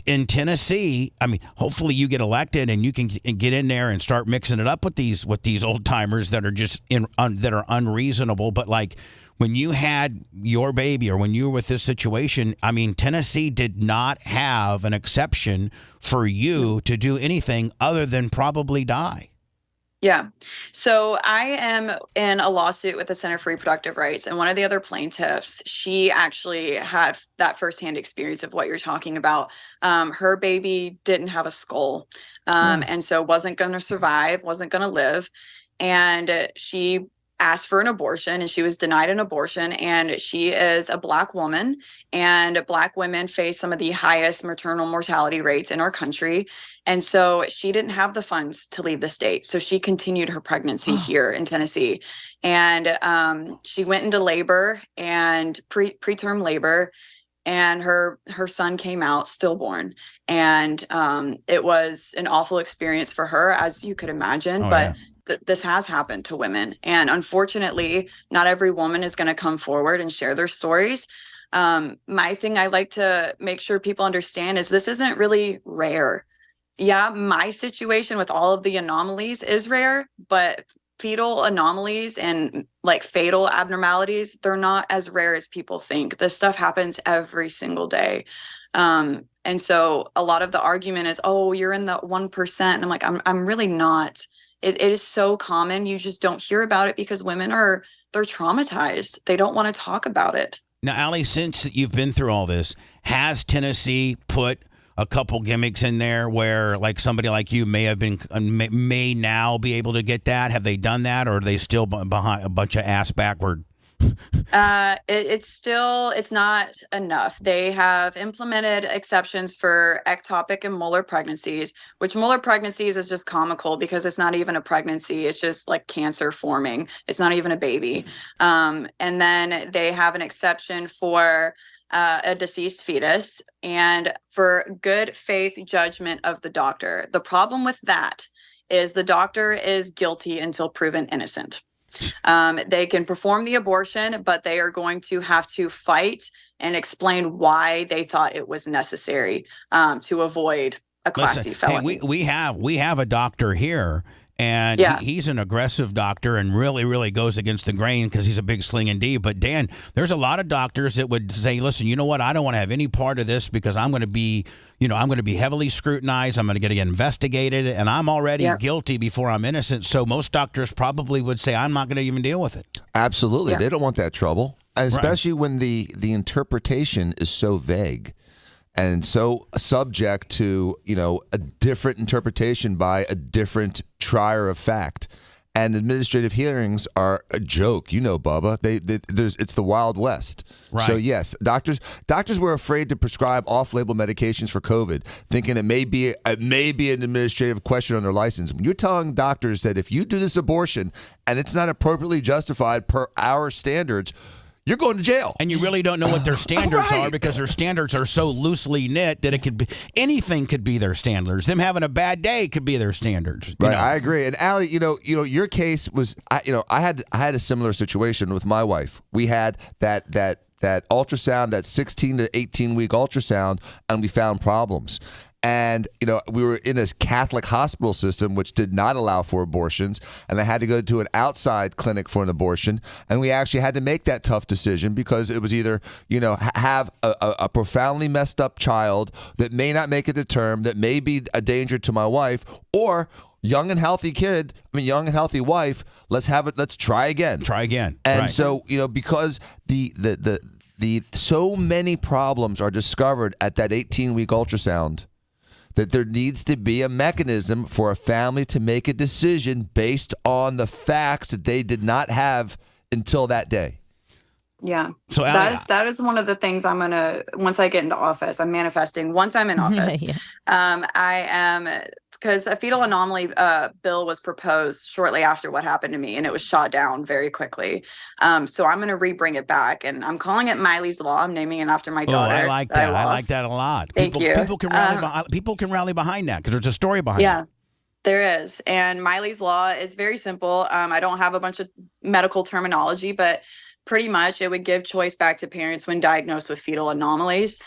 in Tennessee, I mean, hopefully you get elected and you can get in there and start mixing it up with these old timers that are just that are unreasonable. But like, when you had your baby or when you were with this situation, I mean, Tennessee did not have an exception for you to do anything other than probably die. Yeah. So I am in a lawsuit with the Center for Reproductive Rights. And one of the other plaintiffs, she actually had that firsthand experience of what you're talking about. Her baby didn't have a skull, and so wasn't going to survive, wasn't going to live. And she asked for an abortion and she was denied an abortion. And she is a Black woman, and Black women face some of the highest maternal mortality rates in our country. And so she didn't have the funds to leave the state. So she continued her pregnancy here in Tennessee. And she went into labor and preterm labor, and her son came out stillborn. And it was an awful experience for her, as you could imagine. This has happened to women. And unfortunately, not every woman is going to come forward and share their stories. My thing I like to make sure people understand is this isn't really rare. Yeah, my situation with all of the anomalies is rare, but fetal anomalies and like fatal abnormalities, they're not as rare as people think. This stuff happens every single day. And so a lot of the argument is, oh, you're in the 1%. And I'm like, I'm really not. It is so common. You just don't hear about it because women they're traumatized. They don't want to talk about it. Now, Allie, since you've been through all this, has Tennessee put a couple gimmicks in there where like somebody like you may now be able to get that? Have they done that, or are they still behind a bunch of ass backward It's not enough. They have implemented exceptions for ectopic and molar pregnancies, which molar pregnancies is just comical because it's not even a pregnancy. It's just like cancer forming. It's not even a baby. And then they have an exception for a deceased fetus and for good faith judgment of the doctor. The problem with that is the doctor is guilty until proven innocent. They can perform the abortion, but they are going to have to fight and explain why they thought it was necessary to avoid a Class C felony. Hey, we have a doctor here, and he's an aggressive doctor and really, really goes against the grain because he's a big slinging D. But Dan, there's a lot of doctors that would say, listen, you know what? I don't want to have any part of this because I'm going to be, I'm going to be heavily scrutinized. I'm going to get investigated, and I'm already guilty before I'm innocent. So most doctors probably would say, I'm not going to even deal with it. Absolutely. They don't want that trouble. And especially when the interpretation is so vague and so subject to, a different interpretation by a different trier of fact. And administrative hearings are a joke, Bubba. It's the Wild West. Right. So yes, doctors were afraid to prescribe off-label medications for COVID, thinking it may be an administrative question on their license. When you're telling doctors that if you do this abortion and it's not appropriately justified per our standards, you're going to jail. And you really don't know what their standards are because their standards are so loosely knit that it could be anything could be their standards. Them having a bad day could be their standards. Right, I agree. And Allie, your case was, I had a similar situation with my wife. We had that ultrasound, that 16 to 18 week ultrasound, and we found problems. And, we were in a Catholic hospital system, which did not allow for abortions. And I had to go to an outside clinic for an abortion. And we actually had to make that tough decision because it was either, have a profoundly messed up child that may not make it to term, that may be a danger to my wife, or young and healthy wife, let's try again. And so, because the so many problems are discovered at that 18-week ultrasound, that there needs to be a mechanism for a family to make a decision based on the facts that they did not have until that day. Yeah. So that is one of the things I'm going to, once I get into office, I'm manifesting. Once I'm in office, I am, because a fetal anomaly bill was proposed shortly after what happened to me, and it was shot down very quickly. So I'm going to re-bring it back, and I'm calling it Miley's Law. I'm naming it after my daughter. I like that. I like that a lot. Thank you. People can rally behind that because there's a story behind it. Yeah. There is. And Miley's Law is very simple. I don't have a bunch of medical terminology, but pretty much it would give choice back to parents when diagnosed with fetal anomalies,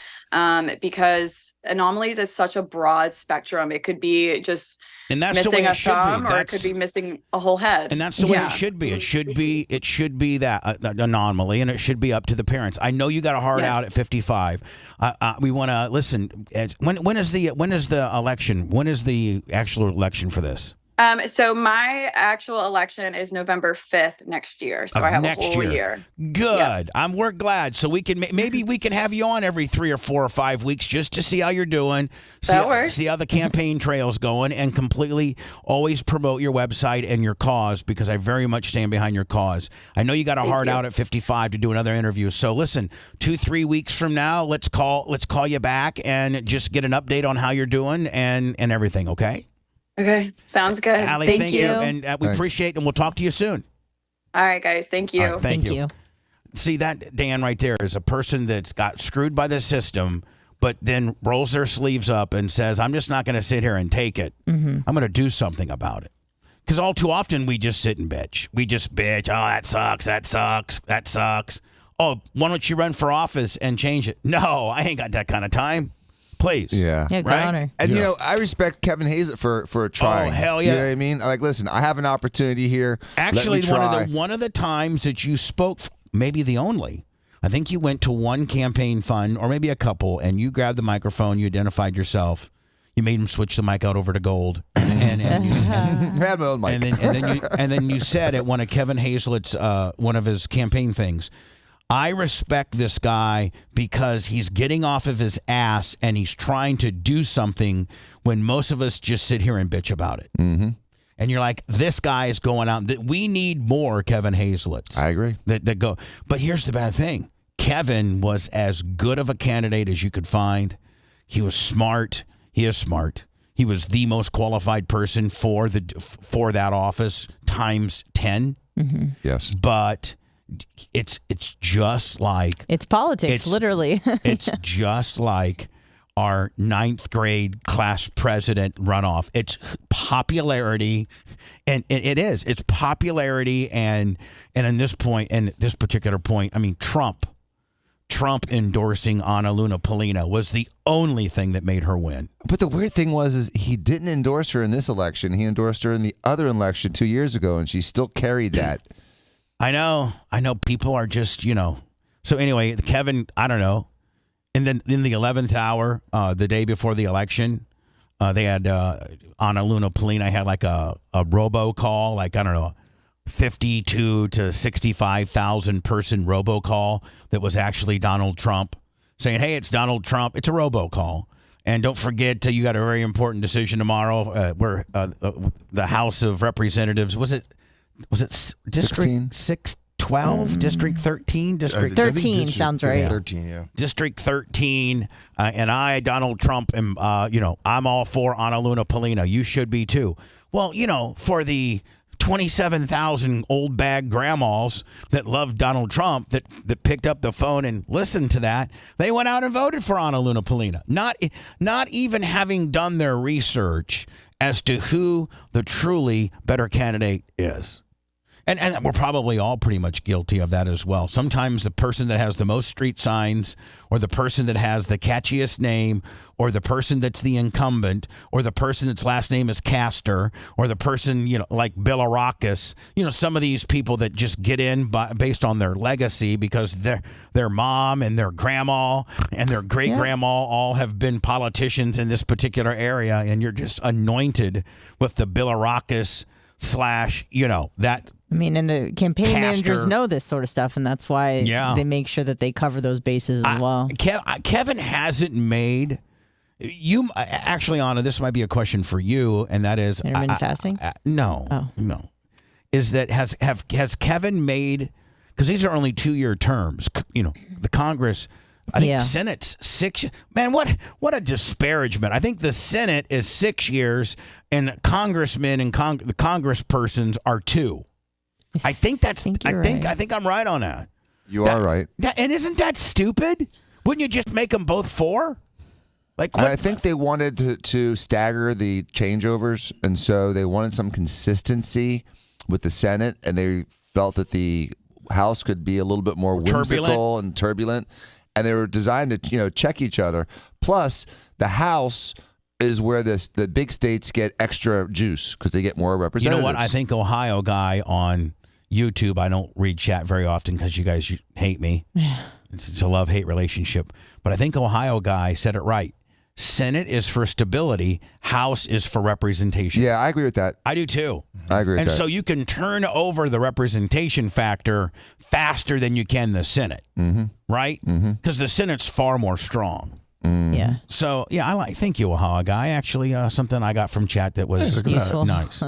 because anomalies is such a broad spectrum. It could be just missing a thumb, or it could be missing a whole head. And that's the way it should be. It should be that anomaly, and it should be up to the parents. I know you got a hard out at 55. We want to listen. When is the election? When is the actual election for this? So my actual election is November 5th next year. So I have a whole year. Good. Yep. We're glad. So we can maybe we can have you on every 3 or 4 or 5 weeks just to see how you're doing. See how the campaign trail's going, and completely always promote your website and your cause, because I very much stand behind your cause. I know you got a hard out at 55 to do another interview. So listen, 2-3 weeks from now, let's call you back and just get an update on how you're doing and everything. Okay. Okay, sounds good. Allie, thank you. And we appreciate, and we'll talk to you soon. All right, guys. Thank you. Right, thank you. See, that, Dan, right there is a person that's got screwed by the system, but then rolls their sleeves up and says, I'm just not going to sit here and take it. Mm-hmm. I'm going to do something about it. Because all too often we just sit and bitch. We just bitch. Oh, that sucks. That sucks. That sucks. Oh, why don't you run for office and change it? No, I ain't got that kind of time. Please. Yeah. Good honor. And, I respect Kevin Hazlett for trying. Oh, hell yeah. You know what I mean? Like, listen, I have an opportunity here. Actually, one of the times that you spoke, maybe the only, I think you went to one campaign fund, or maybe a couple, and you grabbed the microphone, you identified yourself. You made him switch the mic out over to gold, and you had my own mic. And then you said at one of Kevin Hazlett's one of his campaign things, I respect this guy because he's getting off of his ass and he's trying to do something when most of us just sit here and bitch about it. Mm-hmm. And you're like, this guy is going out. We need more Kevin Hazlets. I agree. That go. But here's the bad thing. Kevin was as good of a candidate as you could find. He was smart. He is smart. He was the most qualified person for that office times 10. Mm-hmm. Yes. But it's just like it's politics, literally. It's just like our 9th grade class president runoff. It's popularity, and it is. It's popularity, and in this point, and this particular point, I mean, Trump endorsing Ana Luna Polina was the only thing that made her win. But the weird thing is he didn't endorse her in this election. He endorsed her in the other election 2 years ago, and she still carried that. I know. People are just, So anyway, Kevin, I don't know. And then in the 11th hour, the day before the election, they had Ana Luna Polina had like a robocall, like, I don't know, 52 to 65,000 person robocall that was actually Donald Trump saying, hey, it's Donald Trump. It's a robocall. And don't forget, you got a very important decision tomorrow where the House of Representatives, was it District 612, District 13? District 13 sounds right. 13, yeah. District 13, and I, Donald Trump, am, I'm all for Ana Luna Polina. You should be too. Well, for the 27,000 old bag grandmas that love Donald Trump that picked up the phone and listened to that, they went out and voted for Ana Luna Polina, not even having done their research as to who the truly better candidate is. And we're probably all pretty much guilty of that as well. Sometimes the person that has the most street signs, or the person that has the catchiest name, or the person that's the incumbent, or the person that's last name is Castor, or the person, like Billaracus, some of these people that just get in based on their legacy because their mom and their grandma and their great-grandma all have been politicians in this particular area, and you're just anointed with the Billaracus / that. I mean, and the campaign Pastor. managers know this sort of stuff, and that's why they make sure that they cover those bases as well. Kevin hasn't made you actually, Anna. This might be a question for you, and that is intermittent fasting. No. Is that has Kevin made, because these are only 2-year terms? The Congress. I think Senate's 6. Man, what a disparagement! I think the Senate is 6 years, and congressmen and the congresspersons are 2. I think I'm right on that. You are right. And isn't that stupid? Wouldn't you just make them both 4? Like, I think they wanted to stagger the changeovers, and so they wanted some consistency with the Senate, and they felt that the House could be a little bit more whimsical and turbulent, and they were designed to check each other. Plus, the House is where the big states get extra juice because they get more representatives. You know what? I think Ohio guy on YouTube, I don't read chat very often because you guys hate me. It's a love-hate relationship. But I think Ohio guy said it right. Senate is for stability. House is for representation. Yeah, I agree with that. I do too. I agree with that. And so you can turn over the representation factor faster than you can the Senate, right? Because the Senate's far more strong. Yeah. So, thank you, Ohio guy. Actually, something I got from chat that was useful. Nice.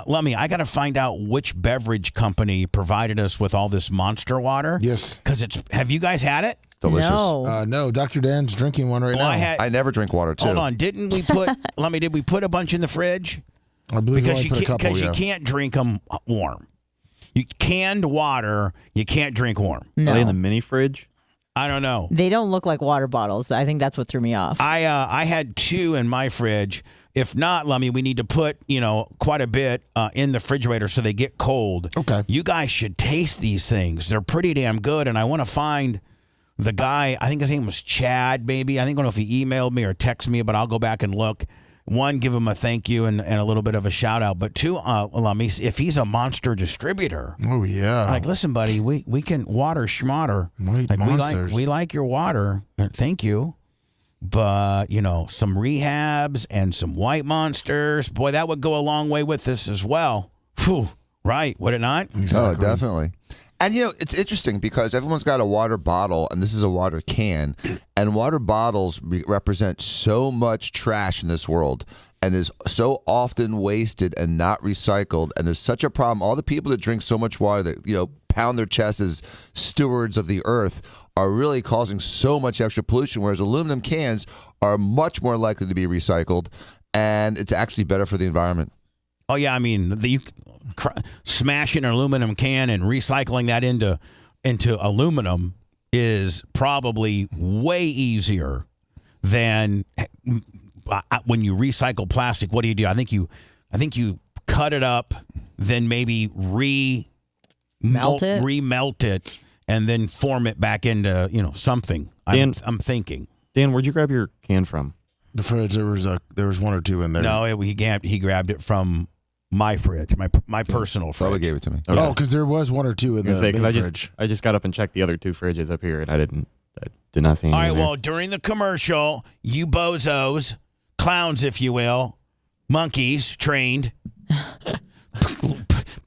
Lummy, I got to find out which beverage company provided us with all this Monster water. Yes. Because have you guys had it? It's delicious. No, Dr. Dan's drinking one right now. I never drink water, too. Hold on. Didn't we put, Lummy, did we put a bunch in the fridge? I believe because we only put a couple, Because you can't drink them warm. Canned water, you can't drink warm. No. Are they in the mini fridge? I don't know. They don't look like water bottles. I think that's what threw me off. I had 2 in my fridge. If not, Lummy, we need to put, quite a bit in the refrigerator so they get cold. Okay. You guys should taste these things. They're pretty damn good. And I want to find the guy, I think his name was Chad, maybe. I don't know if he emailed me or texted me, but I'll go back and look. 1, give him a thank you and a little bit of a shout out. But 2, Lummy, if he's a Monster distributor. Oh, yeah. Like, listen, buddy, we can water schmotter. Monsters. We like your water. Thank you. But, some rehabs and some white Monsters. Boy, that would go a long way with this as well. Whew. Right, would it not? Exactly. Oh, definitely. And, it's interesting because everyone's got a water bottle, and this is a water can. And water bottles represent so much trash in this world. and is so often wasted and not recycled. And there's such a problem. All the people that drink so much water that, pound their chests as stewards of the earth are really causing so much extra pollution, whereas aluminum cans are much more likely to be recycled, and it's actually better for the environment. Oh, yeah. I mean, smashing an aluminum can and recycling that into aluminum is probably way easier than when you recycle plastic. What do? I think you cut it up, then maybe remelt it, and then form it back into something. Dan, I'm thinking. Dan, where'd you grab your can from? The fridge. There was one or two in there. No, he grabbed it from my fridge, my personal fridge. Bubba gave it to me. Okay. Oh, because there was one or two in the fridge. I just got up and checked the other two fridges up here, and I did not see any. All right, there. well, during the commercial, you bozos, clowns, if you will, monkeys, trained,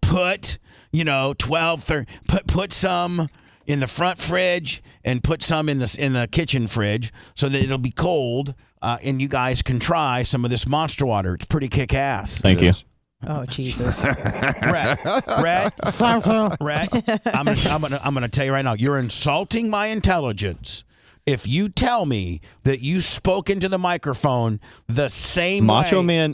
put 12, 30, put some in the front fridge and put some in the kitchen fridge so that it'll be cold, and you guys can try some of this Monster Water. It's pretty kick-ass. Thank you. Oh, Jesus. Rhett, I'm gonna tell you right now, you're insulting my intelligence if you tell me that you spoke into the microphone the same Macho way. Man,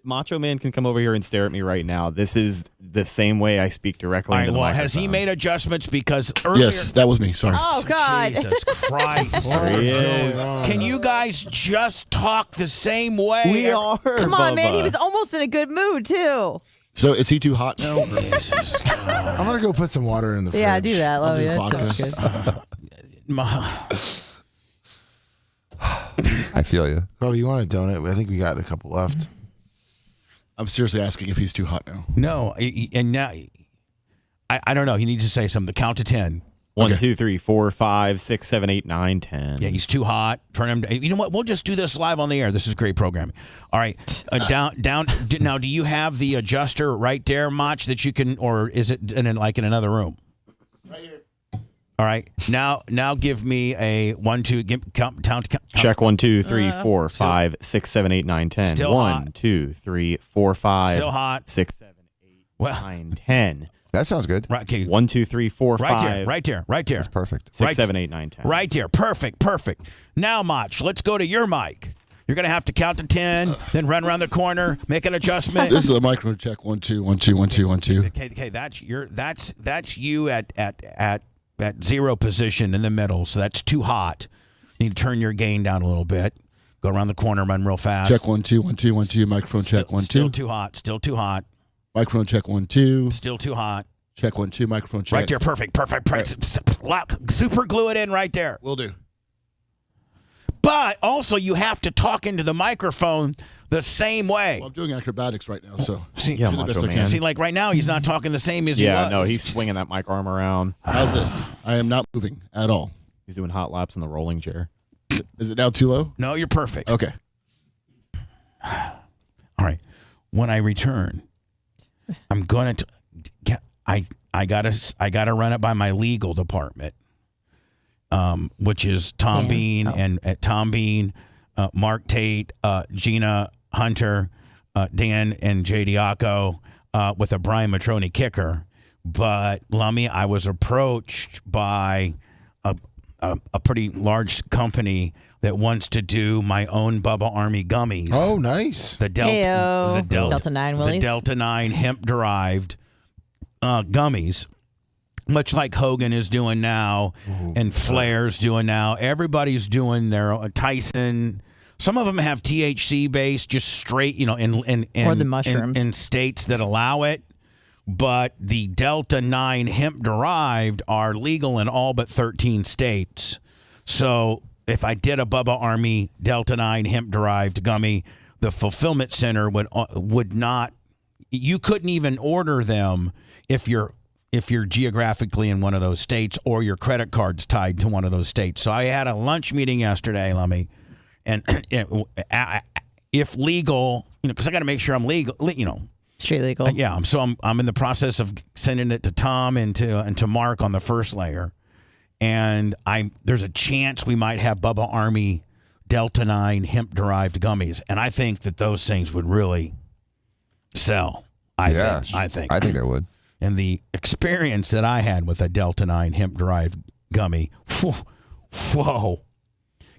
Macho Man can come over here and stare at me right now. This is the same way I speak directly into the microphone. Has he made adjustments? Because earlier... Yes, that was me. Sorry. Oh, God. Jesus Christ. There he is. Can you guys just talk the same way? We are. Come on, man. Bubba. He was almost in a good mood, too. So is he too hot now? Jesus God. I'm gonna go put some water in the fridge. Yeah, do that. I'll do That sounds good. I feel you. Bro, you want a donut? I think we got a couple left. I'm seriously asking if he's too hot now. No, and now I don't know. He needs to say something. Count to 10. 1, 2, 3, 4, 5, 6, 7, 8, 9, 10. Yeah, he's too hot. Turn him. You know what? We'll just do this live on the air. This is great programming. All right, down. Now, do you have the adjuster right there, Mach, that you can, or is it in another room? Right here. All right. Now give me a 1, 2. Count. Check 1, 2, 3, 4, 5, 6, 7, 8, 9, 10. Still 1, hot. 2, 3, 4, 5. Still hot. 6, 7, 8, 9, 10. That sounds good. Right. Okay. 1, 2, 3, 4, 5. Right there. That's perfect. 6, 7, 8, 9, 10. Right there. Perfect. Now, Mach, let's go to your mic. You're going to have to count to 10, then run around the corner, make an adjustment. This is a micro check. 1, 2, 1, 2, 1, 2, 1, 2. Okay, that's you at zero position in the middle, so that's too hot. You need to turn your gain down a little bit. Go around the corner, run real fast. Check 1, 2, 1, 2, 1, 2. Microphone check 1, 2. Still too hot. Microphone check 1, 2. Still too hot. Check 1, 2. Microphone check. Right there, perfect. Super glue it in right there. Will do. But also, you have to talk into the microphone the same way. Well, I'm doing acrobatics right now, so See, yeah, do the best Macho I can. Man. See, like right now, he's not talking the same as he was. Yeah, no, he's swinging that mic arm around. How's this? I am not moving at all. He's doing hot laps in the rolling chair. Is it now too low? No, you're perfect. Okay. All right. When I return, I'm going to I gotta run it by my legal department, which is Tom Bean and Tom Bean, Mark Tate, Gina Hunter, Dan and Jay Diaco, with a Brian Matroni kicker. But Lummy, I was approached by a pretty large company that wants to do my own Bubba Army gummies. Oh, nice. The Delta 9 Willies. The Delta 9 hemp-derived gummies, much like Hogan is doing now and Flair's doing now. Everybody's doing their Tyson. Some of them have THC based, just straight, or the mushrooms in states that allow it. But the Delta 9 hemp-derived are legal in all but 13 states. So if I did a Bubba Army Delta 9 hemp-derived gummy, the fulfillment center would not. You couldn't even order them if you're geographically in one of those states or your credit card's tied to one of those states. So I had a lunch meeting yesterday, Lummy, and if legal, because I got to make sure I'm legal, straight legal. Yeah, so I'm in the process of sending it to Tom and to Mark on the first layer, and there's a chance we might have Bubba Army Delta 9 hemp-derived gummies, and I think that those things would really sell. I think they would. And the experience that I had with a Delta 9 hemp-derived gummy, whoa.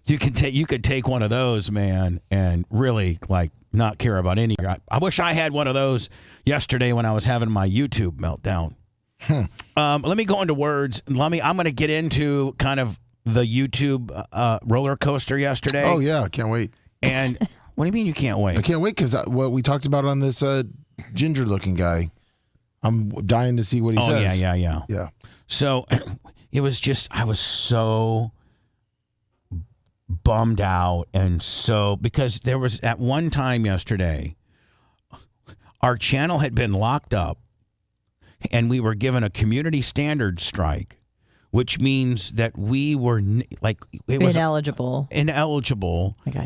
You could take one of those, man, and really like not care about any. I wish I had one of those yesterday when I was having my YouTube meltdown. Let me go into words. I'm going to get into kind of the YouTube roller coaster yesterday. Oh yeah, I can't wait. And what do you mean you can't wait? I can't wait because what we talked about on this ginger-looking guy. I'm dying to see what he says. Yeah. So it was just I was so bummed out, and so because there was at one time yesterday our channel had been locked up and we were given a community standards strike, which means that we were ineligible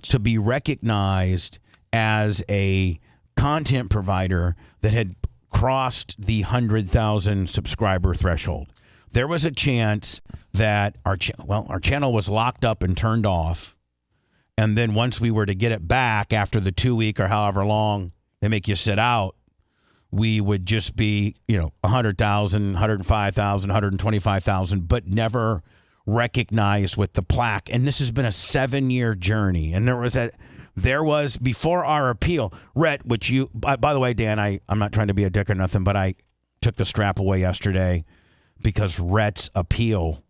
to be recognized as a content provider that had crossed the 100,000 subscriber threshold. There was a chance that our channel was locked up and turned off. And then once we were to get it back after the 2 week or however long they make you sit out, we would just be, 100,000, 105,000, 125,000, but never recognized with the plaque. And this has been a 7-year journey. And there was before our appeal, Rhett, which by the way, Dan, I'm not trying to be a dick or nothing, but I took the strap away yesterday because Rhett's appeal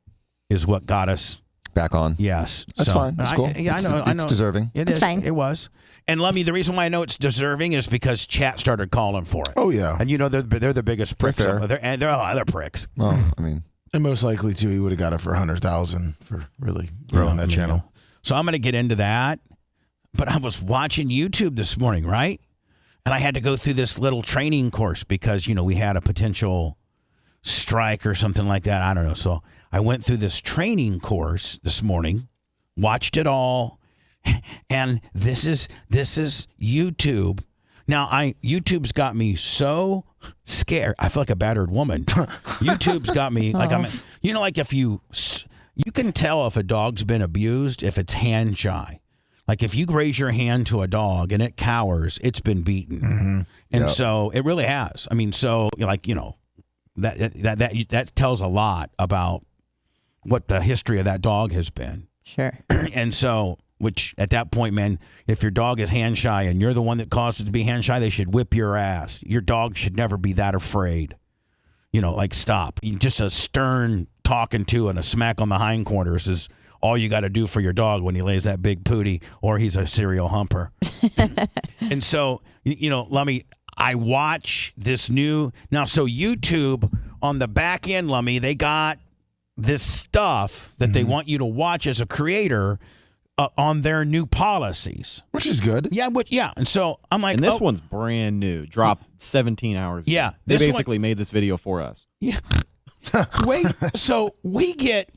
is what got us back on. Yes. That's fine. That's cool. I know. It's deserving. It is. Fine. It was. And Lummy, the reason why I know it's deserving is because chat started calling for it. Oh, yeah. And they're the biggest pricks. And they're other pricks. Well, I mean. And most likely, too, he would have got it for 100,000 for really growing that channel. So I'm going to get into that. But I was watching YouTube this morning, right? And I had to go through this little training course because, we had a potential strike or something like that. I don't know. So I went through this training course this morning, watched it all, and this is YouTube. Now YouTube's got me so scared. I feel like a battered woman. YouTube's got me like like if you can tell if a dog's been abused if it's hand shy. Like if you raise your hand to a dog and it cowers, it's been beaten. Mm-hmm. And so it really has. I mean, so that tells a lot about what the history of that dog has been. Sure. And so, which at that point, man, if your dog is hand shy and you're the one that caused it to be hand shy, they should whip your ass. Your dog should never be that afraid. Stop. Just a stern talking to and a smack on the hindquarters is all you got to do for your dog when he lays that big pootie or he's a serial humper. And so, Lummy, I watch this new now. So YouTube on the back end, Lummy, they got this stuff that they want you to watch as a creator on their new policies, which is good. Yeah, and so I'm like, and this one's brand new. Dropped 17 hours ago. Yeah, they basically made this video for us. Yeah. Wait, so we get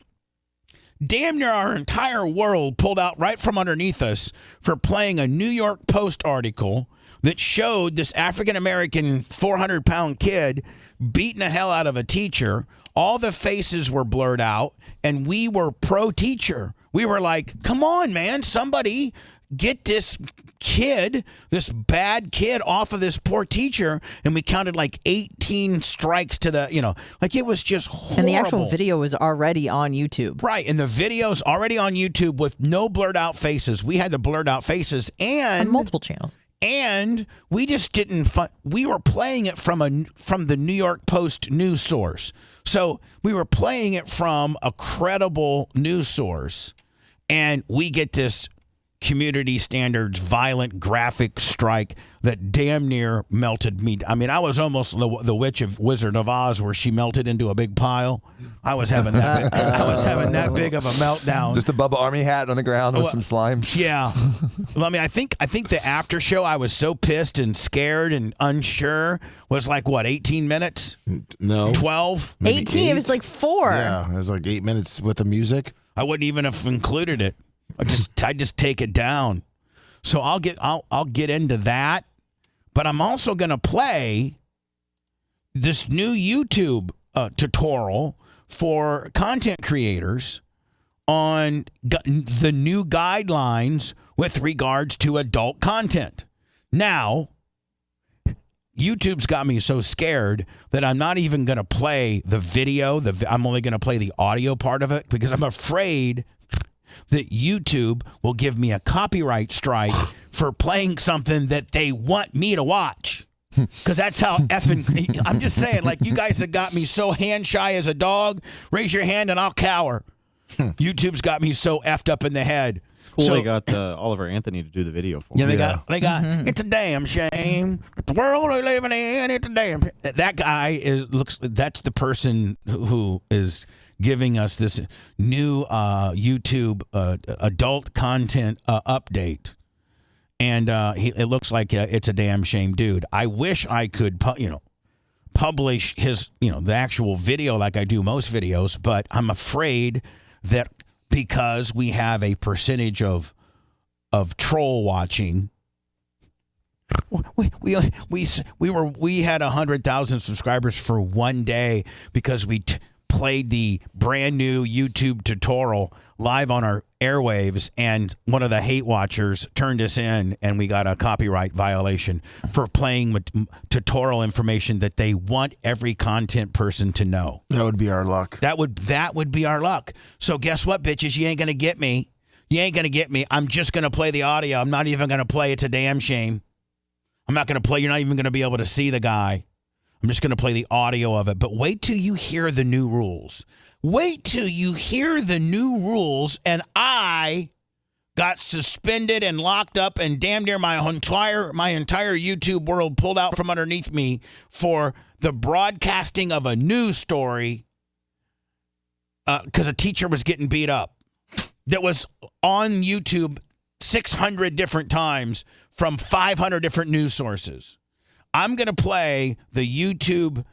damn near our entire world pulled out right from underneath us for playing a New York Post article that showed this African-American 400-pound kid beating the hell out of a teacher. All the faces were blurred out, and we were pro-teacher. We were like, come on, man, somebody get this kid, this bad kid off of this poor teacher. And we counted like 18 strikes to the, it was just horrible. And the actual video was already on YouTube. Right. And the video's already on YouTube with no blurred out faces. We had the blurred out faces and on multiple channels. And we just didn't. We were playing it from the New York Post news source. So we were playing it from a credible news source, and we get this community standards violent graphic strike that damn near melted me. I mean, I was almost the witch of Wizard of Oz, where she melted into a big pile. I was having that. That big of a meltdown. Just a Bubba Army hat on the ground with some slime. Yeah. Well, I mean, I think the after show, I was so pissed and scared and unsure, was like what, 18 minutes? No, 12. 18. It was like 4. Yeah, it was like 8 minutes with the music. I wouldn't even have included it. I just take it down. So I'll get into that, but I'm also going to play this new YouTube tutorial for content creators on the new guidelines with regards to adult content. Now, YouTube's got me so scared that I'm not even going to play the video. I'm only going to play the audio part of it because I'm afraid that YouTube will give me a copyright strike for playing something that they want me to watch. Because that's how effing... I'm just saying, like, you guys have got me so hand shy as a dog. Raise your hand and I'll cower. YouTube's got me so effed up in the head. It's cool they got Oliver Anthony to do the video for Yeah, me. they got it's a damn shame. The world we're living in, it's a damn shame. That guy that's the person who is giving us this new YouTube adult content update. And it looks like it's a damn shame, dude. I wish I could, publish his, the actual video like I do most videos, but I'm afraid that because we have a percentage of troll watching, we had 100,000 subscribers for one day because we played the brand new YouTube tutorial live on our airwaves, and one of the hate watchers turned us in, and we got a copyright violation for playing with tutorial information that they want every content person to know. That would be our luck. That would be our luck. So guess what, bitches? You ain't gonna get me. You ain't gonna get me. I'm just gonna play the audio. I'm not even gonna play It's a Damn Shame. I'm not gonna play. You're not even gonna be able to see the guy. I'm just gonna play the audio of it. But wait till you hear the new rules. Wait till you hear the new rules, and I got suspended and locked up, and damn near my entire YouTube world pulled out from underneath me for the broadcasting of a news story because a teacher was getting beat up. That was on YouTube 600 different times from 500 different news sources. I'm going to play the YouTube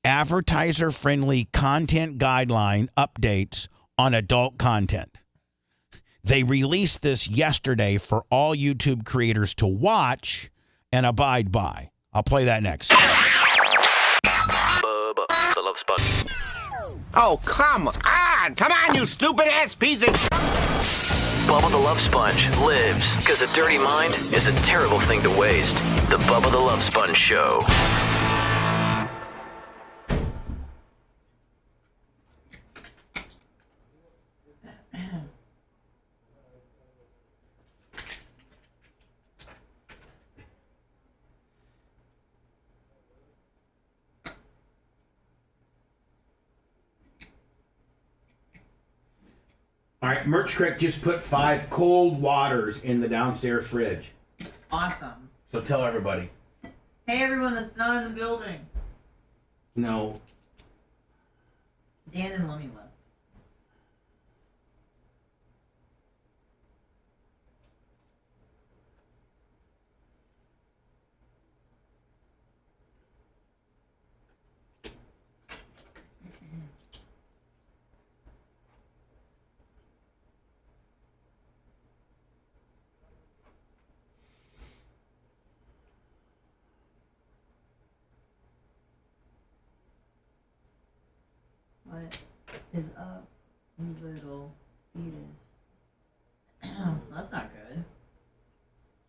advertiser-friendly content guideline updates on adult content. They released this yesterday for all YouTube creators to watch and abide by. I'll play that next. Bubba the Love Sponge. Oh, come on! Come on, you stupid-ass piece of... Bubba the Love Sponge lives because a dirty mind is a terrible thing to waste. The Bubba the Love Sponge Show. All right, Merch Crick just put 5 cold waters in the downstairs fridge. Awesome. So tell everybody. Hey, everyone that's not in the building. No. Dan and Lummy left. What is up, you little fetus? That's not good.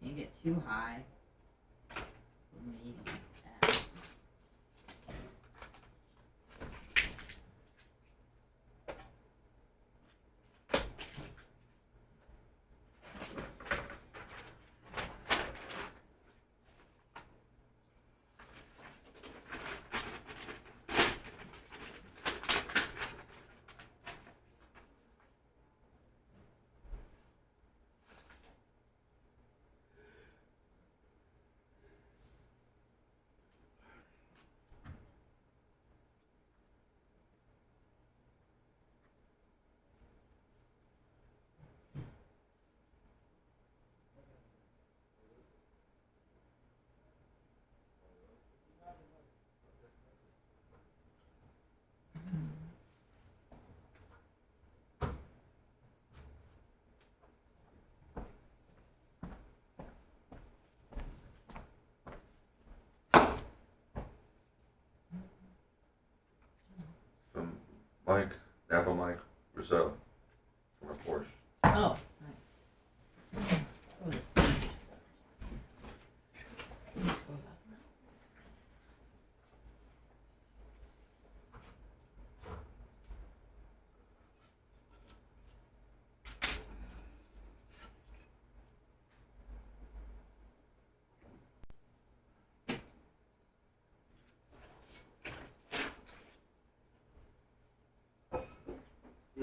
Can't get too high. Maybe. From Mike, Apple Mike Rousseau.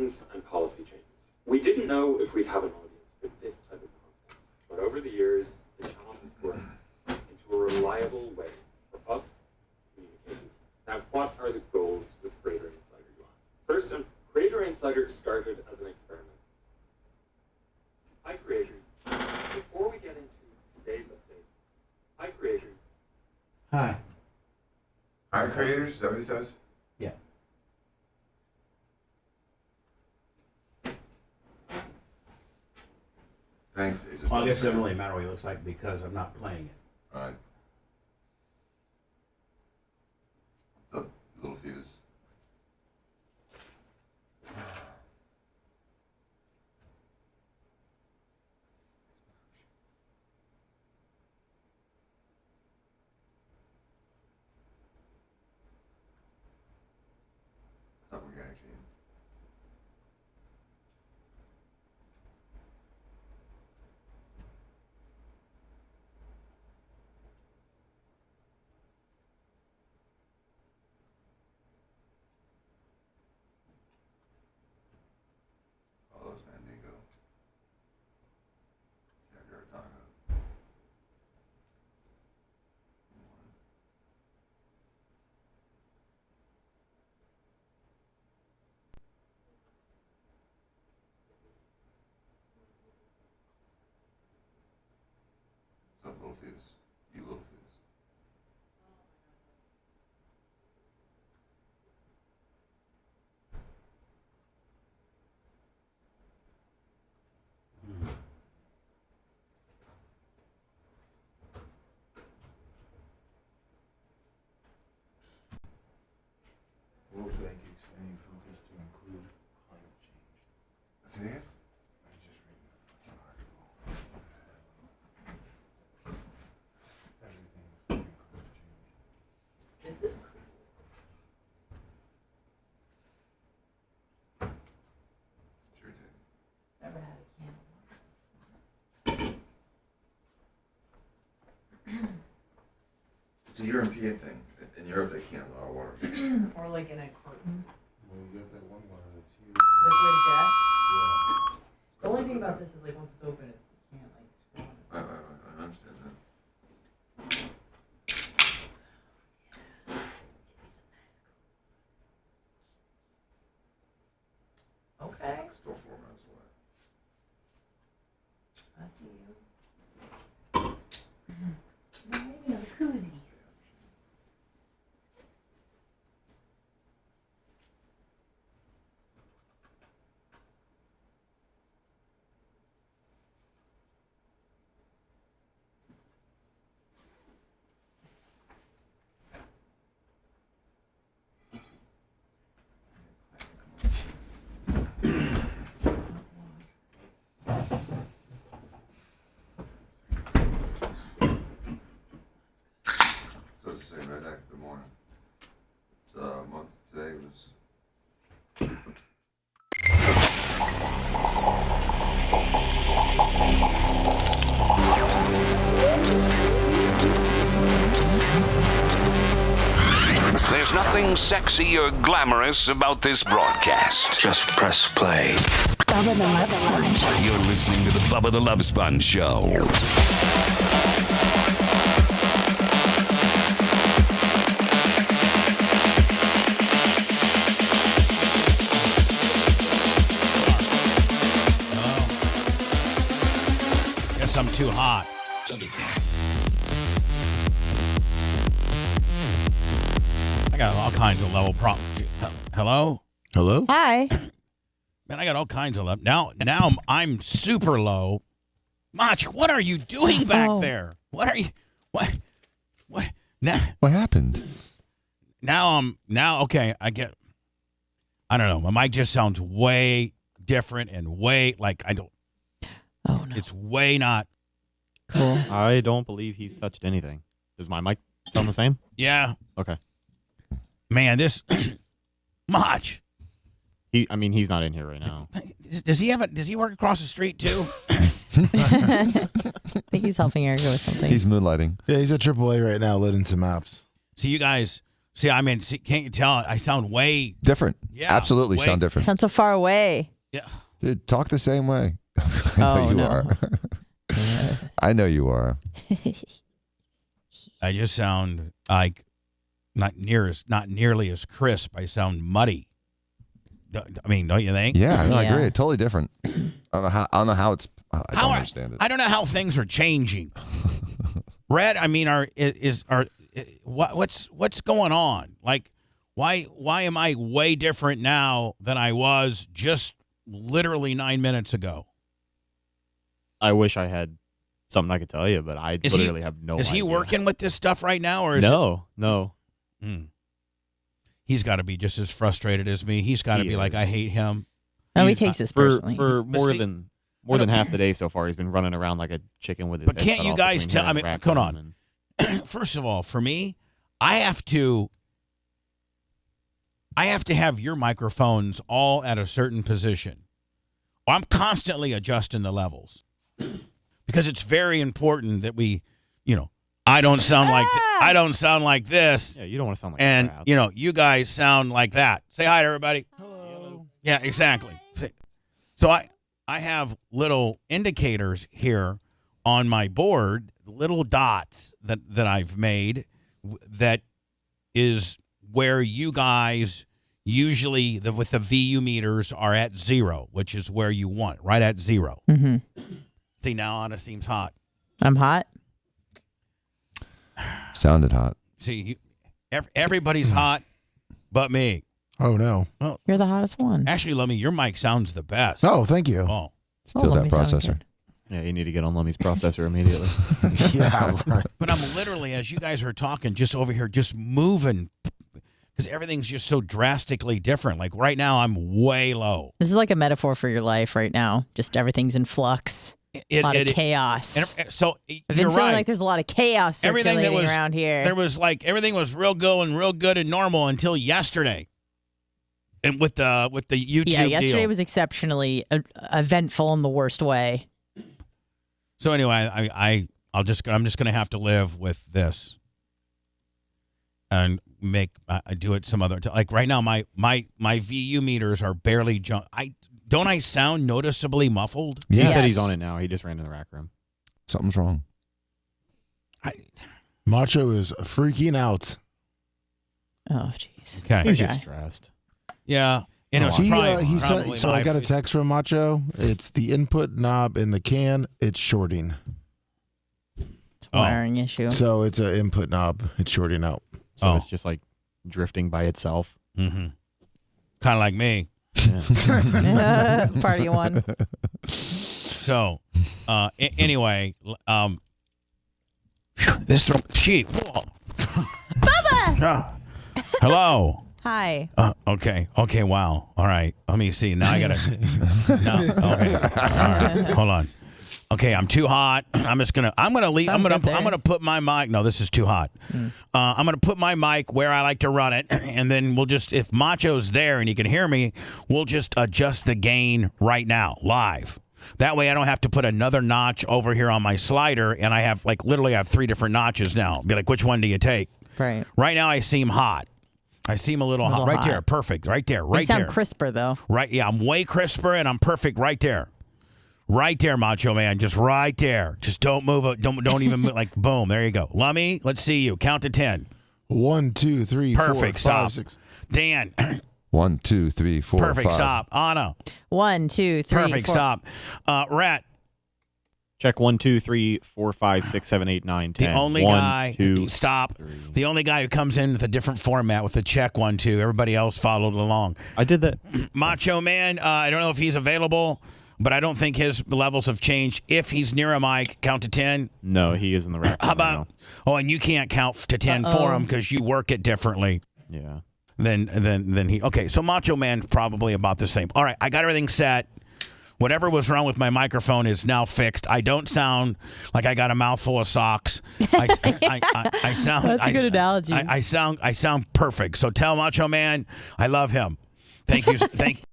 guidance and policy changes. We didn't know if we'd have an audience for this type of content, but over the years, the channel has grown into a reliable way for us communicating. Now, what are the goals with Creator Insider, you ask? First, Creator Insider started as an experiment. Hi, creators. Before we get into today's update, hi, creators. Hi. Hi, creators. Is that what he says? Yeah. Thanks. Well, I guess it doesn't really matter what he looks like because I'm not playing it. All right. What's up, little fuse? What's up, organic gene? Carlos Mandigo. Edgar Taco. What's up, little fuse? You little fuse. World Bank expanding focus to include climate change. See it? I just read the fucking article. Everything's fucking climate change. This is cool. It's irritating. Never had a can. It's a European thing. In Europe, they can't allow water. Or like in a carton. Well, you got that one water that's huge. Liquid death. Yeah. The only thing about this is like once it's open, you can't like screw on it. I understand that. Okay. Still 4 minutes away. I see you. Maybe another koozie. So to say, right back, good morning. It's month today was. There's nothing sexy or glamorous about this broadcast. Just press play. Bubba the Love Sponge. You're listening to the Bubba the Love Sponge Show. Guess I'm too hot. I got all kinds of level problems. Hello? Hello? Hi. Man, I got all kinds of level. Now I'm super low. Mach, what are you doing back there? What are you? What? Now? What happened? Now, okay, I don't know. My mic just sounds way different and way like I don't. Oh no. It's way not cool. I don't believe he's touched anything. Does my mic sound the same? Yeah. Okay. Man, this Mach. He's not in here right now. Does he work across the street too? I think he's helping Erica with something. He's moonlighting. Yeah, he's at AAA right now, loading some apps. So you guys, See, I mean, can't you tell? I sound way different. Yeah, absolutely sound different. Sound so far away. Yeah, dude, talk the same way. I know you are. I know you are. I just sound like not nearly as crisp. I sound muddy. I mean, don't you think? Yeah, no, I agree. Totally different. I don't know how it's. I don't understand it. I don't know how things are changing. Red, I mean, what's going on? Like, why am I way different now than I was just literally 9 minutes ago? I wish I had something I could tell you, but I literally have no idea. Is he working with this stuff right now, or is no? He's got to be just as frustrated as me. He's got to be like, I hate him. No, he takes this personally. For more than half the day so far, he's been running around like a chicken with his head can't cut you off guys between tell? here I and mean, hold Raccoon on. First of all, for me, I have to have your microphones all at a certain position. I'm constantly adjusting the levels because it's very important that we, I don't sound like this. Yeah, you don't want to sound like and crap. You guys sound like that. Say hi to everybody. Hello. Yeah, exactly. So I have little indicators here on my board, little dots that I've made that is where you guys usually with the VU meters are at 0, which is where you want, right at 0. Mm-hmm. See, now Anna seems hot. I'm hot. Sounded hot. See, everybody's hot but me. Oh, no. Oh, you're the hottest one. Actually, Lummy, your mic sounds the best. Oh, thank you. Oh. Still that processor. Yeah, you need to get on Lummy's processor immediately. Yeah, right. But I'm literally, as you guys are talking, just over here, just moving because everything's just so drastically different. Like right now, I'm way low. This is like a metaphor for your life right now. Just everything's in flux. A lot of chaos. So I've been feeling like there's a lot of chaos circulating around here. There was like everything was real good and normal until yesterday. And with the YouTube yesterday deal. was exceptionally eventful in the worst way. So anyway, I'm just gonna have to live with this and do it some other like right now. My VU meters are barely Don't I sound noticeably muffled? He said he's on it now. He just ran to the rack room. Something's wrong. Macho is freaking out. Oh, jeez. Okay. He's just stressed. Yeah. He said, so I got a text from Macho. It's the input knob in the can. It's shorting. It's a wiring issue. So it's an input knob. It's shorting out. So it's just like drifting by itself. Mm-hmm. Kind of like me. Yeah. Party one. So, anyway, this sheep. Bubba. Hello. Hi. Okay. Wow. All right. Let me see. Now I gotta. No. Okay. All right. Hold on. Okay. I'm too hot. I'm gonna leave. I'm gonna put my mic. No, this is too hot. I'm gonna put my mic where I like to run it, and then we'll just, if Macho's there and you can hear me, we'll just adjust the gain right now, live. That way I don't have to put another notch over here on my slider, and I have literally 3 different notches now. Be like, which one do you take? Right. Right now I seem hot. I seem a little hot. Right there. Perfect. Right there. Right there. You sound crisper, though. Right. Yeah, I'm way crisper, and I'm perfect right there. Right there, Macho Man. Just right there. Just don't move it. Don't even move. Like, boom. There you go. Lummy, let's see you. Count to 10. 1, 2, 3, Perfect. 4, 5, Stop. 6. Dan. 1, 2, 3, 4, Perfect. 5. Stop. Anna. 1, 2, 3, Perfect. 4. Stop. Rat. Check 1, 2, 3, 4, 5, 6, 7, 8, 9, 10. The only 1, guy. 2, stop. 3. The only guy who comes in with a different format with the check 1, 2. Everybody else followed along. I did that. Macho Man. I don't know if he's available, but I don't think his levels have changed. If he's near a mic, count to 10. No, he is in the rack. How about? Oh, and you can't count to 10 for him because you work it differently. Yeah. Then he. Okay, so Macho Man probably about the same. All right, I got everything set. Whatever was wrong with my microphone is now fixed. I don't sound like I got a mouthful of socks. I sound. That's a good analogy. I sound perfect. So tell Macho Man I love him. Thank you.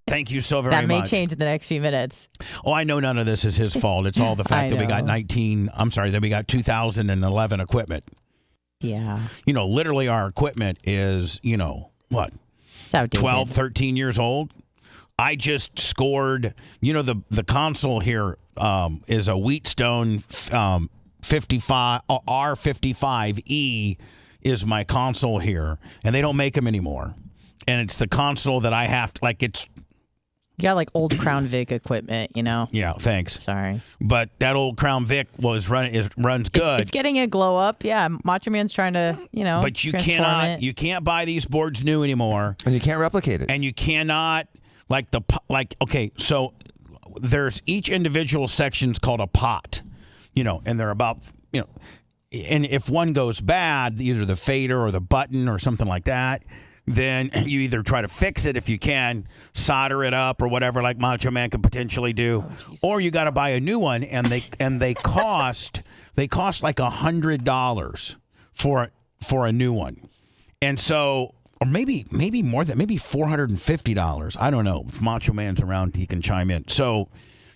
Thank you so very much. That may change in the next few minutes. Oh, I know none of this is his fault. It's all the fact that we got 2011 equipment. Yeah. Literally our equipment is, what? It's outdated. 12, 13 years old. I just scored, the console here is a Wheatstone 55 R55E is my console here, and they don't make them anymore. And it's the console that I have to, it's... You got old Crown Vic equipment, Yeah, thanks. Sorry. But that old Crown Vic runs good. It's getting a glow up. Yeah, Macho Man's trying to, But you can't buy these boards new anymore. And you can't replicate it. And you cannot, so there's each individual section's called a pot, and they're about, and if one goes bad, either the fader or the button or something like that, then you either try to fix it if you can, solder it up or whatever, like Macho Man could potentially do, or you got to buy a new one, and they cost like $100 for a new one, and so, or maybe more than, maybe $450. I don't know. If Macho Man's around, he can chime in. So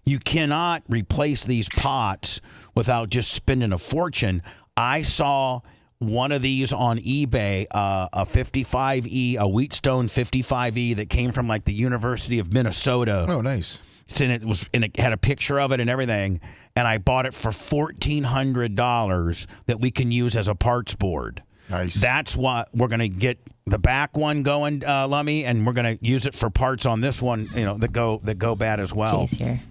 you cannot replace these pots without just spending a fortune. I saw one of these on eBay, a 55E, a Wheatstone 55E that came from the University of Minnesota. Oh, nice. And it had a picture of it and everything, and I bought it for $1,400 that we can use as a parts board. Nice. That's what we're going to get the back one going, Lummy, and we're going to use it for parts on this one, that go bad as well. Jay's here.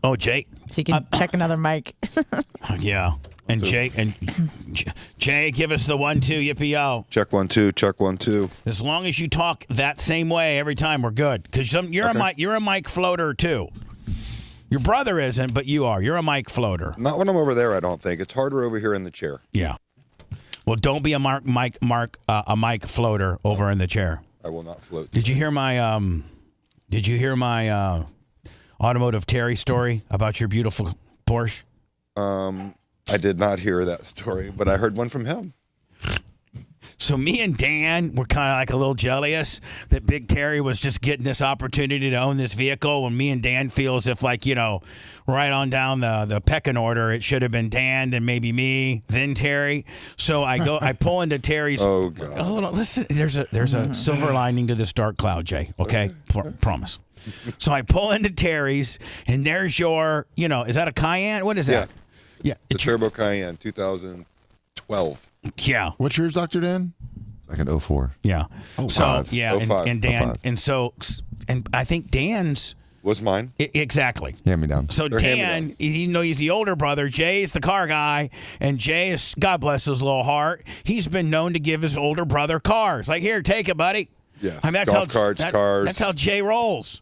Oh, Jay. So you can check another mic. Yeah. And Jay, give us the 1-2, yippee-yo. Check 1-2, check 1-2. As long as you talk that same way every time, we're good. Because you're a mic floater too. Your brother isn't, but you are. You're a mic floater. Not when I'm over there, I don't think. It's harder over here in the chair. Yeah. Well, don't be a mic floater over in the chair. I will not float. Did you hear my automotive Terry story about your beautiful Porsche? I did not hear that story, but I heard one from him. So me and Dan were kind of a little jealous that Big Terry was just getting this opportunity to own this vehicle, when me and Dan feel as if right on down the pecking order, it should have been Dan, then maybe me, then Terry. So I pull into Terry's. Oh God! Listen, there's a silver lining to this dark cloud, Jay. Okay, promise. So I pull into Terry's, and there's your, is that a Cayenne? What is that? Yeah, the Turbo Cayenne, 2012. Yeah. What's yours, Dr. Dan? Like an 04. Yeah. Oh, so 05. yeah, 05. and Dan, 05. and I think Dan's was mine. Exactly. Hand me down. So Dan, even though he's the older brother, Jay's the car guy, and Jay is, God bless his little heart, he's been known to give his older brother cars. Here, take it, buddy. Yes. Golf carts, cars. That's how Jay rolls.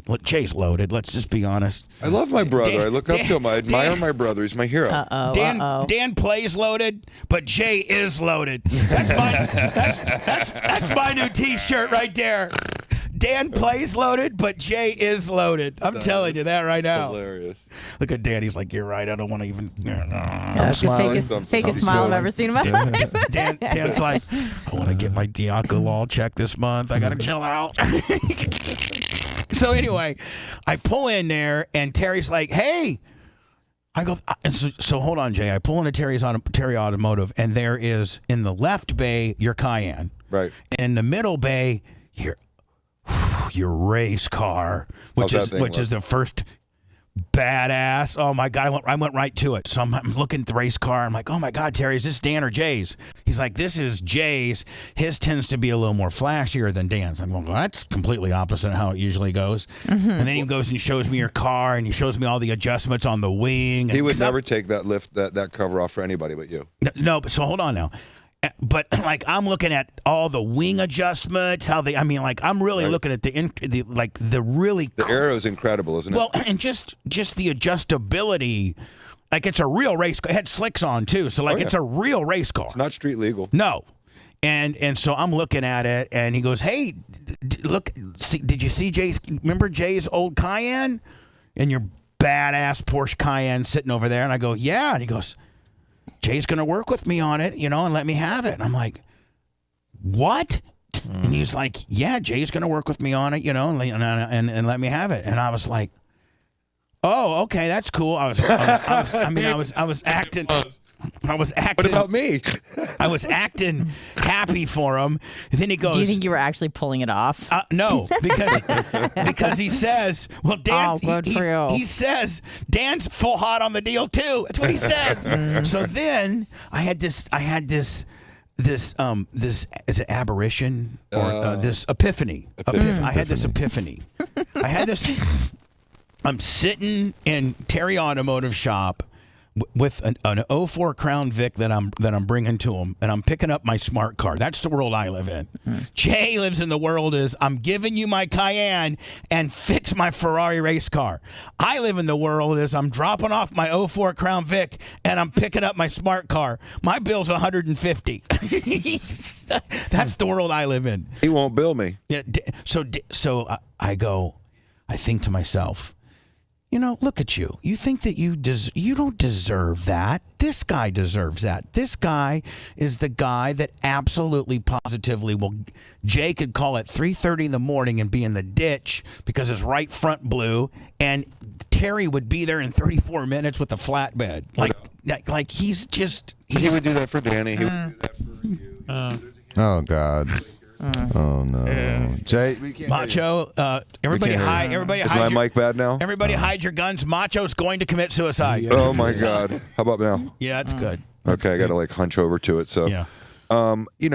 Look, Jay's loaded. Let's just be honest. I love my brother. I look up to him. I admire my brother. He's my hero. Dan plays loaded, but Jay is loaded. That's my new T-shirt right there. Dan plays loaded, but Jay is loaded. I'm telling you that right now. Hilarious. Look at Dan. He's like, you're right. I don't want to even. That's the fakest smile I've ever seen in my life. Dan's like, I want to get my Diaco law check this month. I got to chill out. So anyway, I pull in there, and Terry's like, hey. I go, and so hold on, Jay. I pull into Terry Automotive, and there is, in the left bay, your Cayenne. Right. And in the middle bay, your race car, which is the first badass. Oh my God, I went right to it. So I'm looking at the race car. I'm like, oh my God, Terry, is this Dan or Jay's? He's like, this is Jay's. His tends to be a little more flashier than Dan's. I'm going, well, that's completely opposite of how it usually goes. Mm-hmm. And then he goes and shows me your car, and he shows me all the adjustments on the wing. He would never take that lift, that cover off for anybody but you. No, but so hold on now. But I'm looking at all the wing adjustments, I'm really looking at the aero's incredible, isn't it? Well, and just the adjustability, it's a real race car. It had slicks on too, so it's a real race car. It's not street legal. No. And so I'm looking at it, and he goes, hey, look, did you see remember Jay's old Cayenne? And your badass Porsche Cayenne sitting over there? And I go, yeah. And he goes, Jay's going to work with me on it, and let me have it. And I'm like, what? And he's like, yeah, Jay's going to work with me on it, and let me have it. And I was like, Oh, okay, that's cool. I was acting. What about me? I was acting happy for him. And then he goes, Do you think you were actually pulling it off? No, because he says, well, Dan. Oh, good for you. He says Dan's full hot on the deal too. That's what he says. So then I had this is it aberration or this epiphany? I had this epiphany. I'm sitting in Terry Automotive Shop with an 04 Crown Vic that I'm bringing to him, and I'm picking up my smart car. That's the world I live in. Jay lives in the world is I'm giving you my Cayenne and fix my Ferrari race car. I live in the world is I'm dropping off my 04 Crown Vic and I'm picking up my smart car. My bill's $150. That's the world I live in. He won't bill me. Yeah. So I think to myself, look at you. You think that you don't deserve that. This guy deserves that. This guy is the guy that absolutely positively will. Jay could call at 3:30 in the morning and be in the ditch because his right front blew, and Terry would be there in 34 minutes with a flatbed. Like he's just. He would do that for Danny. He would do that for you. Oh God. Oh no, Jay. Macho. Everybody hide. Everybody Is hide. my mic bad now? Everybody hide your guns. Macho's going to commit suicide. Oh my God. How about now? Yeah, that's good. Okay, I got to hunch over to it. So, yeah.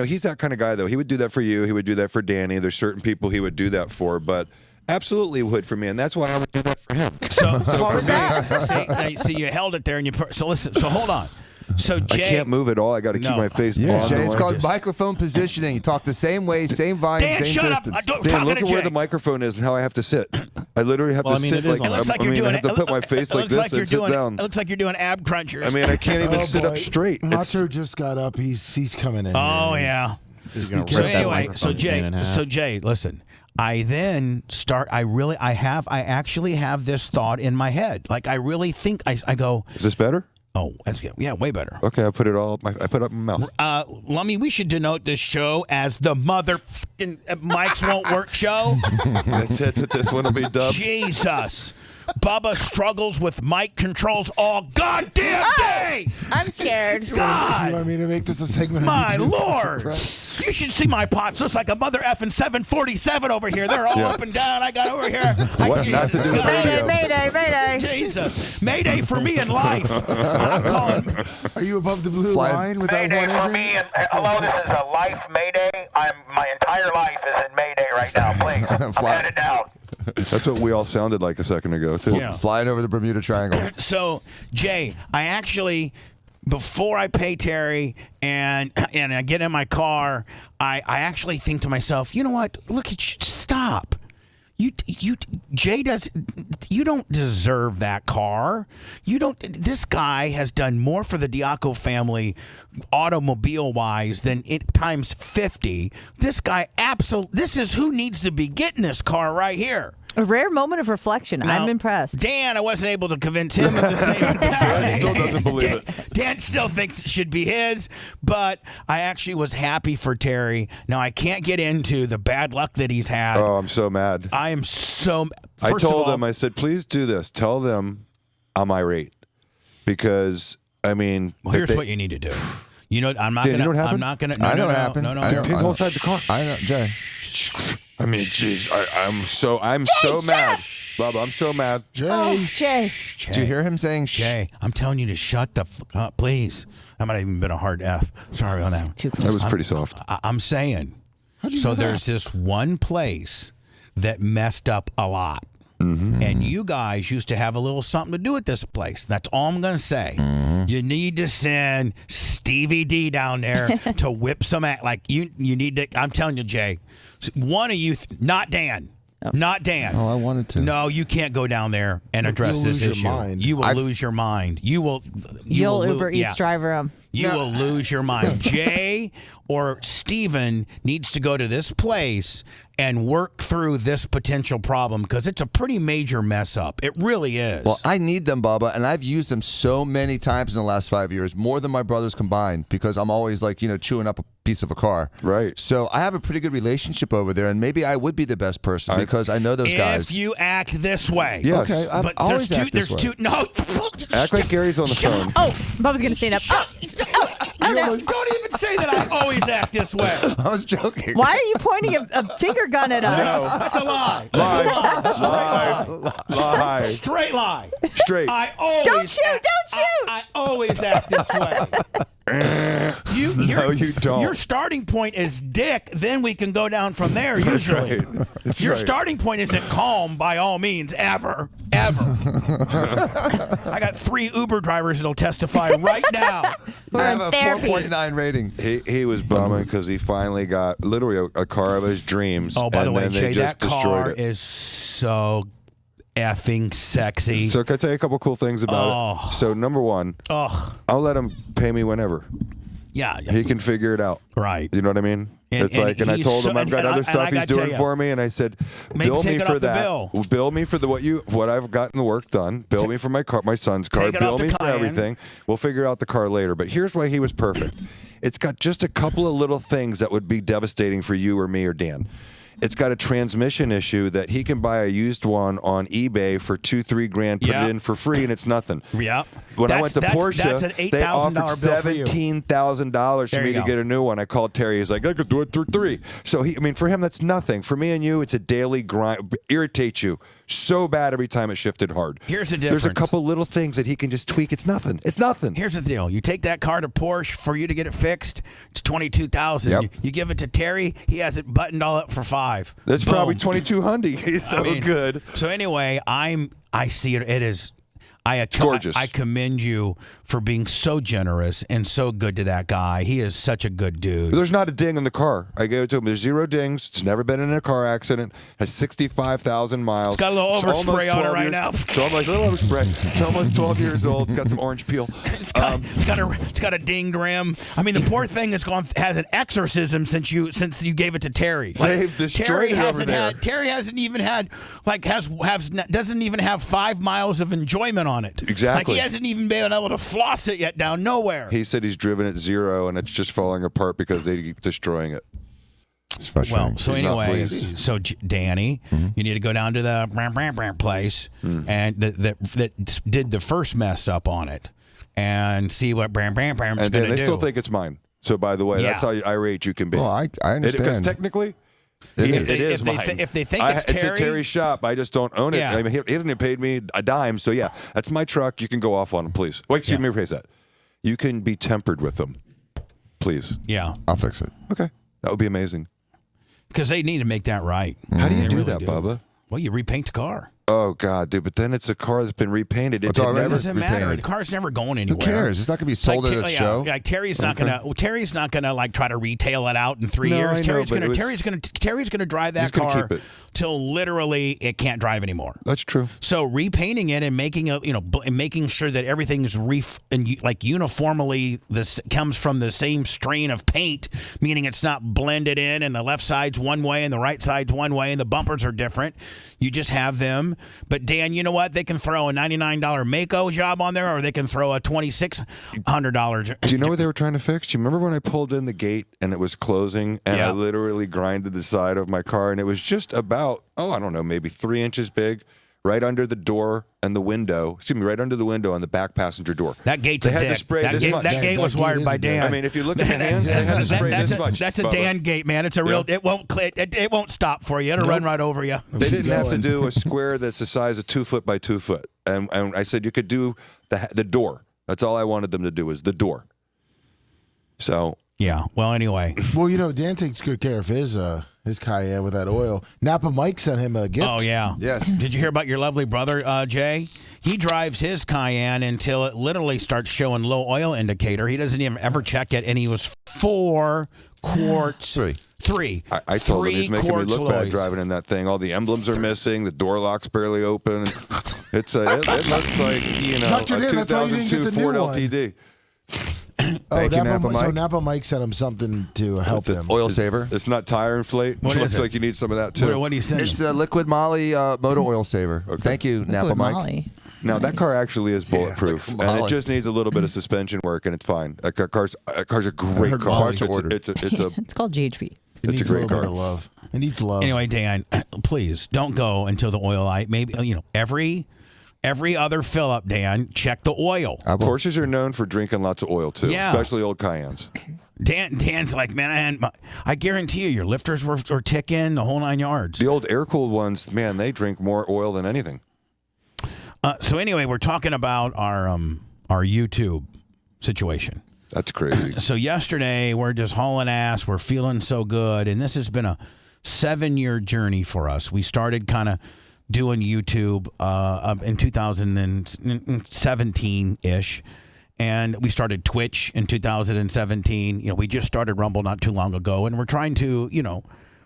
He's that kind of guy though. He would do that for you. He would do that for Danny. There's certain people he would do that for, but absolutely would for me, and that's why I would do that for him. So what was that? See, you held it there, and so listen. So hold on. So Jay, I can't move at all. I got to keep my face on. Jay, it's called microphone positioning. You talk the same way, same volume, Dan, same distance. Dan, look at where the microphone is and how I have to sit. I literally have to sit I have to put my face like this and sit down. It looks like you're doing ab crunchers. I mean, I can't even sit up straight. Macho just got up. He's coming in. Oh yeah. So anyway, so Jay, listen. I then start. I actually have this thought in my head. Like I really think. I go. Is this better? Oh, yeah, way better. Okay, I put it up in my mouth. Lummy, we should denote this show as the motherfucking mics won't work show. That's what this one will be dubbed. Jesus. Bubba struggles with mic controls all goddamn day. I'm scared. God. You want me to make this a segment? My Lord. You should see my pots. Looks like a mother effing 747 over here. They're all up and down. I got over here. What not to do with radio? Mayday. Jesus. Mayday for me in life. I'm calling. Are you above the blue line with that one engine? Me. Hello, this is a life Mayday. My entire life is in Mayday right now. Please, I'm headed down. That's what we all sounded like a second ago, too. Yeah. Flying over the Bermuda Triangle. So, Jay, I actually, before I pay Terry and I get in my car, I actually think to myself, you know what? Look at you. Stop. Jay you don't deserve that car. This guy has done more for the Diaco family automobile wise than times 50. This guy this is who needs to be getting this car right here. A rare moment of reflection. Now, I'm impressed. Dan, I wasn't able to convince him of the same time. Dan still doesn't believe it. Dan still thinks it should be his, but I actually was happy for Terry. Now, I can't get into the bad luck that he's had. Oh, I'm so mad. I am so... I told him, I said, please do this. Tell them I'm irate. Because, I mean... Well, here's what you need to do. I'm not going to... I'm not going to... I know what happened. Go inside the car. I know, Jay. I mean, jeez, I'm so mad. Bubba, I'm so mad. Jay. Did you hear him saying Jay, I'm telling you to shut the fuck up, please. That might have even been a hard F. Sorry on that. That was pretty soft. I'm saying. So there's this one place that messed up a lot. Mm-hmm. And you guys used to have a little something to do with this place. That's all I'm going to say. Mm-hmm. You need to send Stevie D down there to whip some ass. Like, you need to, I'm telling you, Jay, one of you, not Dan. Not Dan. Oh, I wanted to. No, you can't go down there and address this issue. You will lose your mind. You'll Uber Eats driver him. you will lose your mind. Jay or Steven needs to go to this place and work through this potential problem because it's a pretty major mess up. It really is. Well, I need them, Bubba, and I've used them so many times in the last 5 years, more than my brothers combined, because I'm always like, chewing up a piece of a car. Right. So I have a pretty good relationship over there, and maybe I would be the best person because I know those guys. If you act this way. Yes. Okay, I always act this way. No. Act like Gary's on the phone. Oh, Bubba's going to stand up. Oh, no. Don't even say that I always act this way. I was joking. Why are you pointing a finger gun at us? No. That's a lie. Lie. Straight lie. Straight. I always Don't shoot! Don't shoot! I always act this way. No, you don't. Your starting point is dick. Then we can go down from there. Usually, That's your right. starting point isn't calm by all means. Ever. I got 3 Uber drivers that'll testify right now. I have a 4.9 rating. He was bumming because he finally got literally a car of his dreams. Oh, by the and way, then Jay, they just that destroyed car it. is so effing sexy. So can I tell you a couple cool things about it? So number one, I'll let him pay me whenever. Yeah. He can figure it out. Right. You know what I mean? And I told him I've got other stuff he's doing for me, and I said, bill me for that. Bill me for what I've gotten the work done. Bill me for my car, my son's car. Bill me for everything. We'll figure out the car later. But here's why he was perfect. It's got just a couple of little things that would be devastating for you or me or Dan. It's got a transmission issue that he can buy a used one on eBay for $2-3 grand, put it in for free, and it's nothing. Yeah. When I went to Porsche, they offered $17,000 for me to get a new one. I called Terry. He's like, I could do it for $3. So for him, that's nothing. For me and you, it's a daily grind. Irritates you so bad every time it shifted hard. Here's the difference. There's a couple little things that he can just tweak. It's nothing. It's nothing. Here's the deal. You take that car to Porsche for you to get it fixed. It's $22,000. Yep. You give it to Terry. He has it buttoned all up for $5. That's Boom. probably $2,200. He's so good. So anyway, I see it. It is. It's gorgeous. I commend you for being so generous and so good to that guy. He is such a good dude. There's not a ding in the car. I gave it to him. There's 0 dings. It's never been in a car accident. Has 65,000 miles. It's got a little overspray on it right now. So I'm like, a little overspray. It's almost 12 years old. It's got some orange peel. It's got a dinged rim. The poor thing has an exorcism since you gave it to Terry. They've destroyed it over there. Terry hasn't even had doesn't even have 5 miles of enjoyment on it. Exactly. He hasn't even been able to floss it yet down nowhere. He said he's driven it 0 and it's just falling apart because they keep destroying it. Well, so anyway, Danny, you need to go down to the place and that did the first mess up on it and see what Bram's going to do. And then they still think it's mine. So by the way, that's how irate you can be. Well, I understand. Because technically, it is mine. If they think it's It's at Terry's shop. I just don't own it. Yeah. He hasn't paid me a dime. So yeah, that's my truck. You can go off on him, please. Wait, excuse me, rephrase that. You can be tempered with them, please. Yeah, I'll fix it. Okay, that would be amazing. Because they need to make that right. How do you They do really that, Bubba? Well, you repaint the car. Oh God, dude! But then it's a car that's been repainted. It doesn't matter. The car's never going anywhere. Who cares? It's not going to be sold at a show. Like Terry's not gonna like try to retail it out in 3 years. Terry's gonna drive that car till literally it can't drive anymore. That's true. So repainting it and making sure that everything's uniformly comes from the same strain of paint, meaning it's not blended in and the left side's one way and the right side's one way and the bumpers are different. You just have them. But Dan, you know what? They can throw a $99 Mako job on there, or they can throw a $2,600. Do you know what they were trying to fix? Do you remember when I pulled in the gate and it was closing and I literally grinded the side of my car and it was just about, I don't know, maybe 3 inches big, right under the door and the window. Excuse me, right under the window on the back passenger door. That gate's they a had dick. to spray That this gate, much. That gate was wired by Dan. I mean, if you look at the hands, they had to spray this much. That's a Bubba. Dan gate, man. It's a real. It won't stop for you. It'll run right over you. They didn't have to do a square that's the size of 2 foot by 2 foot. And I said you could do the door. That's all I wanted them to do is the door. So yeah. Well, anyway. Well, Dan takes good care of his Cayenne with that oil. Napa Mike sent him a gift. Oh yeah. Yes. Did you hear about your lovely brother, Jay? He drives his Cayenne until it literally starts showing low oil indicator. He doesn't even ever check it, and he was 4 quarts. Three. I told him he's making me look bad Lloyd's. driving in that thing. All the emblems are missing. The door lock's barely open. It looks like a Dr. Dan, that's why you didn't 2002 get the Ford new one. LTD. Thank you, Napa So Mike. Napa Mike sent him something to help him. Oil saver. It's not tire inflate. What It is looks it? like you need some of that too. What do you say? It's a liquid Molly motor oil saver. Thank you, Napa Mike. Molly. Now that car actually is bulletproof, and Molly. it just needs a little bit of suspension work, and it's fine. That car's a great heard car. Molly It's a It's called GHB. It It's needs a great little bit car. of love. It needs love. Anyway, Dan, please don't go until the oil light. Maybe every other fill up, Dan, check the oil. Porsches are known for drinking lots of oil too, Yeah. especially old Cayennes. Dan's like, man, I guarantee you, your lifters were ticking the whole 9 yards. The old air-cooled ones, man, they drink more oil than anything. So anyway, we're talking about our YouTube situation. That's crazy. So yesterday, we're just hauling ass. We're feeling so good, and this has been a 7-year journey for us. We started kind of doing YouTube in 2017-ish. And we started Twitch in 2017. We just started Rumble not too long ago, and we're trying to,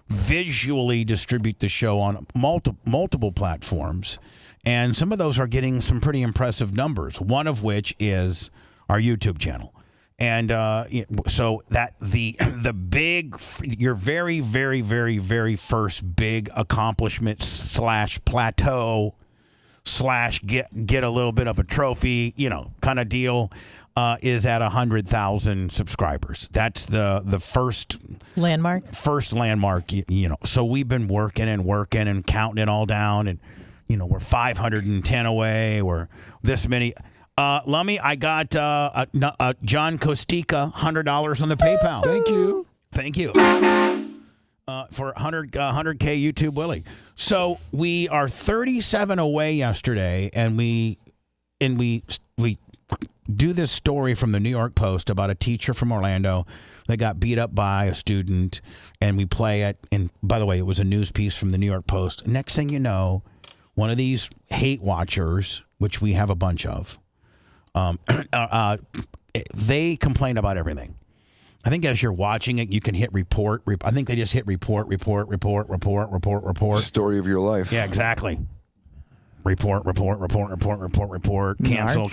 visually distribute the show on multiple platforms. And some of those are getting some pretty impressive numbers, one of which is our YouTube channel. And so that the big, your very, very, very, very first big accomplishment / plateau / get a little bit of a trophy, kind of deal, is at 100,000 subscribers. That's the first landmark. So we've been working and counting it all down, and we're 510 away. We're this many. Lummy, I got John Kostika $100 on the PayPal. Thank you. For 100K YouTube Willie. So we are 37 away yesterday, and we do this story from the New York Post about a teacher from Orlando that got beat up by a student, and we play it. And by the way, it was a news piece from the New York Post. Next thing you know, one of these hate watchers, which we have a bunch of, they complain about everything. I think as you're watching it, you can hit report. I think they just hit report. Story of your life. Yeah, exactly. Report. Cancel.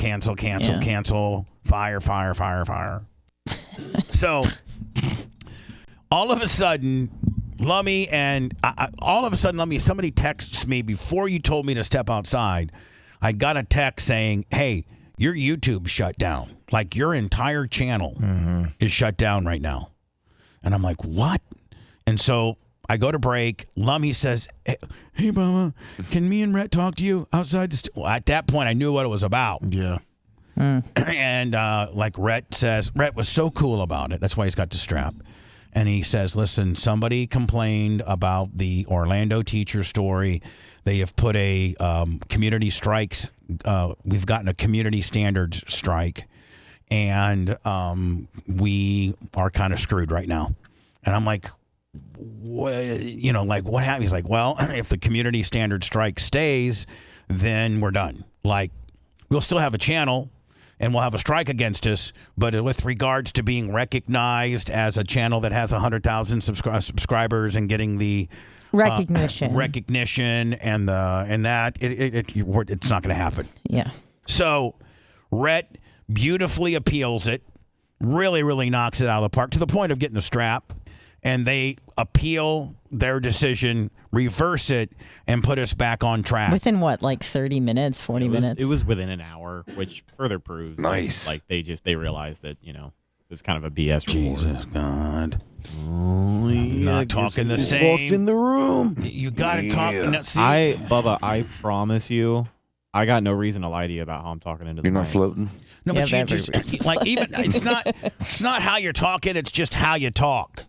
Fire. So, all of a sudden, Lummy somebody texts me before you told me to step outside. I got a text saying, hey, your YouTube shut down. Like your entire channel is shut down right now. And I'm like, what? And so I go to break. Lummy says, hey, Bubba, can me and Rhett talk to you outside? At that point, I knew what it was about. Yeah. And like Rhett says, Rhett was so cool about it. That's why he's got the strap. And he says, listen, somebody complained about the Orlando teacher story. They have put a community strikes. We've gotten a community standards strike. And we are kind of screwed right now. And I'm like, what happened? He's like, well, if the community standard strike stays, then we're done. Like, we'll still have a channel and we'll have a strike against us, but with regards to being recognized as a channel that has 100,000 subscribers and getting the recognition and that it's not going to happen. Yeah. So Rhett beautifully appeals it, really knocks it out of the park to the point of getting the strap, and they appeal their decision, reverse it, and put us back on track. Within what, like 30 minutes, 40 minutes? It was within an hour, which further proves like they realized that, it was kind of a BS report. Jesus God. I'm not talking the same. Walked in the room. You got to talk. No, see, Bubba, I promise you, I got no reason to lie to you about how I'm talking into the You're not mic. floating? No, but you just, like, even it's not how you're talking, it's just how you talk.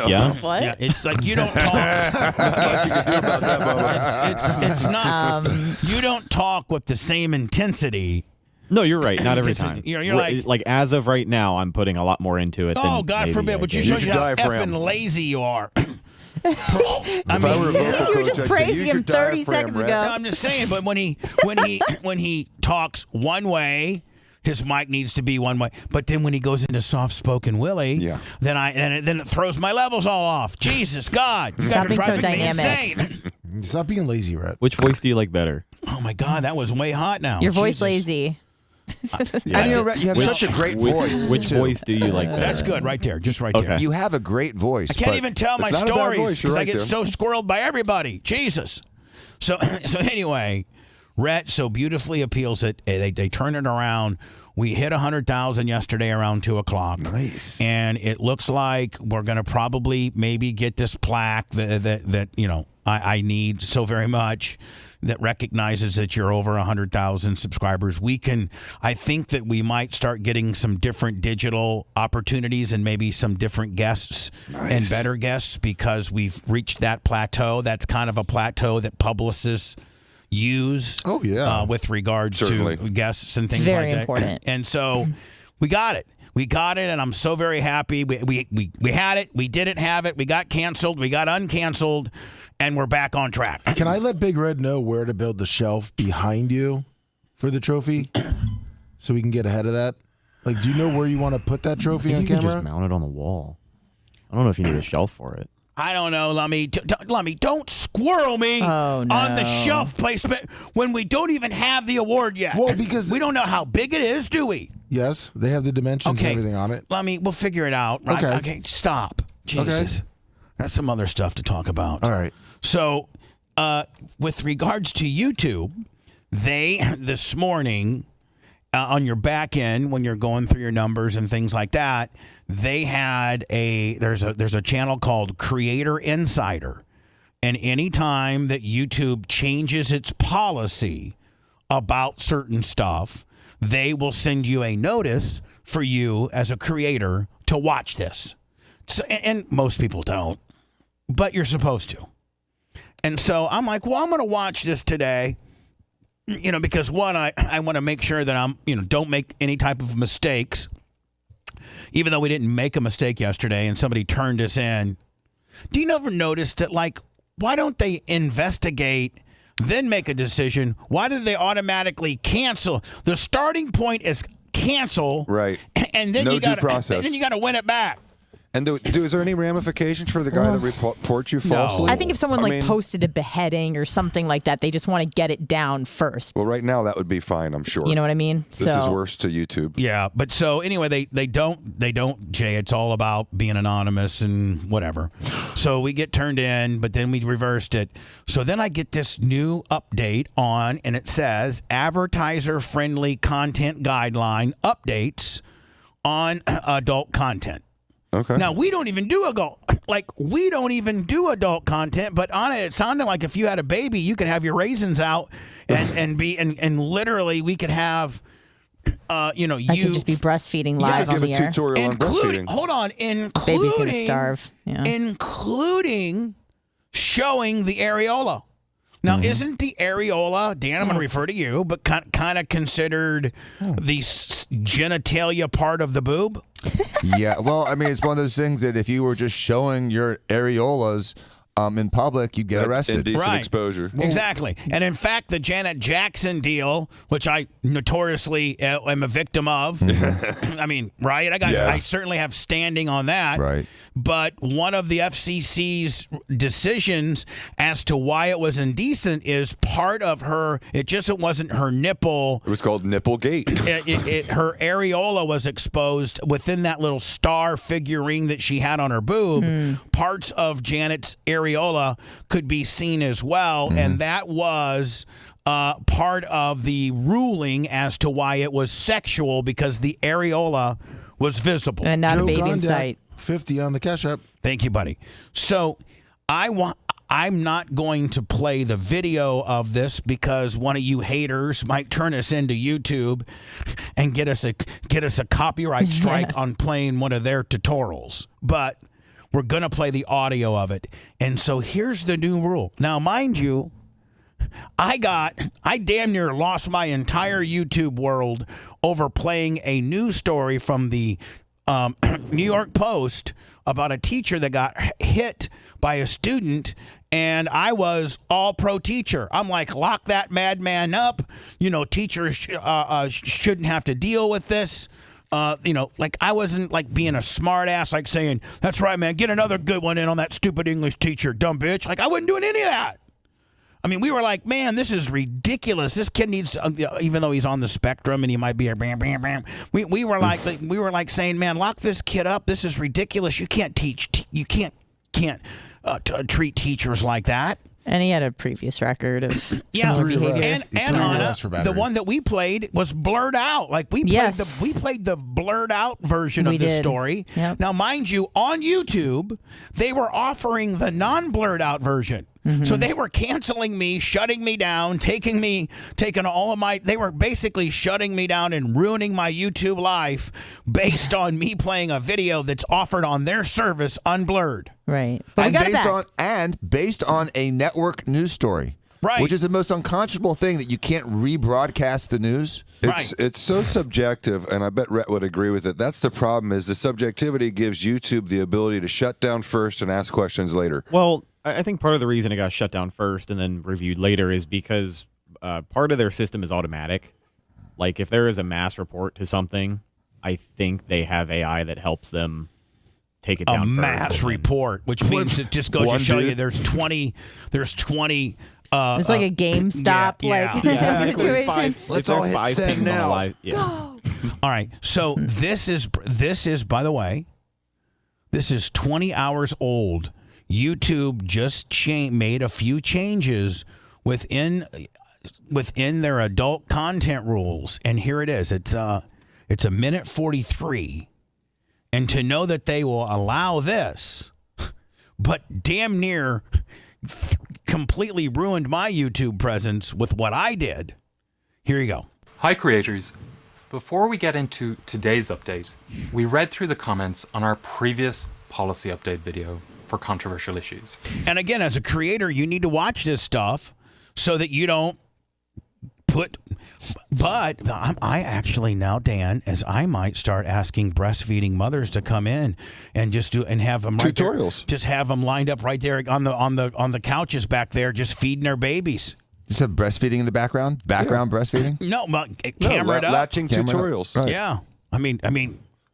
Yeah. What? Yeah, it's like you don't talk. It's not. You don't talk with the same intensity. No, you're right. Not every time. You're like as of right now, I'm putting a lot more into it. Oh, than God maybe forbid! I But you did. show you how effing lazy you are. You were just praising him 30 seconds ago. No, I'm just saying. But when he talks one way, his mic needs to be one way. But then when he goes into soft-spoken Willie, then it throws my levels all off. Jesus God! You Stop guys are being so driving me dynamic. insane. Stop being lazy, Rhett. Which voice do you like better? Oh my God, that was way hot now. Your voice lazy. And you have such a great voice. Which too. voice do you like better? That's good right there. Just right there. You have a great voice. I can't even tell my It's not a bad stories voice, you're because I right get there. so squirreled by everybody. Jesus. So anyway, Rhett so beautifully appeals it. They turn it around. We hit 100,000 yesterday around 2:00. Nice. And it looks like we're going to probably maybe get this plaque that I need so very much, that recognizes that you're over 100,000 subscribers. I think that we might start getting some different digital opportunities and maybe some different guests and better guests, because we've reached that plateau. That's kind of a plateau that publicists use with regards to guests and things like that. Very important. And so we got it. And I'm so very happy. We had it. We didn't have it. We got canceled. We got uncanceled. And we're back on track. Can I let Big Red know where to build the shelf behind you for the trophy so we can get ahead of that? Like, do you know where you want to put that trophy on You can camera? just mount it on the wall. I don't know if you need a shelf for it. I don't know, Lummy. Don't squirrel me on the shelf placement when we don't even have the award yet. Well, because we don't know how big it is, do we? Yes, they have the dimensions and everything on it. Lummy, we'll figure it out. Right? Okay, stop. Jesus. Okay. That's some other stuff to talk about. All right. So, with regards to YouTube, they, this morning, on your back end, when you're going through your numbers and things like that, they had there's a channel called Creator Insider. And anytime that YouTube changes its policy about certain stuff, they will send you a notice for you as a creator to watch this. So, and most people don't, but you're supposed to. And so I'm like, well, I'm going to watch this today, because one, I want to make sure that I'm, don't make any type of mistakes, even though we didn't make a mistake yesterday and somebody turned us in. Do you ever notice that, like, why don't they investigate, then make a decision? Why do they automatically cancel? The starting point is cancel. Right. And then No due process. And then you got to win it back. And is there any ramifications for the guy that reports you falsely? I think if someone posted a beheading or something like that, they just want to get it down first. Well, right now that would be fine, I'm sure. You know what I mean? This is worse to YouTube. Yeah, but so anyway, they don't, Jay. It's all about being anonymous and whatever. So we get turned in, but then we reversed it. So then I get this new update on, and it says advertiser-friendly content guideline updates on adult content. Okay. Now we don't even do adult content, but on it sounded like if you had a baby, you could have your raisins out and literally we could have I could just be breastfeeding live on the air. Give a tutorial on breastfeeding. Hold on, Baby's gonna starve. Yeah. Including showing the areola. Now, isn't the areola, Dan, I'm going to refer to you, but kind of considered the genitalia part of the boob? Yeah, well, I mean, it's one of those things that if you were just showing your areolas in public, you'd get arrested. Indecent exposure. Exactly. And in fact, the Janet Jackson deal, which I notoriously am a victim of, I mean, right? I certainly have standing on that. Right. But one of the FCC's decisions as to why it was indecent is part of it wasn't her nipple. It was called Nipplegate. Her areola was exposed within that little star figurine that she had on her boob. Parts of Janet's areola could be seen as well, and that was part of the ruling as to why it was sexual, because the areola was visible. And not Joe a baby in Gondak, sight. 50 on the Cash App. Thank you, buddy. So I'm not going to play the video of this because one of you haters might turn us into YouTube and get us a copyright strike on playing one of their tutorials. But we're going to play the audio of it. And so here's the new rule. Now, mind you, I damn near lost my entire YouTube world over playing a news story from the New York Post about a teacher that got hit by a student, and I was all pro teacher. I'm like, lock that madman up. Teachers shouldn't have to deal with this. Like I wasn't like being a smart ass, like saying, that's right, man, get another good one in on that stupid English teacher, dumb bitch. Like I wasn't doing any of that. I mean, we were like, man, this is ridiculous. This kid needs, even though he's on the spectrum and he might be a bam, bam, bam. We were like saying, man, lock this kid up. This is ridiculous. You can't teach. You can't treat teachers like that. And he had a previous record of similar behavior. And Anna, the one that we played was blurred out. Like we played the blurred out version of the story. Yep. Now, mind you, on YouTube, they were offering the non-blurred out version. So they were canceling me, shutting me down, taking all of my. They were basically shutting me down and ruining my YouTube life based on me playing a video that's offered on their service unblurred. Right, but based on a network news story. Right. Which is the most unconscionable thing, that you can't rebroadcast the news. It's so subjective, and I bet Rhett would agree with it. That's the problem, is the subjectivity gives YouTube the ability to shut down first and ask questions later. Well, I think part of the reason it got shut down first and then reviewed later is because part of their system is automatic. Like, if there is a mass report to something, I think they have AI that helps them take it down first. A mass report, which means it just goes to show you there's 20 it's like a GameStop situation. Let's all hit send now. All right. So this is by the way, this is 20 hours old. YouTube just made a few changes within their adult content rules, and here it is. It's a minute 43, and to know that they will allow this, but damn near completely ruined my YouTube presence with what I did. Here you go. Hi creators. Before we get into today's update, we read through the comments on our previous policy update video for controversial issues. And again, as a creator, you need to watch this stuff so that you don't put. But I actually now, Dan, as I might start asking breastfeeding mothers to come in and just have them tutorials. Just have them lined up right there on the couches back there, just feeding their babies. Just have breastfeeding in the background. Breastfeeding. No, camera it up. Latching tutorials. Right. Yeah, I mean.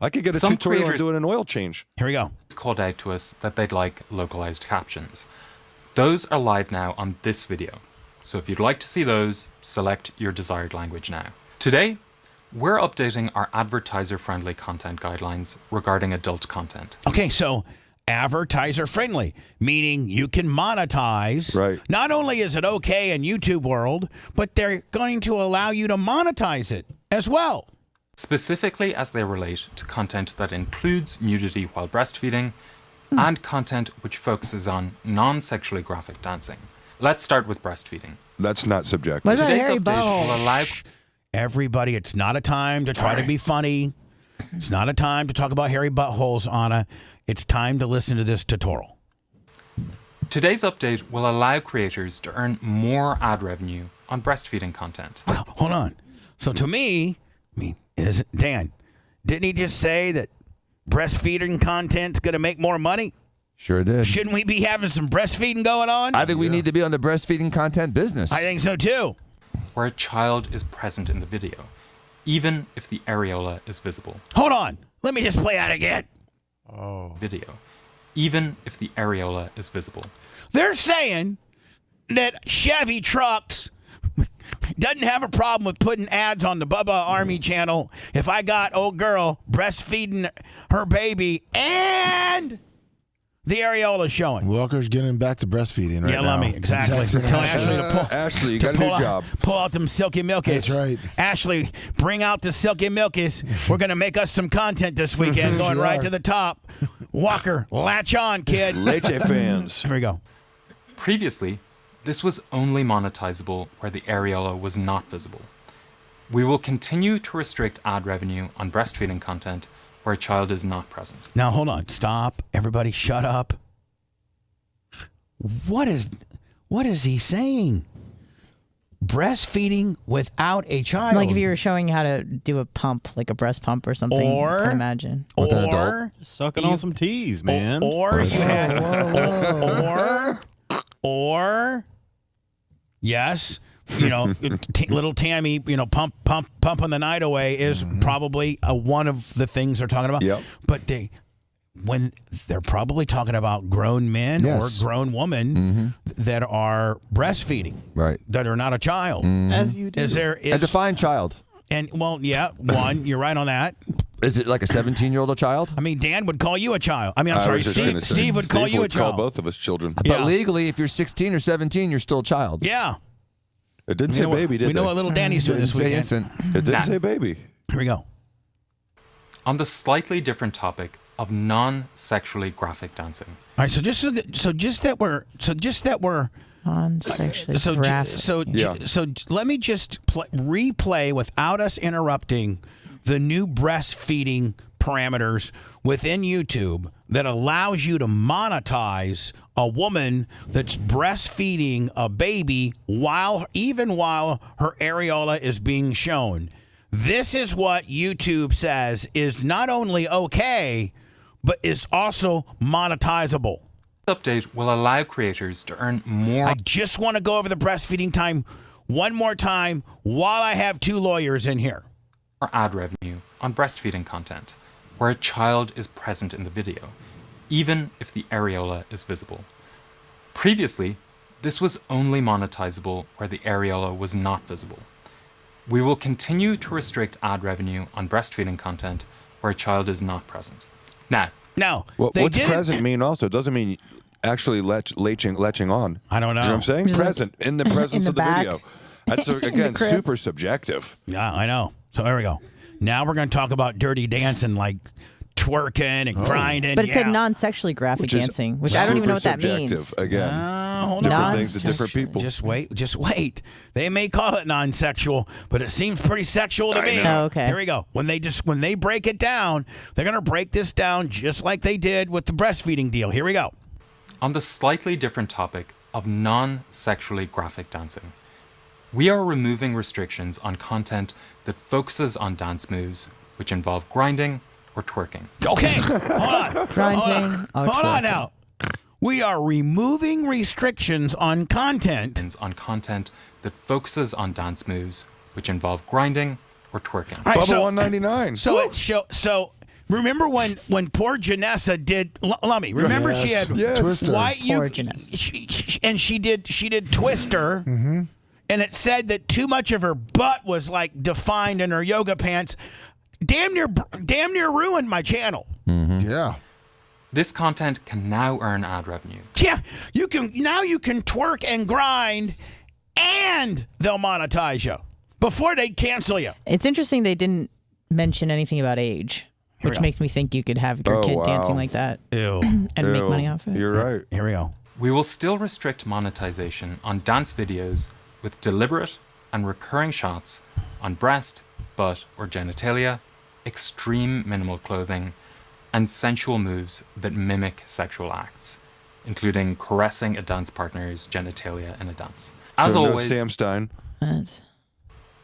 I could get a tutorial on doing an oil change. Here we go. It's called out to us that they'd like localized captions. Those are live now on this video. So if you'd like to see those, select your desired language now. Today, we're updating our advertiser-friendly content guidelines regarding adult content. Okay, so advertiser-friendly, meaning you can monetize. Right. Not only is it okay in YouTube world, but they're going to allow you to monetize it as well. Specifically as they relate to content that includes nudity while breastfeeding and content which focuses on non-sexually graphic dancing. Let's start with breastfeeding. That's not subjective. What about Today's hairy update will allow everybody. It's not a time to try to be funny. It's not a time to talk about hairy buttholes, Anna. It's time to listen to this tutorial. Today's update will allow creators to earn more ad revenue on breastfeeding content. Well, hold on. So to me, Dan, didn't he just say that breastfeeding content's going to make more money? Sure did. Shouldn't we be having some breastfeeding going on? I think we need to be on the breastfeeding content business. I think so too. Where a child is present in the video, even if the areola is visible. Hold on. Let me just play that again. Video, even if the areola is visible. They're saying that Chevy Trucks doesn't have a problem with putting ads on the Bubba Army channel if I got old girl breastfeeding her baby and the areola showing. Walker's getting back to breastfeeding right now. Yeah, let me. Exactly. Ashley, you got a new job. Pull out them silky milkies. That's right. Ashley, bring out the silky milkies. We're going to make us some content this weekend going right to the top. Walker, latch on, kid. Leche fans. Here we go. Previously, this was only monetizable where the areola was not visible. We will continue to restrict ad revenue on breastfeeding content where a child is not present. Now, hold on. Stop. Everybody shut up. What is he saying? Breastfeeding without a child. Like if you were showing how to do a pump, like a breast pump or something. Or, I can imagine. With an adult. Sucking on some teas, man. Or you had, or yes, little Tammy, pumping the night away is probably one of the things they're talking about. Yep. But when they're probably talking about grown men or grown women that are breastfeeding, right? That are not a child. As you do. Is there a defined child? And well, yeah, one, you're right on that. Is it like a 17-year-old child? I mean, Dan would call you a child. I mean, I'm sorry, Steve would call you a child. Call both of us children. But legally, if you're 16 or 17, you're still a child. Yeah. It didn't say baby, did it? We know what little Danny's doing this weekend. Infant. It didn't say baby. Here we go. On the slightly different topic of non-sexually graphic dancing. All right, so just that we're non-sexually graphic. So let me just replay without us interrupting the new breastfeeding parameters within YouTube that allows you to monetize a woman that's breastfeeding a baby while her areola is being shown. This is what YouTube says is not only okay, but is also monetizable. This update will allow creators to earn more. I just want to go over the breastfeeding time one more time while I have two lawyers in here. Ad revenue on breastfeeding content, where a child is present in the video, even if the areola is visible. Previously, this was only monetizable where the areola was not visible. We will continue to restrict ad revenue on breastfeeding content where a child is not present. Now, what's present mean also? It doesn't mean actually latching on. I don't know. You know what I'm saying? Just present, in the presence of the back. video. That's, again, super subjective. Yeah, I know. So there we go. Now we're going to talk about dirty dancing, like twerking and grinding. But it said non-sexually graphic dancing, which I don't even know what that means. Again, hold different on. things to different people. Just wait. They may call it non-sexual, but it seems pretty sexual to me. Oh, okay. Here we go. When they break it down, they're going to break this down just like they did with the breastfeeding deal. Here we go. On the slightly different topic of non-sexually graphic dancing, we are removing restrictions on content that focuses on dance moves which involve grinding or twerking. Okay, hold on. Grinding or Hold on twerking. now. We are removing restrictions on content. On content that focuses on dance moves which involve grinding or twerking. All right, Bubba so- 199. So remember when poor Janessa did Lummy? Remember she had Twister. white Poor Janessa. and she did Twister. And it said that too much of her butt was like defined in her yoga pants. Damn near ruined my channel. Yeah. This content can now earn ad revenue. Yeah, you can twerk and grind, and they'll monetize you before they cancel you. It's interesting they didn't mention anything about age, which makes me think you could have your kid dancing like that and make money off it. You're right. Here we go. We will still restrict monetization on dance videos with deliberate and recurring shots on breast, butt, or genitalia, extreme minimal clothing, and sensual moves that mimic sexual acts, including caressing a dance partner's genitalia in a dance. As So always, no Sam Stein.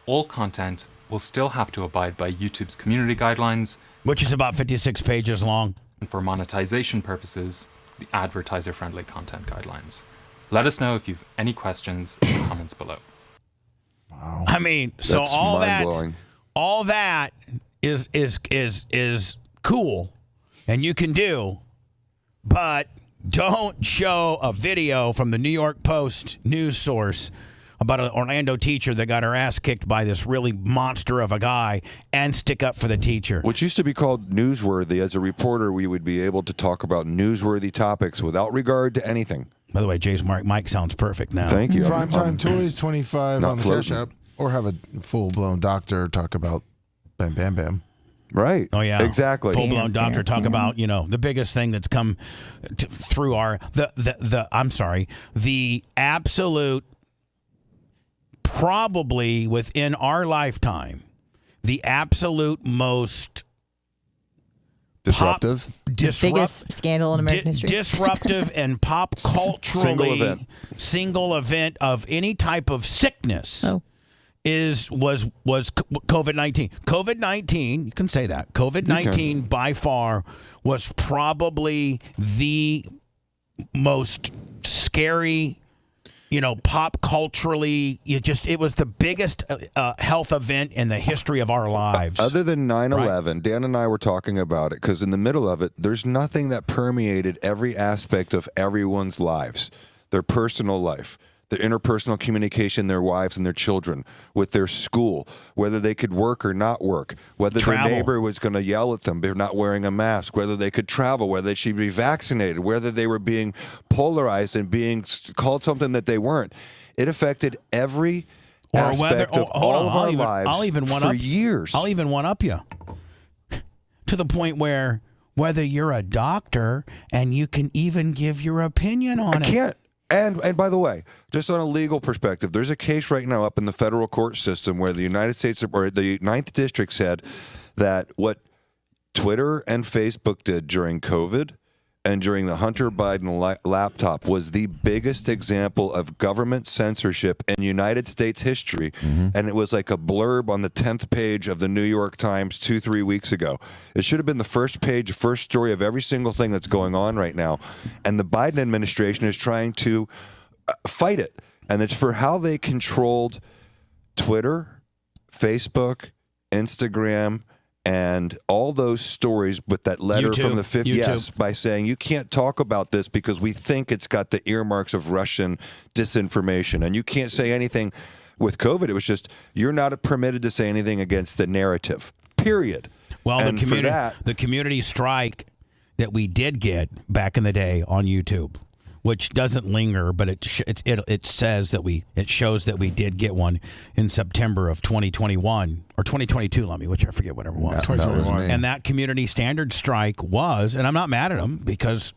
all content will still have to abide by YouTube's community guidelines, which is about 56 pages long. And for monetization purposes, the advertiser-friendly content guidelines. Let us know if you've any questions in the comments below. Wow. I mean, so That's all that is cool, and you can do, but don't show a video from the New York Post news source about an Orlando teacher that got her ass kicked by this really monster of a guy and stick up for the teacher. Which used to be called newsworthy. As a reporter, we would be able to talk about newsworthy topics without regard to anything. By the way, Jay's mic sounds perfect now. Thank you. Primetime Toys 25 not on the floating. Cash App, or have a full-blown doctor talk about Bam Bam Bam. Right. Oh yeah, exactly. Full blown doctor talk about the biggest thing that's come through the absolute, probably within our lifetime, the absolute most disruptive, biggest scandal in American history, disruptive and pop culturally single event of any type of sickness. Was COVID-19. COVID-19, you can say that. COVID-19 by far was probably the most scary pop culturally, it was the biggest health event in the history of our lives. Other than 9/11, right? Dan and I were talking about it because in the middle of it, there's nothing that permeated every aspect of everyone's lives, their personal life, their interpersonal communication, their wives and their children, with their school, whether they could work or not work, whether their neighbor was going to yell at them, they're not wearing a mask, whether they could travel, whether they should be vaccinated, whether they were being polarized and being called something that they weren't. It affected every aspect of all of our lives for years. I'll even one up you to the point where whether you're a doctor and you can even give your opinion on it. I can't. And by the way, just on a legal perspective, there's a case right now up in the federal court system where the United States or the 9th District said that what Twitter and Facebook did during COVID and during the Hunter Biden laptop was the biggest example of government censorship in United States history. And it was like a blurb on the 10th page of the New York Times 2-3 weeks ago. It should have been the first page, first story of every single thing that's going on right now. And the Biden administration is trying to fight it. And it's for how they controlled Twitter, Facebook, Instagram, and all those stories with that letter from the 50th, yes, by saying you can't talk about this because we think it's got the earmarks of Russian disinformation. And you can't say anything with COVID. It was just, you're not permitted to say anything against the narrative, period. Well, and the community strike that we did get back in the day on YouTube, which doesn't linger, but it says that it shows that we did get one in September of 2021 or 2022. Which I forget, whatever it was. 2021. And that community standard strike was, and I'm not mad at them because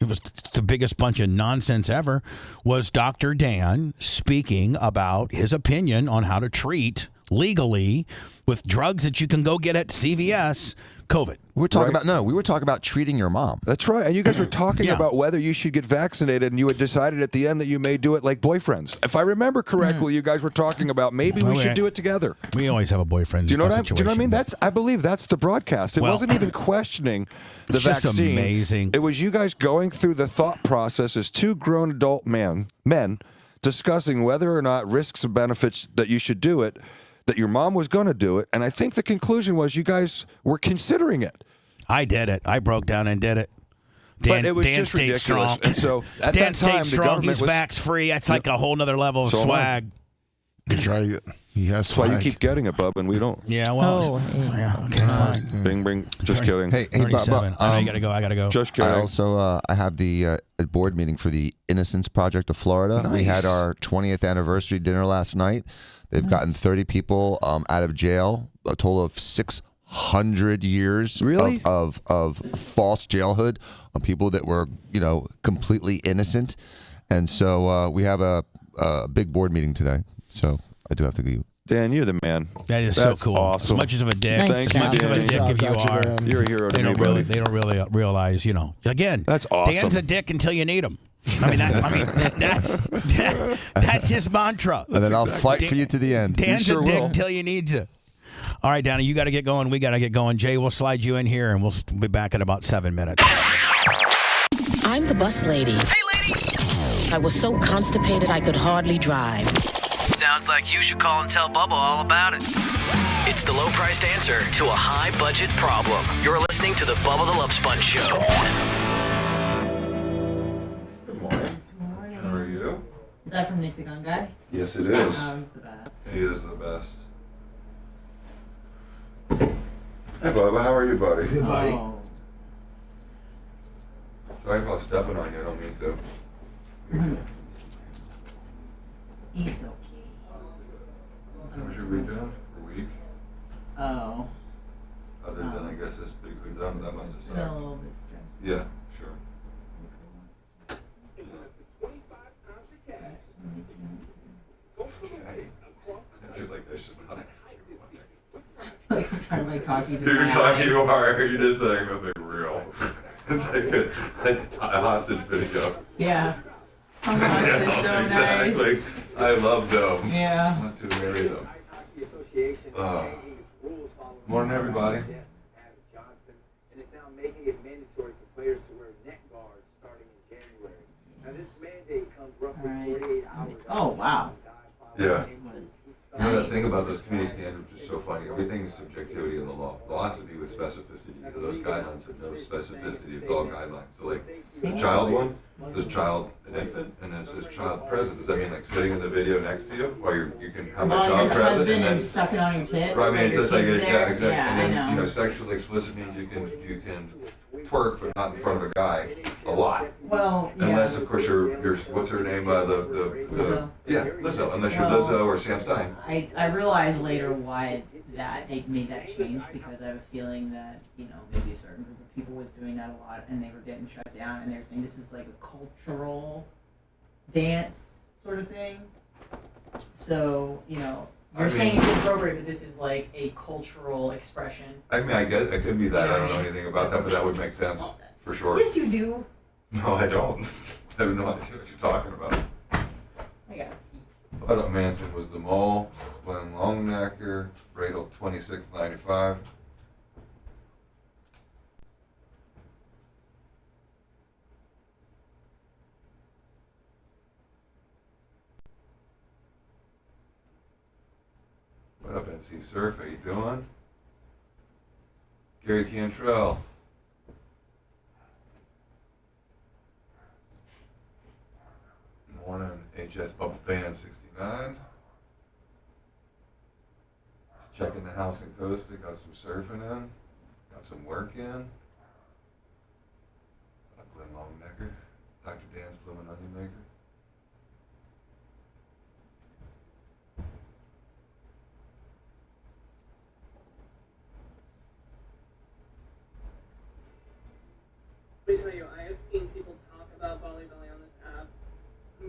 it was the biggest bunch of nonsense ever, was Dr. Dan speaking about his opinion on how to treat legally with drugs that you can go get at CVS COVID. We were talking we were talking about treating your mom. That's right. And you guys were talking about whether you should get vaccinated, and you had decided at the end that you may do it like boyfriends. If I remember correctly, you guys were talking about maybe we should do it together. We always have a boyfriend. Do you know what I mean? I believe that's the broadcast. It wasn't even questioning the vaccine. Amazing. It was you guys going through the thought process as two grown adult men discussing whether or not risks and benefits that you should do it, that your mom was going to do it, and I think the conclusion was you guys were considering it. I did it. I broke down and did it. But it was just ridiculous. Strong. And so at that time, the government was vax free. That's like a whole nother level of swag. He's right. He has That's why you keep getting it, Bub, and we don't. Yeah, well. Okay, fine. Bing, bing. Just kidding. Hey, Bob. I gotta go. I gotta go. Just kidding. I also I have the board meeting for the Innocence Project of Florida. Nice. We had our 20th anniversary dinner last night. They've gotten 30 people out of jail, a total of 600 years of false jailhood on people that were, completely innocent. And so we have a big board meeting today. So I do have to go. Dan, you're the man. That's so cool. Awesome. As much of a dick. Thank you, as much of a dick if you are. You're a hero to me, buddy. They don't really realize, Again, that's awesome. Dan's a dick until you need him. That's his mantra. And then I'll fight for you to the end. Dan's a dick until you need to. All right, Danny, you got to get going. We got to get going. Jay, we'll slide you in here, and we'll be back in about 7 minutes. I'm the bus lady. Hey, lady! I was so constipated I could hardly drive. Sounds like you should call and tell Bubba all about it. It's the low-priced answer to a high-budget problem. You're listening to the Bubba the Love Sponge Show. How are you? Is that from Nick the Gun Guy? Yes, it is. Oh, he's the best. He is the best. Hey, Bubba, how are you, buddy? Good, buddy. Oh. Sorry if I was stepping on you. I don't mean to. He's so cute. How was your weekend? Or week? Oh. Other than, I guess, this big exam, that must have sucked. Still a little bit stressful. Yeah, sure. I feel like I should not ask you. Like I'm trying to talk you through You're my talking, eyes. you are. You're just saying something real. It's like a hostage video. Yeah. Oh my gosh, Yeah, it's so exactly. nice. I love them. Yeah. Not too married though. Morning, everybody. Oh, wow. Yeah. It was You know that nice. thing about those community standards, which is so funny. Everything is subjectivity in the law. The law has to be with specificity. Those guidelines have no specificity. It's all guidelines. So like the child one, does child an infant, and then it says child present. Does that mean like sitting in the video next to you, while you can have a While child your present, husband and then is sucking on your tits. right? I mean, while it's your just like kid's yeah, there. exactly. Yeah, and then I know. sexually explicit means you can twerk, but not in front of a guy a lot. Well, yeah. Unless of course you're what's her name? Lizzo. Yeah, Lizzo. Unless you're Well, Lizzo or Sam Stein. I realized later why they made that change, because I have a feeling that, maybe a certain group of people was doing that a lot and they were getting shut down, and they were saying this is like a cultural dance sort of thing. So, you're saying it's inappropriate, but this is like a cultural expression. I mean, I guess it could be that. I don't know anything about that, but that would make sense for sure. Yes, you do. No, I don't. I have no idea what you're talking about. I got What up, Manson was the mole, Glenn Longnecker, Bradle 2695. What up, NC Surf? How you doing? Gary Cantrell. Morning, HS Bubba Fan 69. Just checking the house in Costa, got some surfing in, got some work in. Glenn Longnecker, Dr. Dan's Bloomin' Onion Maker. Let me tell you, I have seen people talk about Bali Belly on this app.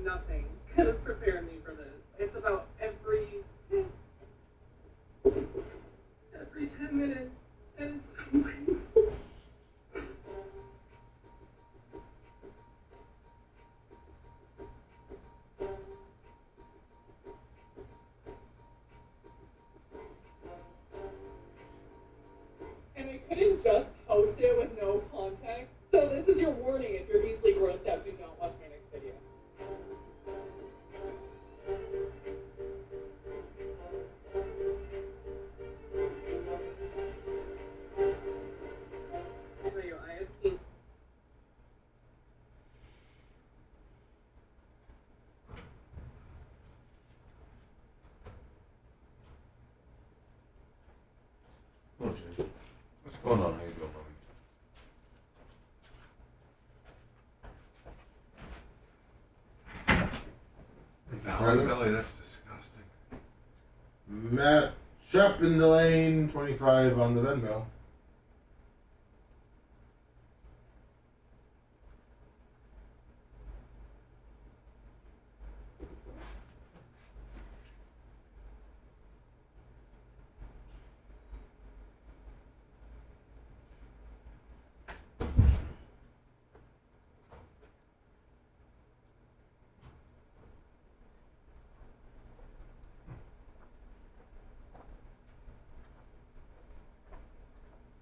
Nothing could have prepared me for this. It's about every 10 minutes, and it's so painful. And I couldn't just post it with no context. So this is your warning. If you're easily grossed out, do not watch my next video. I'll tell you, I have seen. What's going on? How you doing, buddy? Valley Belly, that's disgusting. Matt Shep in the lane, 25 on the Venmo.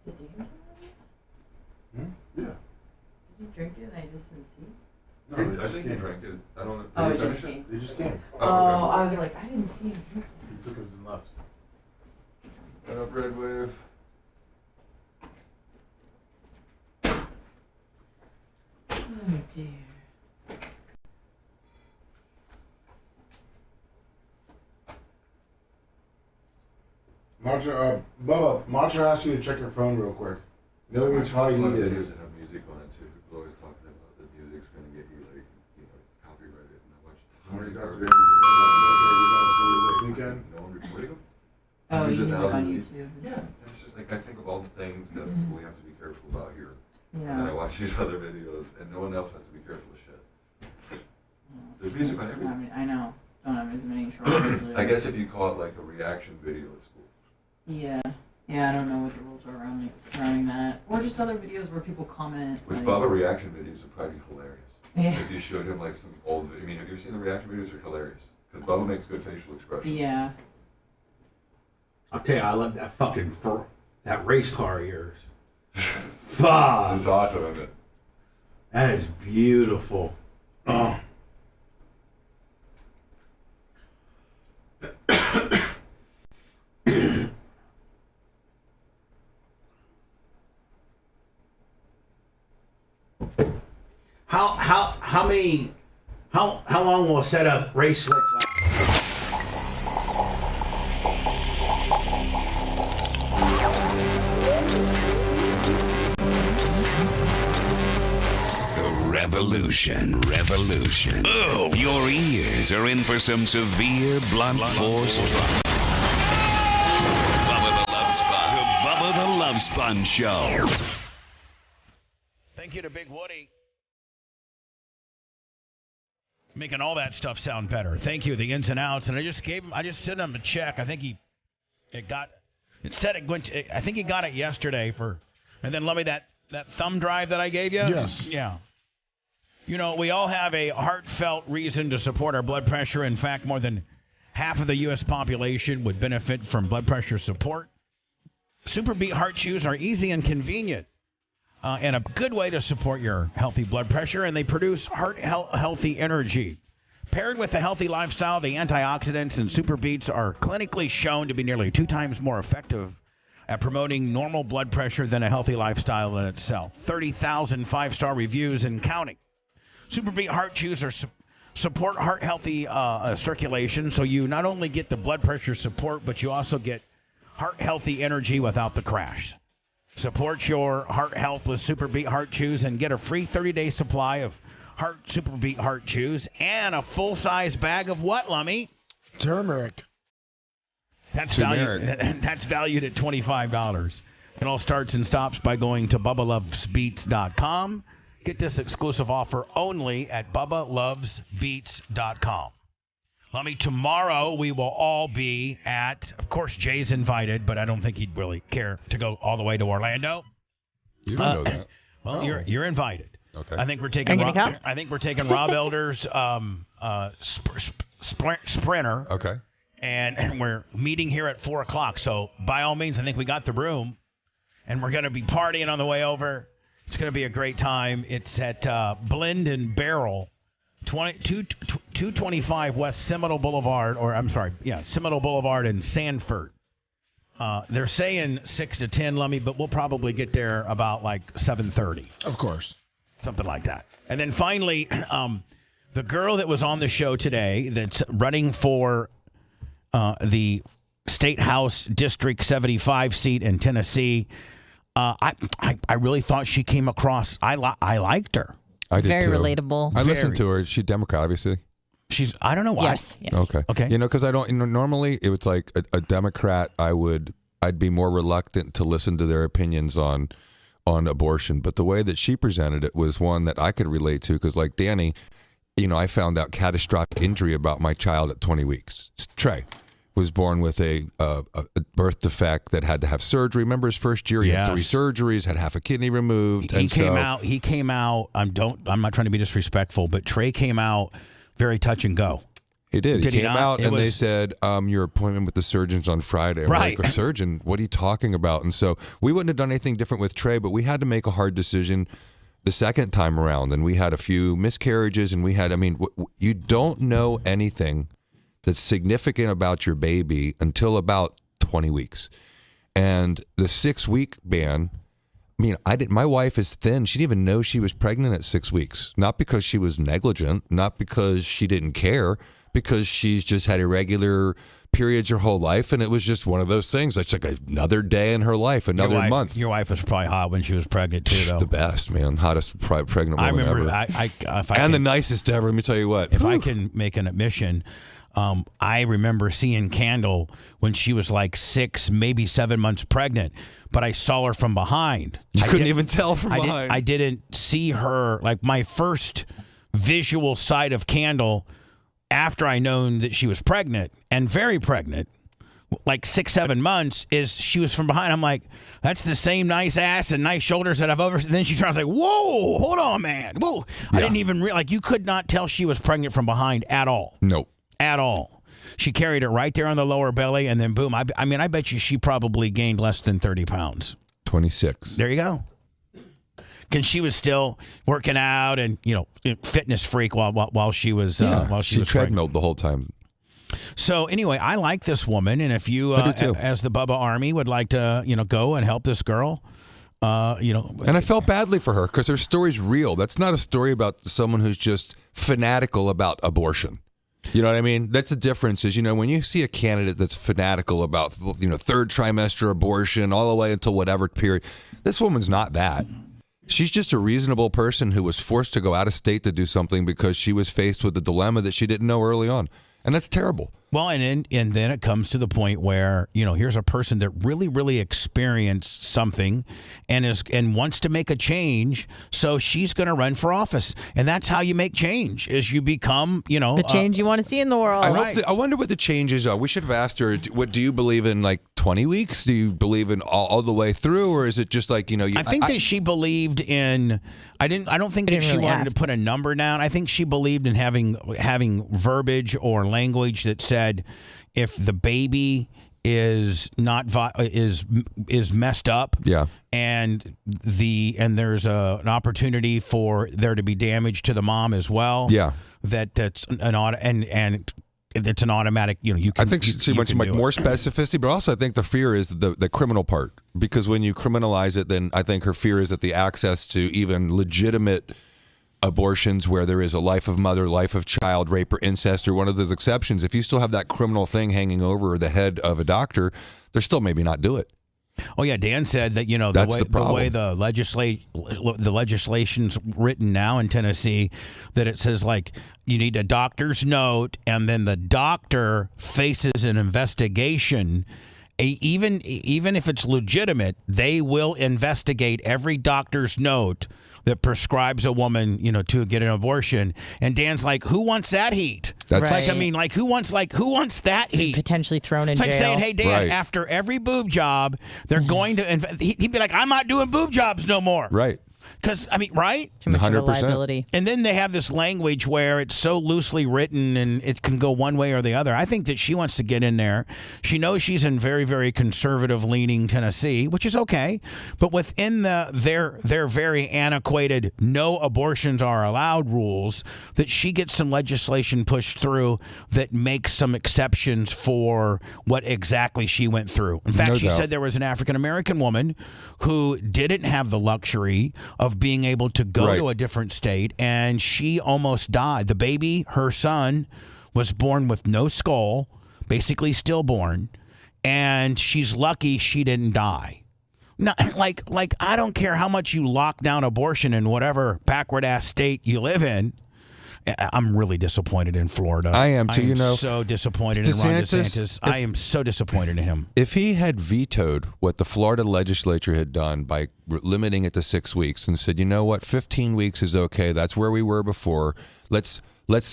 Did you drink it? Yeah. Did you drink it? I just didn't see. No, I think he drank it. I don't know. Oh, Did it you just finish came. They just came. Oh, okay. I was like, I didn't see him drink it. He took us and left. What up, Red Wave? Oh dear. Bubba, Mantra asked you to check your phone real quick. No, which how you There's did. enough music on it too. People are always talking about the music's gonna get you like, copyrighted and I watch tons of garbage. This weekend. No one recording them. Oh, Hundreds you of mean like on thousands of YouTube? people. Yeah, it's just like I think of all the things that we have to be careful about here. Yeah. And then I watch these other videos, and no one else has to be careful of shit. There's music on everything. I know. Don't have as many instructions. I guess if you call it like a reaction video, it's cool. Yeah. Yeah, I don't know what the rules are surrounding that. Or just other videos where people comment. With like, Bubba, reaction videos would probably be hilarious. Yeah. If you showed him like some old, I mean, have you seen the reaction videos? They're hilarious. Because Bubba makes good facial expressions. Yeah. I'll tell you, I love that fucking that race car of yours. Fuck. It's awesome, isn't it? That is beautiful. How long will a set of race slicks last? Revolution. Oh, your ears are in for some severe blunt force trauma. Bubba the Love Sponge. The Bubba the Love Sponge Show. Thank you to Big Woody. Making all that stuff sound better. Thank you, the ins and outs. And I just sent him a check. I think he got it yesterday and then let me that thumb drive that I gave you. Yes. Yeah. You know, we all have a heartfelt reason to support our blood pressure. In fact, more than half of the U.S. population would benefit from blood pressure support. Super Beat Heart Chews are easy and convenient. And a good way to support your healthy blood pressure, and they produce healthy energy. Paired with a healthy lifestyle, the antioxidants in Super Beets are clinically shown to be nearly 2 times more effective at promoting normal blood pressure than a healthy lifestyle in itself. 30,000 5-star reviews and counting. Super Beet Heart Chews support heart-healthy circulation, so you not only get the blood pressure support, but you also get heart-healthy energy without the crash. Support your heart health with Super Beet Heart Chews and get a free 30-day supply of Super Beet Heart Chews and a full-size bag of what, Lummy? Turmeric. That's valued at $25. It all starts and stops by going to BubbaLovesBeats.com. Get this exclusive offer only at BubbaLovesBeats.com. Lummy, tomorrow we will all be at, of course, Jay's invited, but I don't think he'd really care to go all the way to Orlando. You don't know that. Well, you're invited. Okay. I think we're taking Rob Elder's sprinter. Okay. And we're meeting here at 4:00. So by all means, I think we got the room, and we're going to be partying on the way over. It's going to be a great time. It's at Blend and Barrel. 225 West Seminole Boulevard, Seminole Boulevard in Sanford. They're saying 6 to 10, Lummy, but we'll probably get there about like 7:30. Of course. Something like that. And then finally, the girl that was on the show today that's running for the State House District 75 seat in Tennessee, I really thought she came across, I liked her. I did Very too. relatable. I listened to her. She's Democrat, obviously. I don't know why. Yes. Okay. You know, because I don't. Normally, it was like a Democrat. I'd be more reluctant to listen to their opinions on abortion. But the way that she presented it was one that I could relate to. Because, like Danny, I found out catastrophic injury about my child at 20 weeks. Trey was born with a birth defect that had to have surgery. Remember his first year? He had 3 surgeries, had half a kidney removed. He came out. I'm not trying to be disrespectful, but Trey came out very touch and go. He did. He came out and they said, your appointment with the surgeon's on Friday. I'm right. like, a surgeon? What are you talking about? And so we wouldn't have done anything different with Trey, but we had to make a hard decision the second time around. And we had a few miscarriages, and you don't know anything that's significant about your baby until about 20 weeks. And the 6-week ban, my wife is thin. She didn't even know she was pregnant at 6 weeks. Not because she was negligent, not because she didn't care, because she's just had irregular periods her whole life, and it was just one of those things. It's like another day in her life, another month. Your wife was probably hot when she was pregnant too, though. The best, man. Hottest pregnant woman ever. The nicest ever, let me tell you what. If I can make an admission, I remember seeing Candle when she was like 6, maybe 7 months pregnant, but I saw her from behind. You couldn't even tell from behind. I didn't see her. Like my first visual sight of Candle after I known that she was pregnant and very pregnant, like 6, 7 months, is she was from behind. I'm like, that's the same nice ass and nice shoulders that I've ever seen. Then she turns like, whoa, hold on, man. Whoa. Yeah. I didn't even realize, you could not tell she was pregnant from behind at all. Nope. At all. She carried it right there on the lower belly, and then boom. I bet you she probably gained less than 30 pounds. 26. There you go. she was still working out and fitness freak while she was while she was treadmilled the whole time. So anyway, I like this woman, and if you, as the Bubba Army, would like to, go and help this girl, And I felt badly for her because her story's real. That's not a story about someone who's just fanatical about abortion. You know what I mean? That's the difference is, when you see a candidate that's fanatical about, third trimester abortion all the way until whatever period, this woman's not that. She's just a reasonable person who was forced to go out of state to do something because she was faced with a dilemma that she didn't know early on. And that's terrible. Well, and then it comes to the point where, here's a person that really, really experienced something and wants to make a change. So she's going to run for office. And that's how you make change, is you become, the change you want to see in the world. I wonder what the changes are. We should have asked her, what do you believe in, like 20 weeks? Do you believe in all the way through? Or is it just like, I think that she believed in, I don't think that she wanted to put a number down. I think she believed in having verbiage or language that said, if the baby is not is messed up, and there's an opportunity for there to be damage to the mom as well, that's an it's an automatic. You can. I think she wants like more specificity, but also I think the fear is the criminal part, because when you criminalize it, then I think her fear is that the access to even legitimate abortions where there is a life of mother, life of child, rape or incest or one of those exceptions, if you still have that criminal thing hanging over the head of a doctor, they're still maybe not do it. Oh yeah, Dan said that the way the legislation's written now in Tennessee, that it says like you need a doctor's note, and then the doctor faces an investigation. Even if it's legitimate, they will investigate every doctor's note that prescribes a woman, to get an abortion. And Dan's like, who wants that heat? That's right. Who wants that heat? Potentially thrown in jail. It's like saying, hey, Dan, right. After every boob job, they're going to, he'd be like, I'm not doing boob jobs no more. Right. Because, right? Too much 100%. Of a liability. And then they have this language where it's so loosely written and it can go one way or the other. I think that she wants to get in there. She knows she's in very, very conservative-leaning Tennessee, which is okay. But within their very antiquated no abortions are allowed rules, that she gets some legislation pushed through that makes some exceptions for what exactly she went through. In fact, she said there was an African-American woman who didn't have the luxury of being able to go to a different state, and she almost died. The baby, her son, was born with no skull, basically stillborn, and she's lucky she didn't die. Not, like I don't care how much you lock down abortion in whatever backward-ass state you live in. I'm really disappointed in Florida. I am too. I am so disappointed in Ron DeSantis. I am so disappointed in him. If he had vetoed what the Florida legislature had done by limiting it to 6 weeks and said, you know what, 15 weeks is okay. That's where we were before. Let's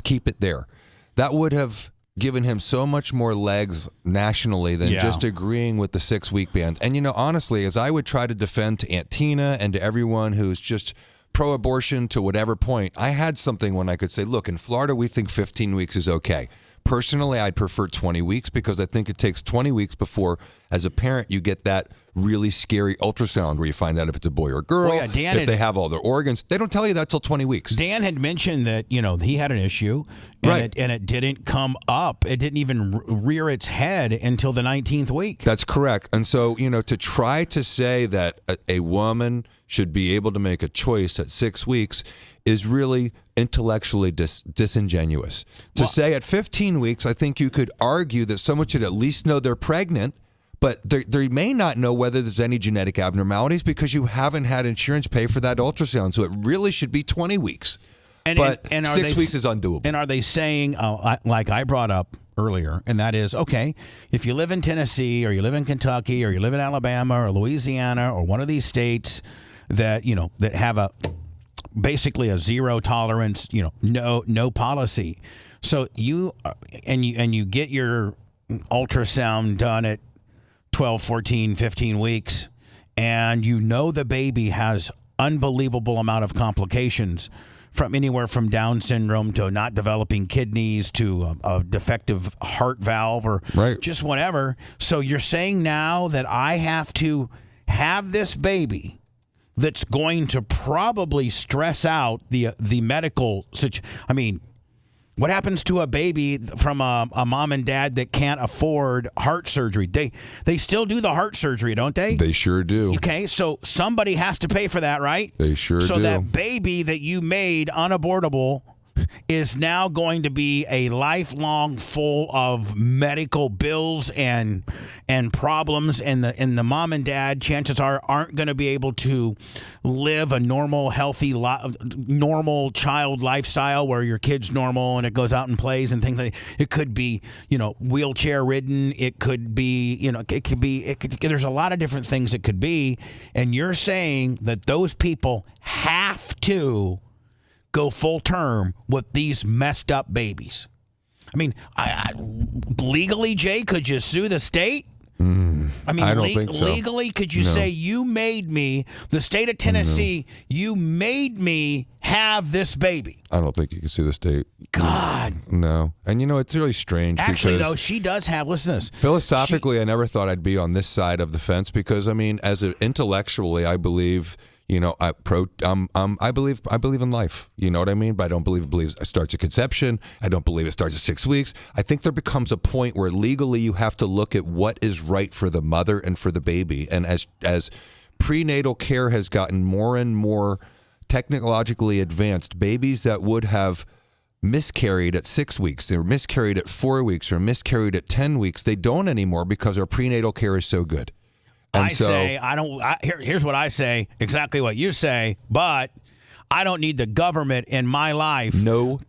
keep it there. That would have given him so much more legs nationally than just agreeing with the 6 week ban. And honestly, as I would try to defend to Aunt Tina and to everyone who's just pro-abortion to whatever point, I had something when I could say, look, in Florida, we think 15 weeks is okay. Personally, I'd prefer 20 weeks because I think it takes 20 weeks before, as a parent, you get that really scary ultrasound where you find out if it's a boy or a girl, if they have all their organs. They don't tell you that till 20 weeks. Dan had mentioned that, he had an issue, and it didn't come up. It didn't even rear its head until the 19th week. That's correct. And so, to try to say that a woman should be able to make a choice at 6 weeks is really intellectually disingenuous. To say at 15 weeks, I think you could argue that someone should at least know they're pregnant, but they may not know whether there's any genetic abnormalities because you haven't had insurance pay for that ultrasound. So it really should be 20 weeks. But 6 weeks is undoable. And are they saying, like I brought up earlier, and that is, okay, if you live in Tennessee or you live in Kentucky or you live in Alabama or Louisiana or one of these states that, that have basically a zero tolerance, no policy. So you get your ultrasound done at 12, 14, 15 weeks, and the baby has unbelievable amount of complications, from anywhere from Down syndrome to not developing kidneys to a defective heart valve or just whatever. So you're saying now that I have to have this baby that's going to probably stress out the medical situation. I mean, what happens to a baby from a mom and dad that can't afford heart surgery? They still do the heart surgery, don't they? They sure do. Okay, so somebody has to pay for that, right? They sure do. So that baby that you made unabortable is now going to be a lifelong full of medical bills and problems, and the mom and dad, chances are, aren't going to be able to live a normal, healthy, normal child lifestyle where your kid's normal and it goes out and plays and things like. It could be, wheelchair ridden. It could be, there's a lot of different things it could be, and you're saying that those people have to go full term with these messed up babies. I mean, legally, Jay, could you sue the state? I mean, I don't think so. Legally, could you say, you made me, the state of Tennessee, you made me have this baby? I don't think you can sue the state. God. No. And it's really strange Actually, because though, she does have, listen to this. Philosophically, I never thought I'd be on this side of the fence because, intellectually, I believe... I believe in life. You know what I mean? But I don't believe it starts at conception. I don't believe it starts at 6 weeks. I think there becomes a point where legally you have to look at what is right for the mother and for the baby. And as prenatal care has gotten more and more technologically advanced, babies that would have miscarried at 6 weeks, or miscarried at 4 weeks, or miscarried at 10 weeks, they don't anymore because our prenatal care is so good. And here's what I say, exactly what you say, but I don't need the government in my life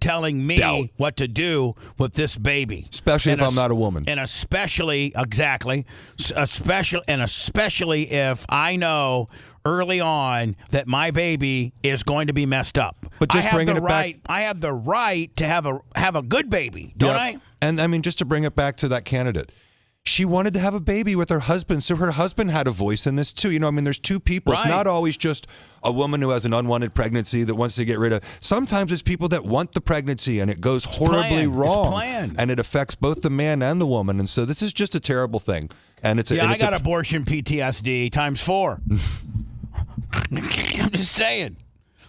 telling me what to do with this baby. Especially if I'm not a woman. And especially if I know early on that my baby is going to be messed up. But just bringing it back, I have the right to have a good baby, don't I? And just to bring it back to that candidate. She wanted to have a baby with her husband, so her husband had a voice in this too. There's two people. Right. It's not always just a woman who has an unwanted pregnancy that wants to get rid of. Sometimes it's people that want the pregnancy and it goes horribly wrong. And it affects both the man and the woman. And so this is just a terrible thing. And I got abortion PTSD times 4. I'm just saying.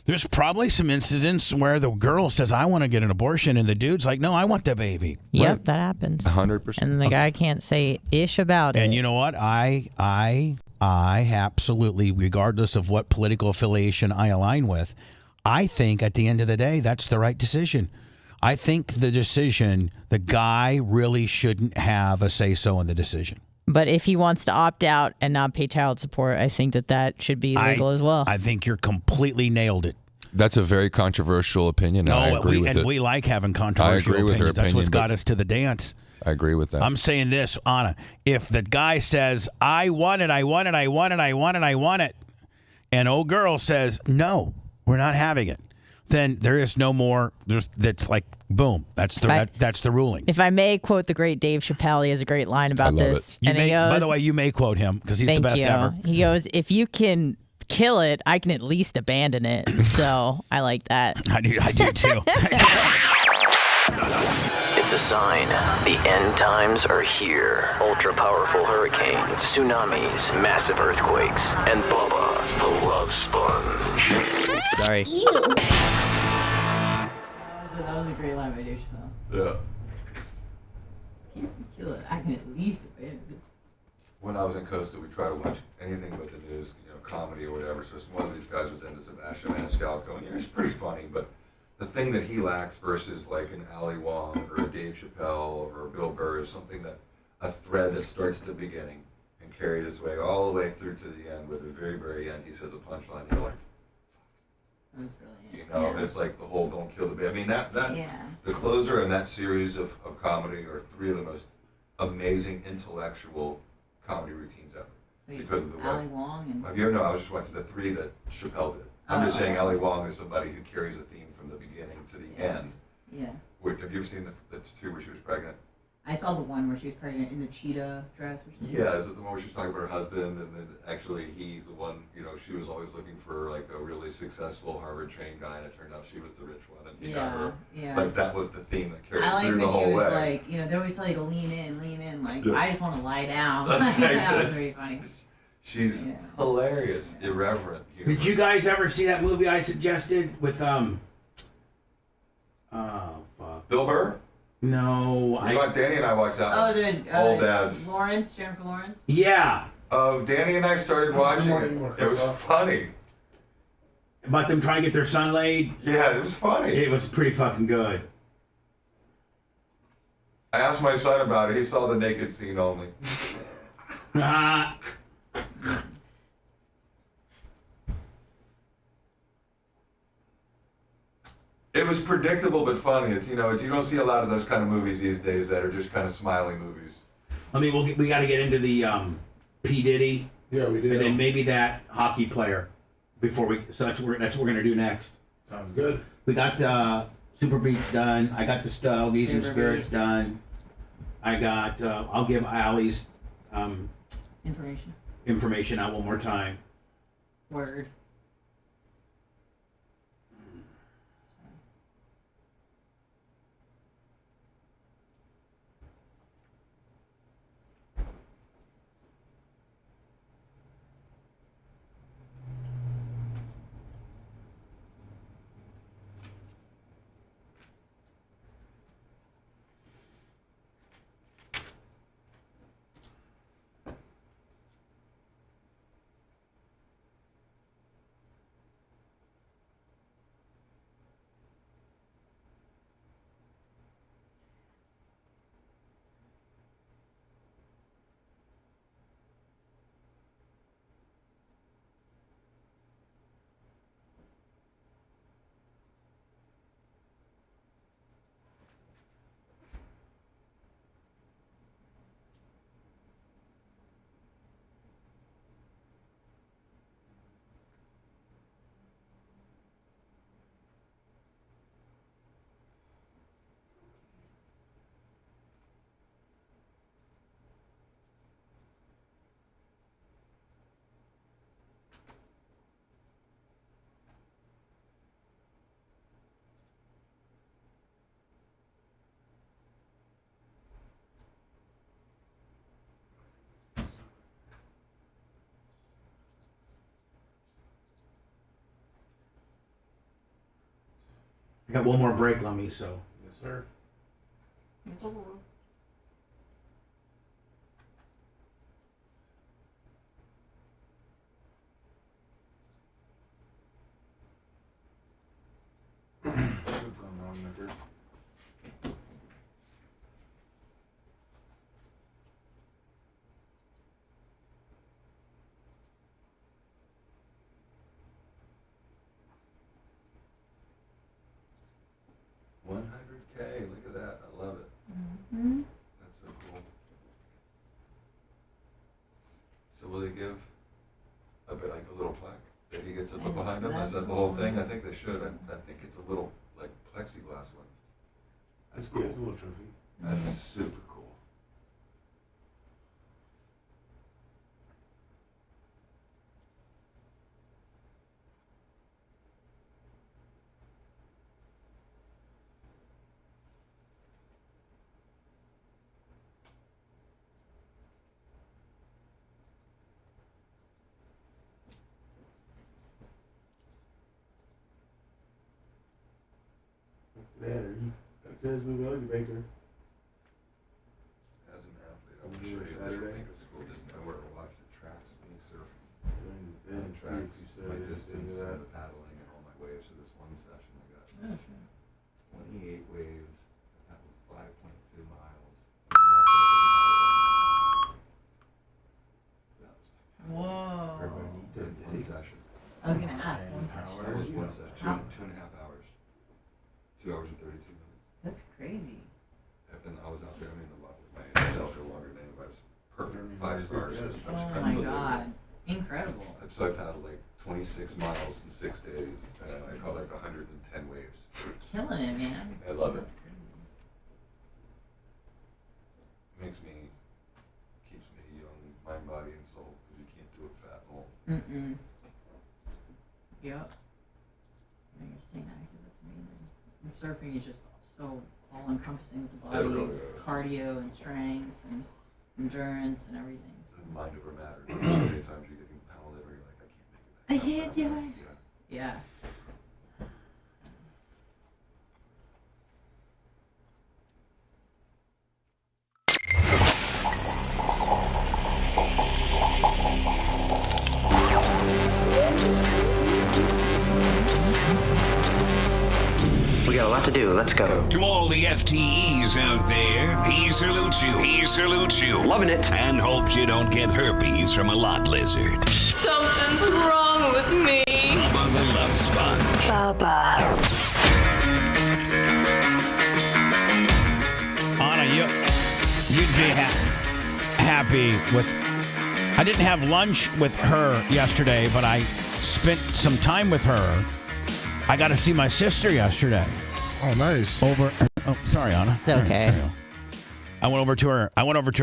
There's probably some incidents where the girl says, I want to get an abortion, and the dude's like, no, I want the baby. Yep, that happens. 100%. And the guy can't say ish about it. And you know what? I absolutely, regardless of what political affiliation I align with, I think at the end of the day, that's the right decision. I think the guy really shouldn't have a say-so in the decision. But if he wants to opt out and not pay child support, I think that should be legal as well. I think you're completely nailed it. That's a very controversial opinion. No, I agree with it. We like having controversial opinions. I agree with her opinion. That's what's got us to the dance. I agree with that. I'm saying this, Anna. If the guy says, I want it, and old girl says, no, we're not having it, then there is no more. That's like, boom. That's the ruling. If I may quote the great Dave Chappelle, he has a great line about this. He goes, by the way, you may quote him because he's the best ever. He goes, if you can kill it, I can at least abandon it. So I like that. I do too. It's a sign. The end times are here. Ultra-powerful hurricanes, tsunamis, massive earthquakes, and Bubba the Love Sponge. Sorry. That was a great line by Dave Chappelle. Yeah. You can kill it. I can at least abandon it. When I was in Costa, we try to watch anything but the news, comedy or whatever. So one of these guys was into Sebastian Maniscalco, and it's pretty funny, but the thing that he lacks versus like an Ali Wong or a Dave Chappelle or a Bill Burr is something that a thread that starts at the beginning and carries its way all the way through to the end. Where at the very, very end, he says a punchline. You're like, that was brilliant. It's like the whole "Don't Kill the Baby." I mean, the closer in that series of comedy are three of the most amazing intellectual comedy routines ever. Wait, because of the Ali Wong and I was just watching the three that Chappelle did. I'm just saying Ali Wong is somebody who carries a theme from the beginning to the end. Yeah. Have you ever seen the two where she was pregnant? I saw the one where she was pregnant in the cheetah dress. Yeah, is it the one where she was talking about her husband, and then actually he's the one, she was always looking for like a really successful Harvard-trained guy, and it turned out she was the rich one, and he got her. Yeah. Like that was the theme that carried through the whole way. I liked when she was like, they always tell you to lean in, like, I just want to lie down. That's that was very funny. She's hilarious, irreverent. Humor. Did you guys ever see that movie I suggested with oh fuck. Bill Burr? No, Danny and I watched that. Oh, one. the Old Dads. Jennifer Lawrence. Yeah. Oh, Danny and I started watching it. It was funny. About them trying to get their son laid. Yeah, it was funny. It was pretty fucking good. I asked my son about it. He saw the naked scene only. It was predictable but funny. It's, you don't see a lot of those kind of movies these days that are just kind of smiley movies. I mean, we got to get into the P Diddy. Yeah, we do. And then maybe that hockey player before we. So that's what we're gonna do next. Sounds good. We got Super Beats done. I got the Stogies and Spirits done. I got. I'll give Allie's information out one more time. Word. I got one more break, Lummy. So. Yes, sir. $100K, look at that. I love it. Mm-hmm. That's so cool. So will they give a bit like a little plaque that he gets to put behind him? I said the whole thing. I think they should. I think it's a little like plexiglass one. That's cool. Yeah, it's a little trophy. That's super cool. There's movie Ugly Baker. As an athlete, I would show you this. I think it's cool. Just nowhere to watch the tracks of me surfing. And Tracks, see if you said my anything distance, to that. and the paddling, and all my waves for this one session. I got 28 waves. That was 5.2 miles. Whoa. One session. I was gonna ask one session. That was one session. 2.5 hours. 2 hours and 32 minutes. That's crazy. And I was out there. I mean, my results are longer than anybody. I was perfect. 5 stars. Oh my god. Incredible. So I paddled like 26 miles in 6 days, and I caught like 110 waves. Killing it, man. I love it. Makes me, keeps me young, mind, body, and soul, because you can't do it fat and old. Mm-mm. Yep. You're staying active. That's amazing. And surfing is just so all-encompassing with the body, It really is. cardio and strength, and endurance and everything. So. Mind over matter. So many times you're getting pounded or you're like, I can't do it. Yeah. We got a lot to do. Let's go. To all the FTEs out there, he salutes you. He salutes you. Loving it. And hopes you don't get herpes from a lot lizard. Something's wrong with me. Bubba the Love Sponge. Bubba. Anna, you'd be happy with... I didn't have lunch with her yesterday, but I spent some time with her. I got to see my sister yesterday. Oh, nice. Oh, sorry, Anna. It's okay. I went over to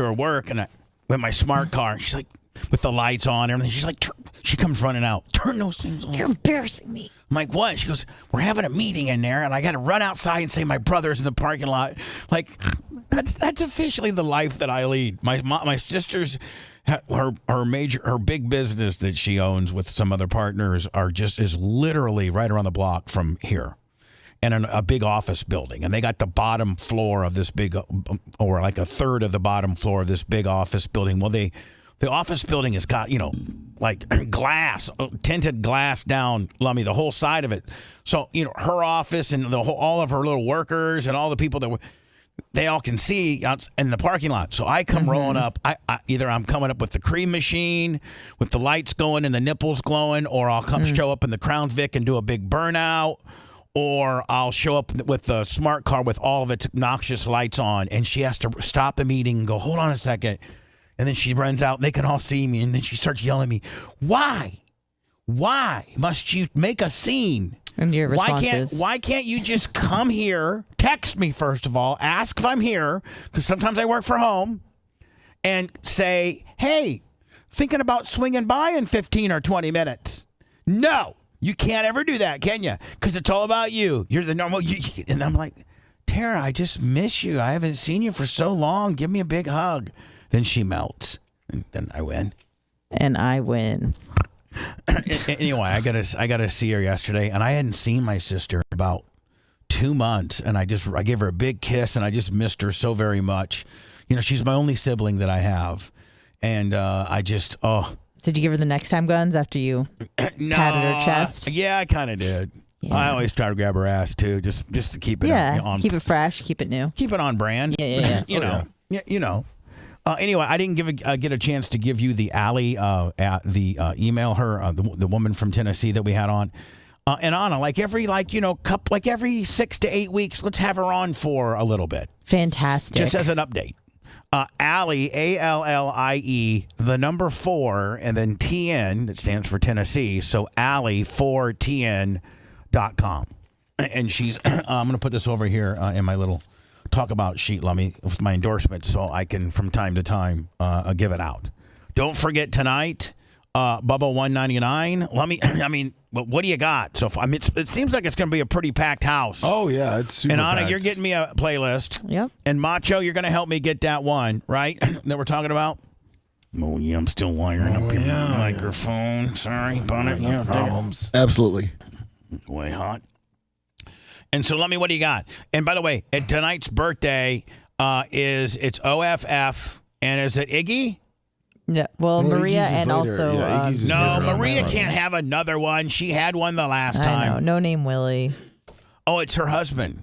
her work, and with my smart car. She's like, with the lights on and everything. She's like, she comes running out. Turn those things on. You're embarrassing me. I'm like, what? She goes, we're having a meeting in there, and I got to run outside and say my brother's in the parking lot. Like, that's officially the life that I lead. My sister's her big business that she owns with some other partners is literally right around the block from here. And a big office building, and they got the bottom floor of this big, or like a third of the bottom floor of this big office building. Well, the office building has got, like glass, tinted glass down, Lummy, the whole side of it. So, her office and all of her little workers and all the people they all can see out in the parking lot. So I come rolling up. Either I'm coming up with the cream machine with the lights going and the nipples glowing, or I'll show up in the Crown Vic and do a big burnout. Or I'll show up with the smart car with all of its obnoxious lights on, and she has to stop the meeting and go, hold on a second. And then she runs out, and they can all see me, and then she starts yelling at me, why? Why must you make a scene? And your response is? Why can't you just come here, text me first of all, ask if I'm here, because sometimes I work from home, and say, hey, thinking about swinging by in 15 or 20 minutes. No. You can't ever do that, can you? Because it's all about you. You're the normal. And I'm like, Tara, I just miss you. I haven't seen you for so long. Give me a big hug. Then she melts. And then I win. And I win. Anyway, I gotta see her yesterday, and I hadn't seen my sister in about 2 months, and I gave her a big kiss, and I just missed her so very much. She's my only sibling that I have, and Did you give her the next time guns after you patted her chest? Yeah, I kind of did. Yeah. I always try to grab her ass too, just to keep it on. Keep it fresh, keep it new, keep it on brand. Yeah. Anyway, I didn't get a chance to give you the Allie email her the woman from Tennessee that we had on. And Anna, every 6 to 8 weeks, let's have her on for a little bit. Fantastic. Just as an update. Allie, ALLIE, the number 4, and then TN, that stands for Tennessee. So Allie4TN.com. And she's, I'm going to put this over here in my little talk about sheet, Lummy, with my endorsement, so I can, from time to time, give it out. Don't forget tonight, Bubba 199. Lummy, what do you got? So, it seems like it's going to be a pretty packed house. Oh, yeah, it's super And Anna, packed. you're getting me a playlist. Yep. And Macho, you're going to help me get that one, right? That we're talking about? Oh, yeah, I'm still wiring up your microphone. Sorry about it. No problems. Absolutely. Way hot. And so, Lummy, what do you got? And by the way, tonight's birthday it's OFF, and is it Iggy? Yeah, well, Maria and also... Maria can't have another one. She had one the last time. I know. No Name Willie. Oh, it's her husband.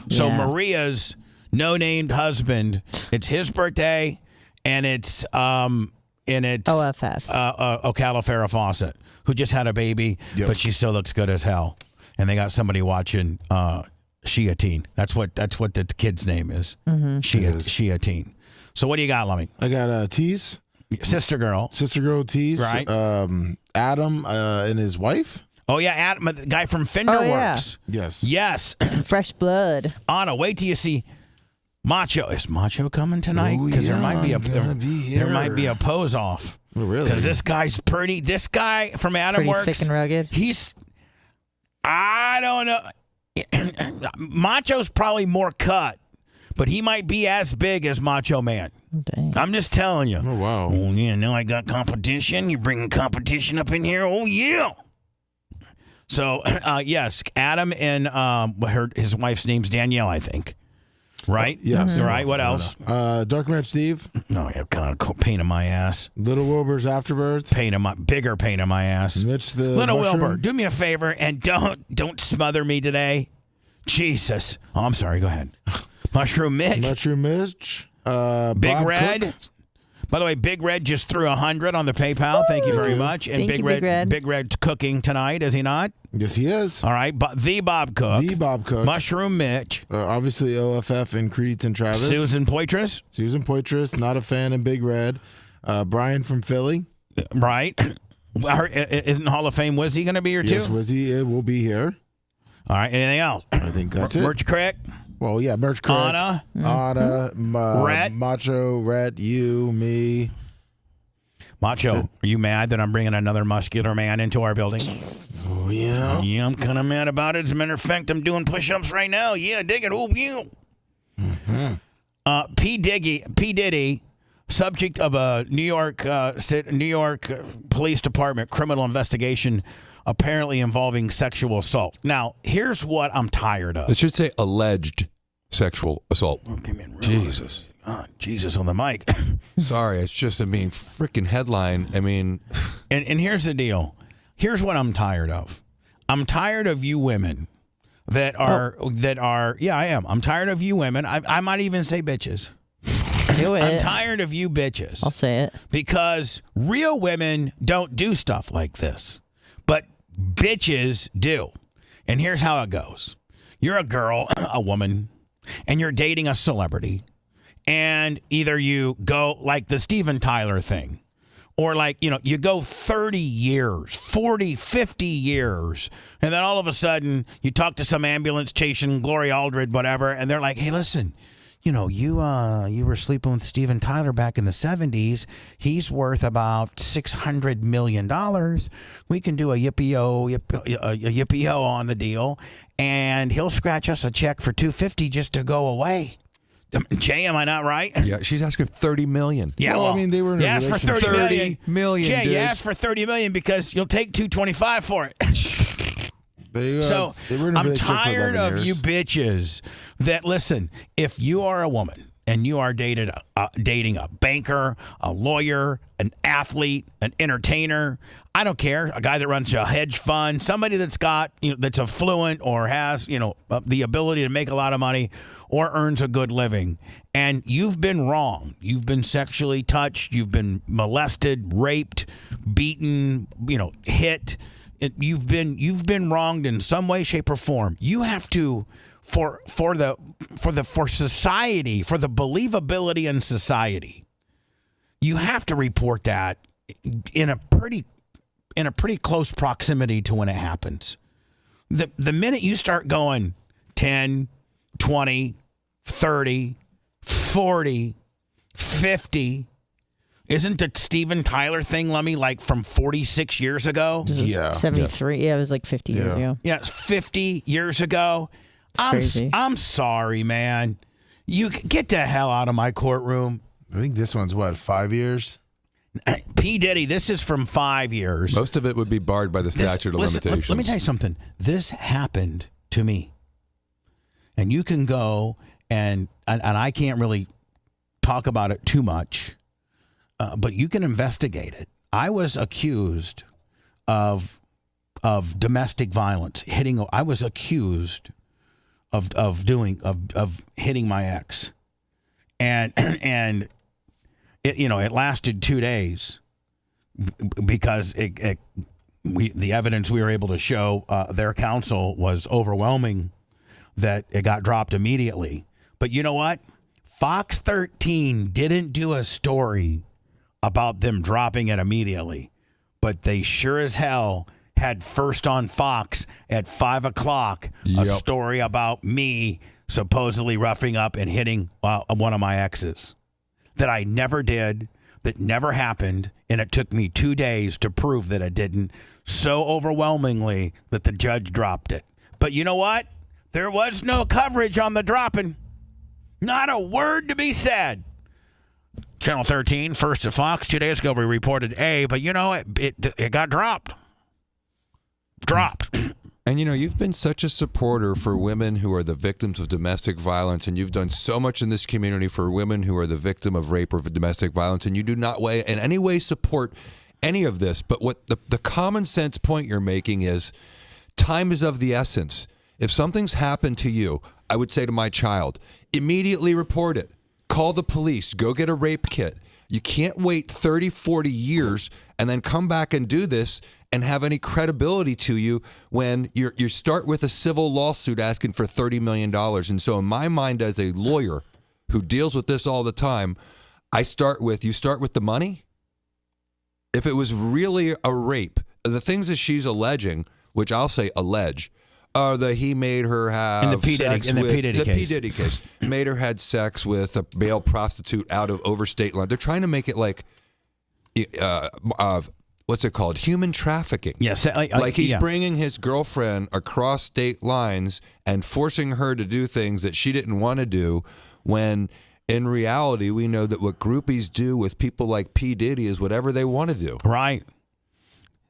So Maria's no-named husband, it's his birthday, and it's OFF's. Ocala Farrah Fawcett, who just had a baby, but she still looks good as hell. And they got somebody watching Shia Teen. That's what the kid's name is. Mm-hmm. Shia Teen. So what do you got, Lummy? I got Tease. Sister girl Tease. Right. Adam and his wife. Oh, yeah, Adam, the guy from Fenderworks. Yes. Some fresh blood. Anna, wait till you see Macho. Is Macho coming tonight? Because there might be a pose off. Oh, really? Because this guy's pretty. This guy from Adam Works. Pretty thick and rugged. I don't know. Macho's probably more cut, but he might be as big as Macho Man. Dang. I'm just telling you. Oh, wow. Oh, yeah, now I got competition. You're bringing competition up in here. Oh, yeah. So, yes, Adam and his wife's name's Danielle, I think. Right? Yes. Right, what else? Dark Red Steve. No, yeah, kind of pain in my ass. Little Wilbur's Afterbirth. Bigger pain in my ass. Mitch the Little Mushroom. Wilbur, do me a favor and don't smother me today. Jesus. Oh, I'm sorry. Go ahead. Mushroom Mitch. Mushroom Mitch. Big Bob Red. Cook. By the way, Big Red just threw 100 on the PayPal. Thank you very much. And Thank you, Big Red. Big Red's cooking tonight, is he not? Yes, he is. All right. The Bob Cook. The Bob Cook. Mushroom Mitch. Obviously, OFF and Crete and Travis. Susan Poitras. Susan Poitras. Not a fan of Big Red. Brian from Philly. Right. Isn't Hall of Fame Wizzy going to be here too? Yes, Wizzy will be here. All right. Anything else? I think that's it. Merch Crick. Well, yeah, Merch Crick. Anna. Rhett. Macho, Rhett, you, me. Macho, are you mad that I'm bringing another muscular man into our building? Oh, yeah. Yeah, I'm kind of mad about it. As a matter of fact, I'm doing push-ups right now. Yeah, dig it. Oh, yeah. P. Diddy, subject of a New York Police Department criminal investigation apparently involving sexual assault. Now, here's what I'm tired of. It should say alleged sexual assault. Okay, man, really? Jesus. Oh, Jesus on the mic. Sorry, it's just, freaking headline. And here's the deal. Here's what I'm tired of. I'm tired of you women that are, yeah, I am. I'm tired of you women. I might even say bitches. Do it. I'm tired of you bitches. I'll say it. Because real women don't do stuff like this. But bitches do. And here's how it goes. You're a girl, a woman, and you're dating a celebrity. And either you go like the Steven Tyler thing, or you go 30 years, 40, 50 years, and then all of a sudden you talk to some ambulance chasing Gloria Aldred, whatever, and they're like, hey, listen, you were sleeping with Steven Tyler back in the 70s. He's worth about $600 million. We can do a yippee-o on the deal, and he'll scratch us a check for $250 just to go away. Jay, am I not right? Yeah, she's asking $30 million. Yeah, well, I mean, they were in a asked for $30 million. Jay, dude. you asked for $30 million because you'll take $225 for it. They were in a I'm relationship for tired 11 of years. you bitches that listen. If you are a woman and you are dating a banker, a lawyer, an athlete, an entertainer, I don't care, a guy that runs a hedge fund, somebody that's got that's affluent or has the ability to make a lot of money or earns a good living, and you've been wrong. You've been sexually touched. You've been molested, raped, beaten, hit. You've been wronged in some way, shape, or form. You have to, for society, for the believability in society, you have to report that in a pretty close proximity to when it happens. The minute you start going 10, 20, 30, 40, 50, isn't the Steven Tyler thing, Lummy, like from 46 years ago? Yeah. 73. Yeah, it was like 50 years ago. Yeah, it's 50 years ago. Crazy. I'm sorry, man. You get the hell out of my courtroom. I think this one's 5 years? P. Diddy, this is from 5 years. Most of it would be barred by the statute of limitations. Let me tell you something. This happened to me. And you can go and I can't really talk about it too much, but you can investigate it. I was accused of domestic violence, I was accused of hitting my ex, and it lasted 2 days because the evidence we were able to show their counsel was overwhelming that it got dropped immediately. But you know what? Fox 13 didn't do a story about them dropping it immediately, but they sure as hell had first on Fox at 5 o'clock a story about me supposedly roughing up and hitting one of my exes that I never did, that never happened, and it took me 2 days to prove that it didn't, so overwhelmingly that the judge dropped it. But you know what? There was no coverage on the dropping. Not a word to be said. Channel 13, first at Fox. 2 days ago, we reported A, but it got dropped. And you've been such a supporter for women who are the victims of domestic violence, and you've done so much in this community for women who are the victim of rape or domestic violence, and you do not in any way support any of this. But what the common sense point you're making is time is of the essence. If something's happened to you, I would say to my child, immediately report it. Call the police. Go get a rape kit. You can't wait 30, 40 years and then come back and do this and have any credibility to you when you start with a civil lawsuit asking for $30 million. And so in my mind as a lawyer who deals with this all the time, you start with the money. If it was really a rape, the things that she's alleging, which I'll say allege, are that he made her have sex with the P. Diddy case. Made her had sex with a male prostitute out of overstate line. They're trying to make it like, what's it called? Human trafficking. Yes, like he's bringing his girlfriend across state lines and forcing her to do things that she didn't want to do. When in reality, we know that what groupies do with people like P. Diddy is whatever they want to do. Right.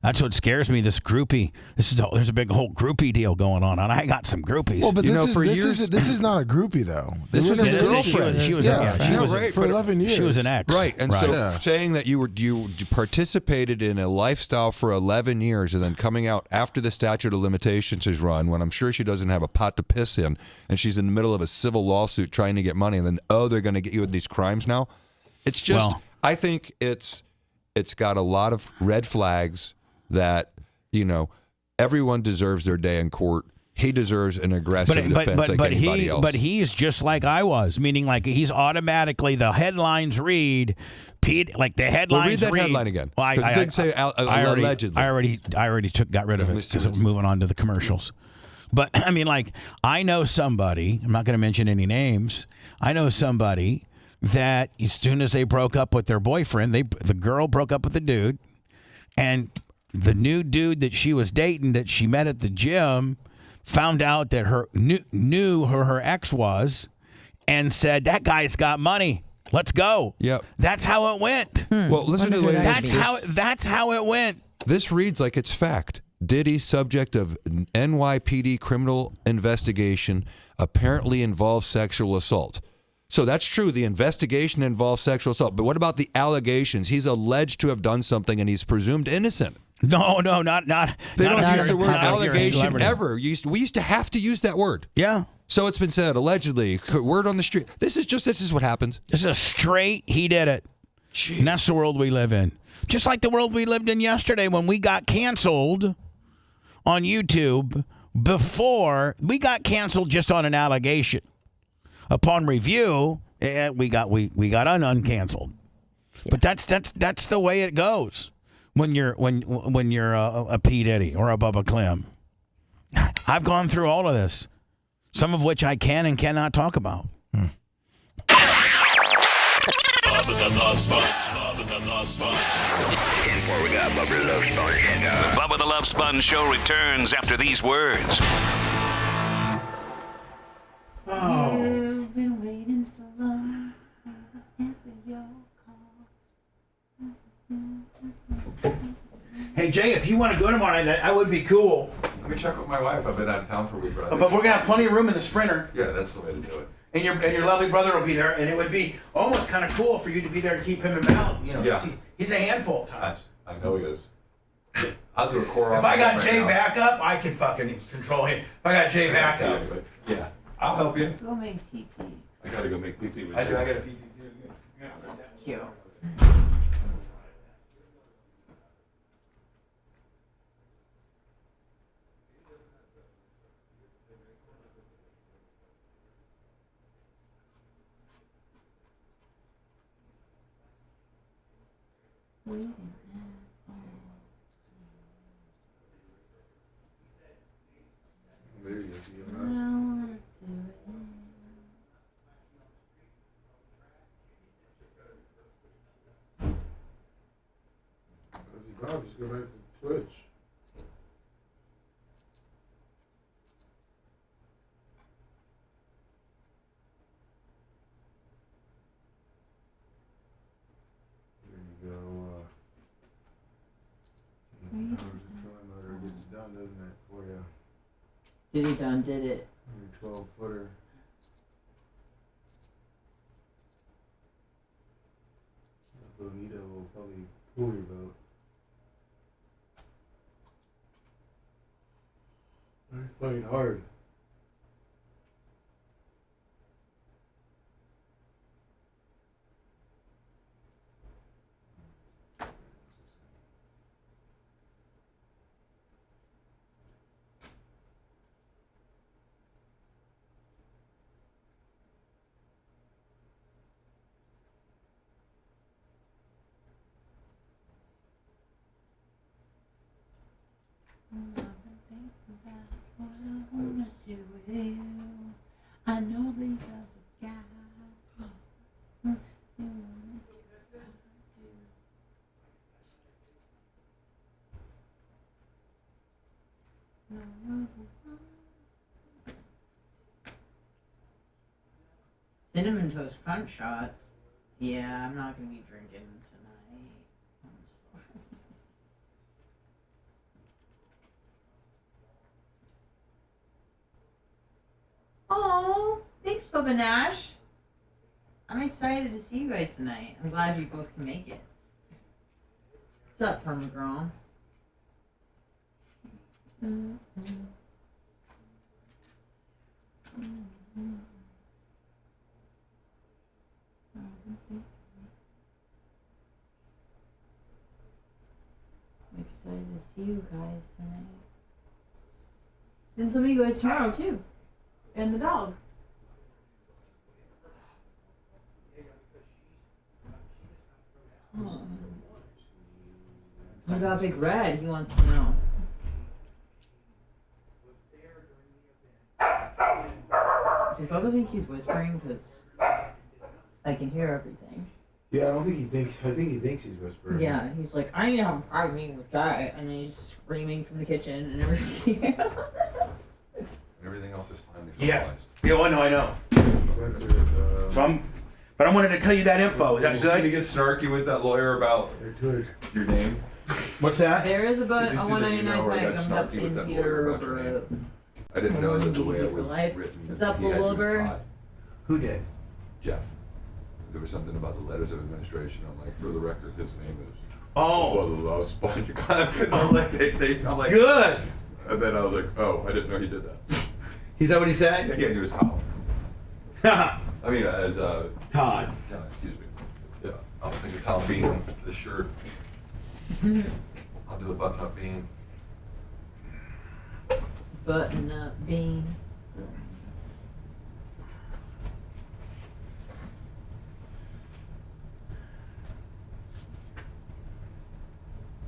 That's what scares me. This groupie. There's a big whole groupie deal going on, and I got some groupies. Well, but this is not a groupie though. This was his girlfriend. She was for 11 years. She was an ex. Right, and so saying that you participated in a lifestyle for 11 years, and then coming out after the statute of limitations is run, when I'm sure she doesn't have a pot to piss in, and she's in the middle of a civil lawsuit trying to get money, and then they're going to get you with these crimes now. It's just, I think it's got a lot of red flags. That, everyone deserves their day in court. He deserves an aggressive defense like anybody else. But he's just like I was, meaning like he's automatically, the headlines read, like the headlines read that headline again. Well, it didn't say allegedly. I already got rid of it because we're moving on to the commercials. But I mean, like, I know somebody, I'm not going to mention any names, I know somebody that as soon as they broke up with their boyfriend, the girl broke up with the dude, and the new dude that she was dating, that she met at the gym, found out that knew who her ex was, and said, "That guy's got money. Let's go." Yep. That's how it went. Well, listen to the latest. That's how it went. This reads like it's fact. Diddy, subject of NYPD criminal investigation, apparently involves sexual assault. So that's true. The investigation involves sexual assault. But what about the allegations? He's alleged to have done something, and he's presumed innocent. No, not. They don't use the word allegation ever. We used to have to use that word. Yeah. So it's been said, allegedly, word on the street. This is what happens. This is a straight, he did it. Jeez. And that's the world we live in. Just like the world we lived in yesterday when we got canceled on YouTube. Before, we got canceled just on an allegation. Upon review, we got uncanceled. Yeah. But that's the way it goes. When you're a P. Diddy or a Bubba Clem. I've gone through all of this, some of which I can and cannot talk about. Bubba the Love Sponge. Bubba the Love Sponge. We got Bubba the Love Sponge. The Bubba the Love Sponge show returns after these words. You've been waiting so long for your call. Hey, Jay, if you want to go tomorrow night, I would be cool. Let me check with my wife. I've been out of town for a week. But we're going to have plenty of room in the Sprinter. Yeah, that's the way to do it. And your lovely brother will be there, and it would be almost kind of cool for you to be there to keep him in balance. Yeah. He's a handful of times. I know he is. I'll do a core. If I got Jay back up, I can fucking control him. If I got Jay back up. Yeah. I'll help you. Go make TT. I gotta go make PT with you. I do. I got a PT too. Yeah, that's cute. Just go back to Twitch. Diddy done did it. 12-footer. Bonito will probably pull your vote. They're playing hard. I know these other guys. Cinnamon Toast Crunch shots. Yeah, I'm not gonna be drinking tonight. I'm sorry. Oh, thanks, Bubba Nash. I'm excited to see you guys tonight. I'm glad you both can make it. What's up, Permagirl? I'm excited to see you guys tonight. Then some of you guys tomorrow too. And the dog. Oh. What about Big Red? He wants to know. Does Bubba think he's whispering? Because I can hear everything. Yeah, I don't think he thinks. I think he thinks he's whispering. Yeah, he's like, I need to have a private meeting with Guy, and then he's screaming from the kitchen and everything. Everything else is finally Yeah. finalized. Yeah, I know. So but I wanted to tell you that info. Is that Did you good? get snarky with that lawyer about your name? What's that? There is a Did you see that 199 email where I tag got comes up snarky with in that Peter lawyer about your Wilbur. I didn't know that the way it for was life. written. What's that up, he had Will you as Wilbur? Todd. Who did? Jeff. There was something about the letters of administration. I'm like, for the record, his name is Oh. Bubba the Love Sponge. Because I was like, I'm like, Good. And then I was like, oh, I didn't know he did that. Is that what he said? I can't do his Tom. I mean, as Todd. Todd, excuse me. Yeah, I was thinking Tom Bean, the shirt. I'll do a button-up bean. Button up bean.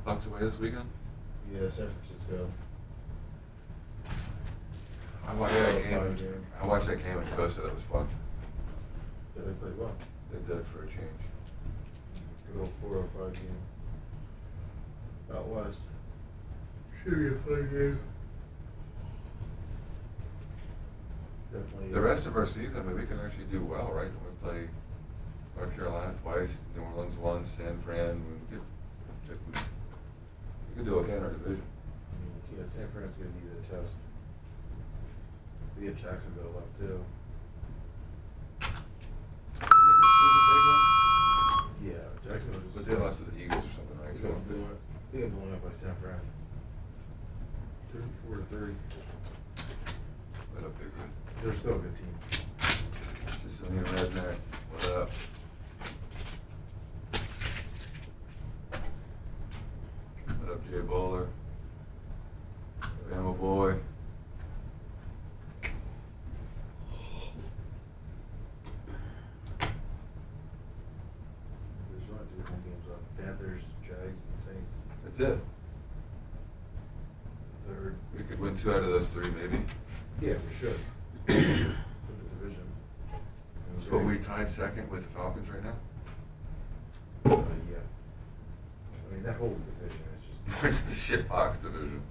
Bucks away this weekend? Yeah, San Francisco. I watched that game. I watched that game in Costa. That was fun. Yeah, they played well. They did for a change. Good old 405 game. Out west. Should be a fun game. Definitely. The rest of our season, I mean, we can actually do well, right? We play North Carolina twice, New Orleans once, San Fran. We could do okay in our division. Yeah, San Fran's gonna need a test. We have Jacksonville left too. Yeah, Jacksonville just. But they lost to the Eagles or something, right? So They got blown up by San Fran. 34-30. What up, Big Red? They're still a good team. Sicilian Redneck. What up? What up, Jay Bowler? Bama boy. There's only 3 home games left. Panthers, Jags, and Saints. That's it. Third. We could win 2 out of those 3, maybe. Yeah, we should. For the division. So we tied second with the Falcons right now? Yeah. I mean, that whole division is just. It's the shitbox division.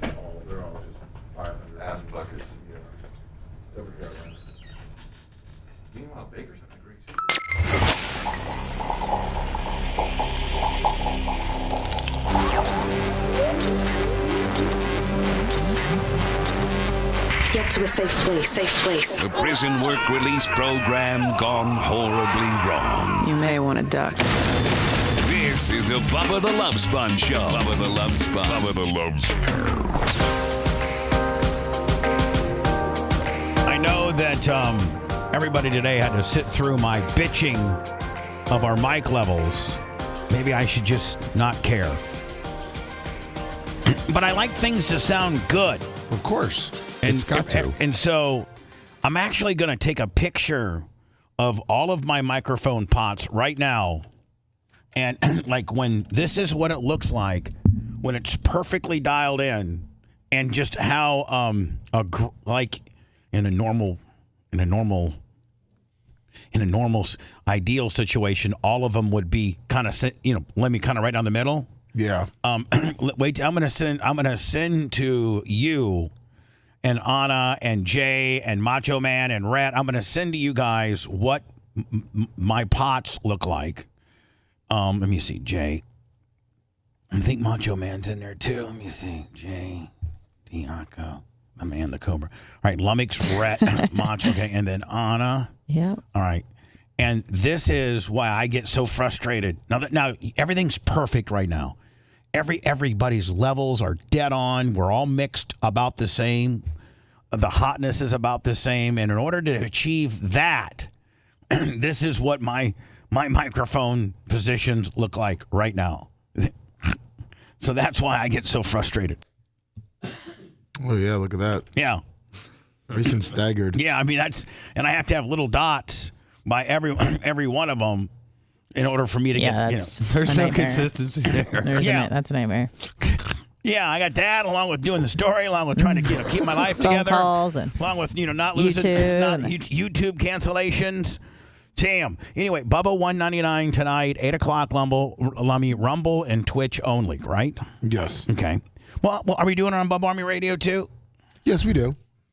Just all, they're all just 500. Ass buckets. Yeah. Except for Carolina. Meanwhile, Baker's having a great season. Get to a safe place. Safe place. The prison work release program gone horribly wrong. You may want to duck. This is the Bubba the Love Sponge Show. Bubba the Love Sponge. Bubba the Love Sponge. I know that everybody today had to sit through my bitching of our mic levels. Maybe I should just not care. But I like things to sound good. Of course. It's got to. And so I'm actually going to take a picture of all of my microphone pots right now. And like when this is what it looks like when it's perfectly dialed in, and just how like in a normal ideal situation, all of them would be kind of, let me kind of right down the middle. Yeah. Wait, I'm gonna send to you and Anna and Jay and Macho Man and Rat. I'm gonna send to you guys what my pots look like. Let me see, Jay. I think Macho Man's in there too. Let me see, Jay, Diaco, my man, the Cobra. All right, Lummox, Rat, Macho, okay, and then Anna. Yeah. All right. And this is why I get so frustrated. Now everything's perfect right now. Everybody's levels are dead on. We're all mixed about the same. The hotness is about the same. And in order to achieve that, this is what my microphone positions look like right now. So that's why I get so frustrated. Oh yeah, look at that. Yeah. Nice and staggered. Yeah, I mean and I have to have little dots by every one of them in order for me to get. There's no consistency there. That's a nightmare. Yeah, I got that along with doing the story, along with trying to keep my life Phone together, calls and along with not losing YouTube cancellations. Damn. Anyway, Bubba 199 tonight, 8 o'clock. Rumble and Twitch only, right? Yes. Okay. Well, are we doing it on Bubba Army Radio too? Yes, we do.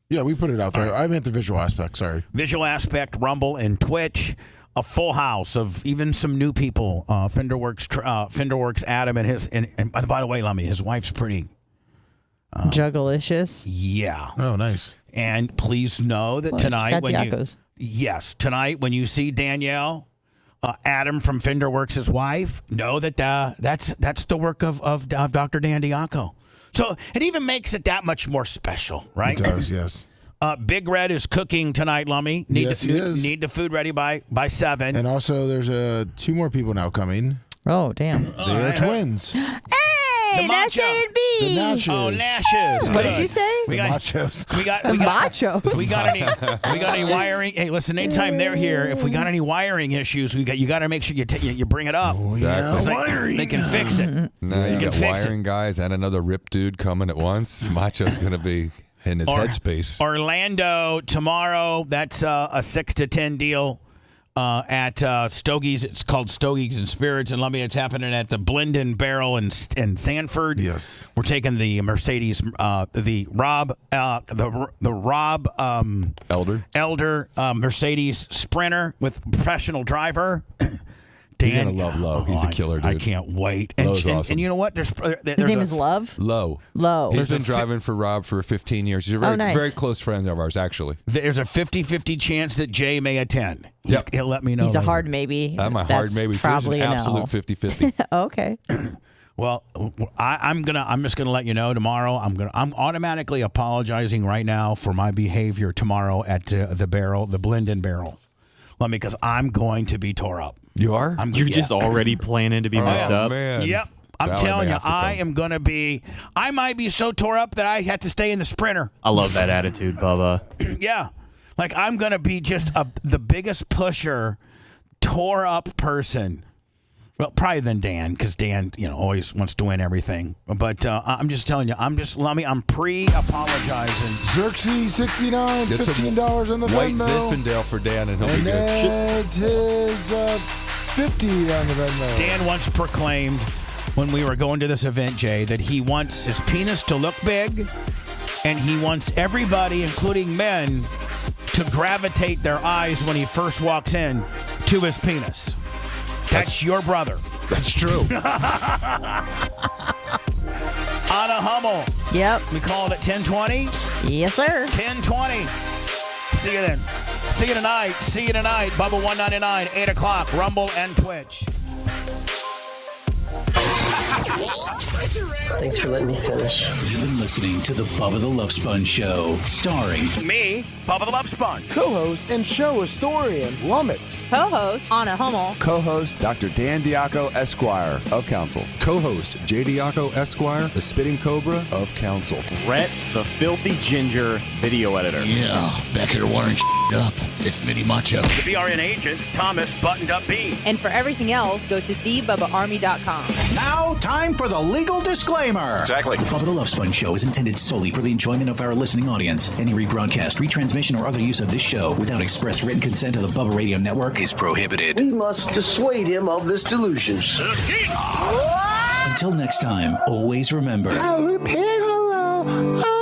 Yeah, we put it out there. I meant the visual aspect. Sorry. Visual aspect, Rumble and Twitch. A full house of even some new people. Finderworks Adam and his and by the way, Lummy, his wife's pretty juggalicious. Yeah. Oh, nice. And please know that tonight when you see Danielle, Adam from Finderworks' wife, know that that's the work of Dr. Dan Diaco. So it even makes it that much more special, right? It does, yes. Big Red is cooking tonight, Lummy. Yes, he is. Need the food ready by 7. And also, there's 2 more people now coming. Oh, damn. They are twins. Hey, Nash A and B. The Nashes. Oh, Nashes. What did you say? The Machos. We got Machos. We got any wiring? Hey, listen. Anytime they're here, if we got any wiring issues, you got to make sure you bring it up. Oh, yeah, wiring. They can fix it. Now you got wiring guys and another rip dude coming at once. Macho's gonna be in his headspace. Orlando tomorrow. That's a 6 to 10 deal. At Stogie's. It's called Stogie's and Spirits in Lumby. It's happening at the Blend and Barrel in Sanford. Yes. We're taking the Mercedes, the Rob Elder Mercedes Sprinter with professional driver. Dan, you're gonna love Lowe. He's a killer, dude. I can't wait. Lowe's awesome. And you know what? His name is Love? Lowe. He's been driving for Rob for 15 years. He's a very close friend of ours, actually. There's a 50-50 chance that Jay may attend. Yep. He'll let me know. He's a hard maybe. I'm a hard maybe. Probably an absolute 50-50. Okay. Well, I'm just gonna let you know tomorrow. I'm automatically apologizing right now for my behavior tomorrow at the Blend and Barrel. Because I'm going to be tore up. You are? You're just already planning to be messed up? Man. Yep. I'm telling you, I might be so tore up that I had to stay in the Sprinter. I love that attitude, Bubba. Yeah. I'm going to be just the biggest pusher, tore up person. Well, probably than Dan, because Dan, always wants to win everything. But I'm just telling you, I'm pre-apologizing. Xerxes 69, $15 on the White Venmo. Zinfandel for Dan, and he'll be good. That's his 50 on the Venmo. Dan once proclaimed when we were going to this event, Jay, that he wants his penis to look big, and he wants everybody, including men, to gravitate their eyes when he first walks in to his penis. That's your brother. That's true. Anna Hummel. Yep. We call it at 10:20? Yes, sir. 10:20. See you then. See you tonight. See you tonight. Bubba 199, 8 o'clock, Rumble and Twitch. Thanks for letting me finish. You've been listening to the Bubba the Love Sponge Show, starring me, Bubba the Love Sponge. Co-host and show historian, Lummox. Co-host, Anna Hummel. Co-host, Dr. Dan Diaco, Esquire, of Council. Co-host, J. Diaco, Esquire, the Spitting Cobra, of Council. Rhett, the Filthy Ginger, video editor. Yeah, back here wiring up. It's Mini Macho. The BRN agent, Thomas Buttoned Up B. And for everything else, go to thebubbaarmy.com. Now, time for the legal disclaimer. Exactly. The Bubba the Love Sponge Show is intended solely for the enjoyment of our listening audience. Any rebroadcast, retransmission, or other use of this show without express written consent of the Bubba Radio Network is prohibited. We must dissuade him of this delusion. Until next time, always remember. I'll repeat hello.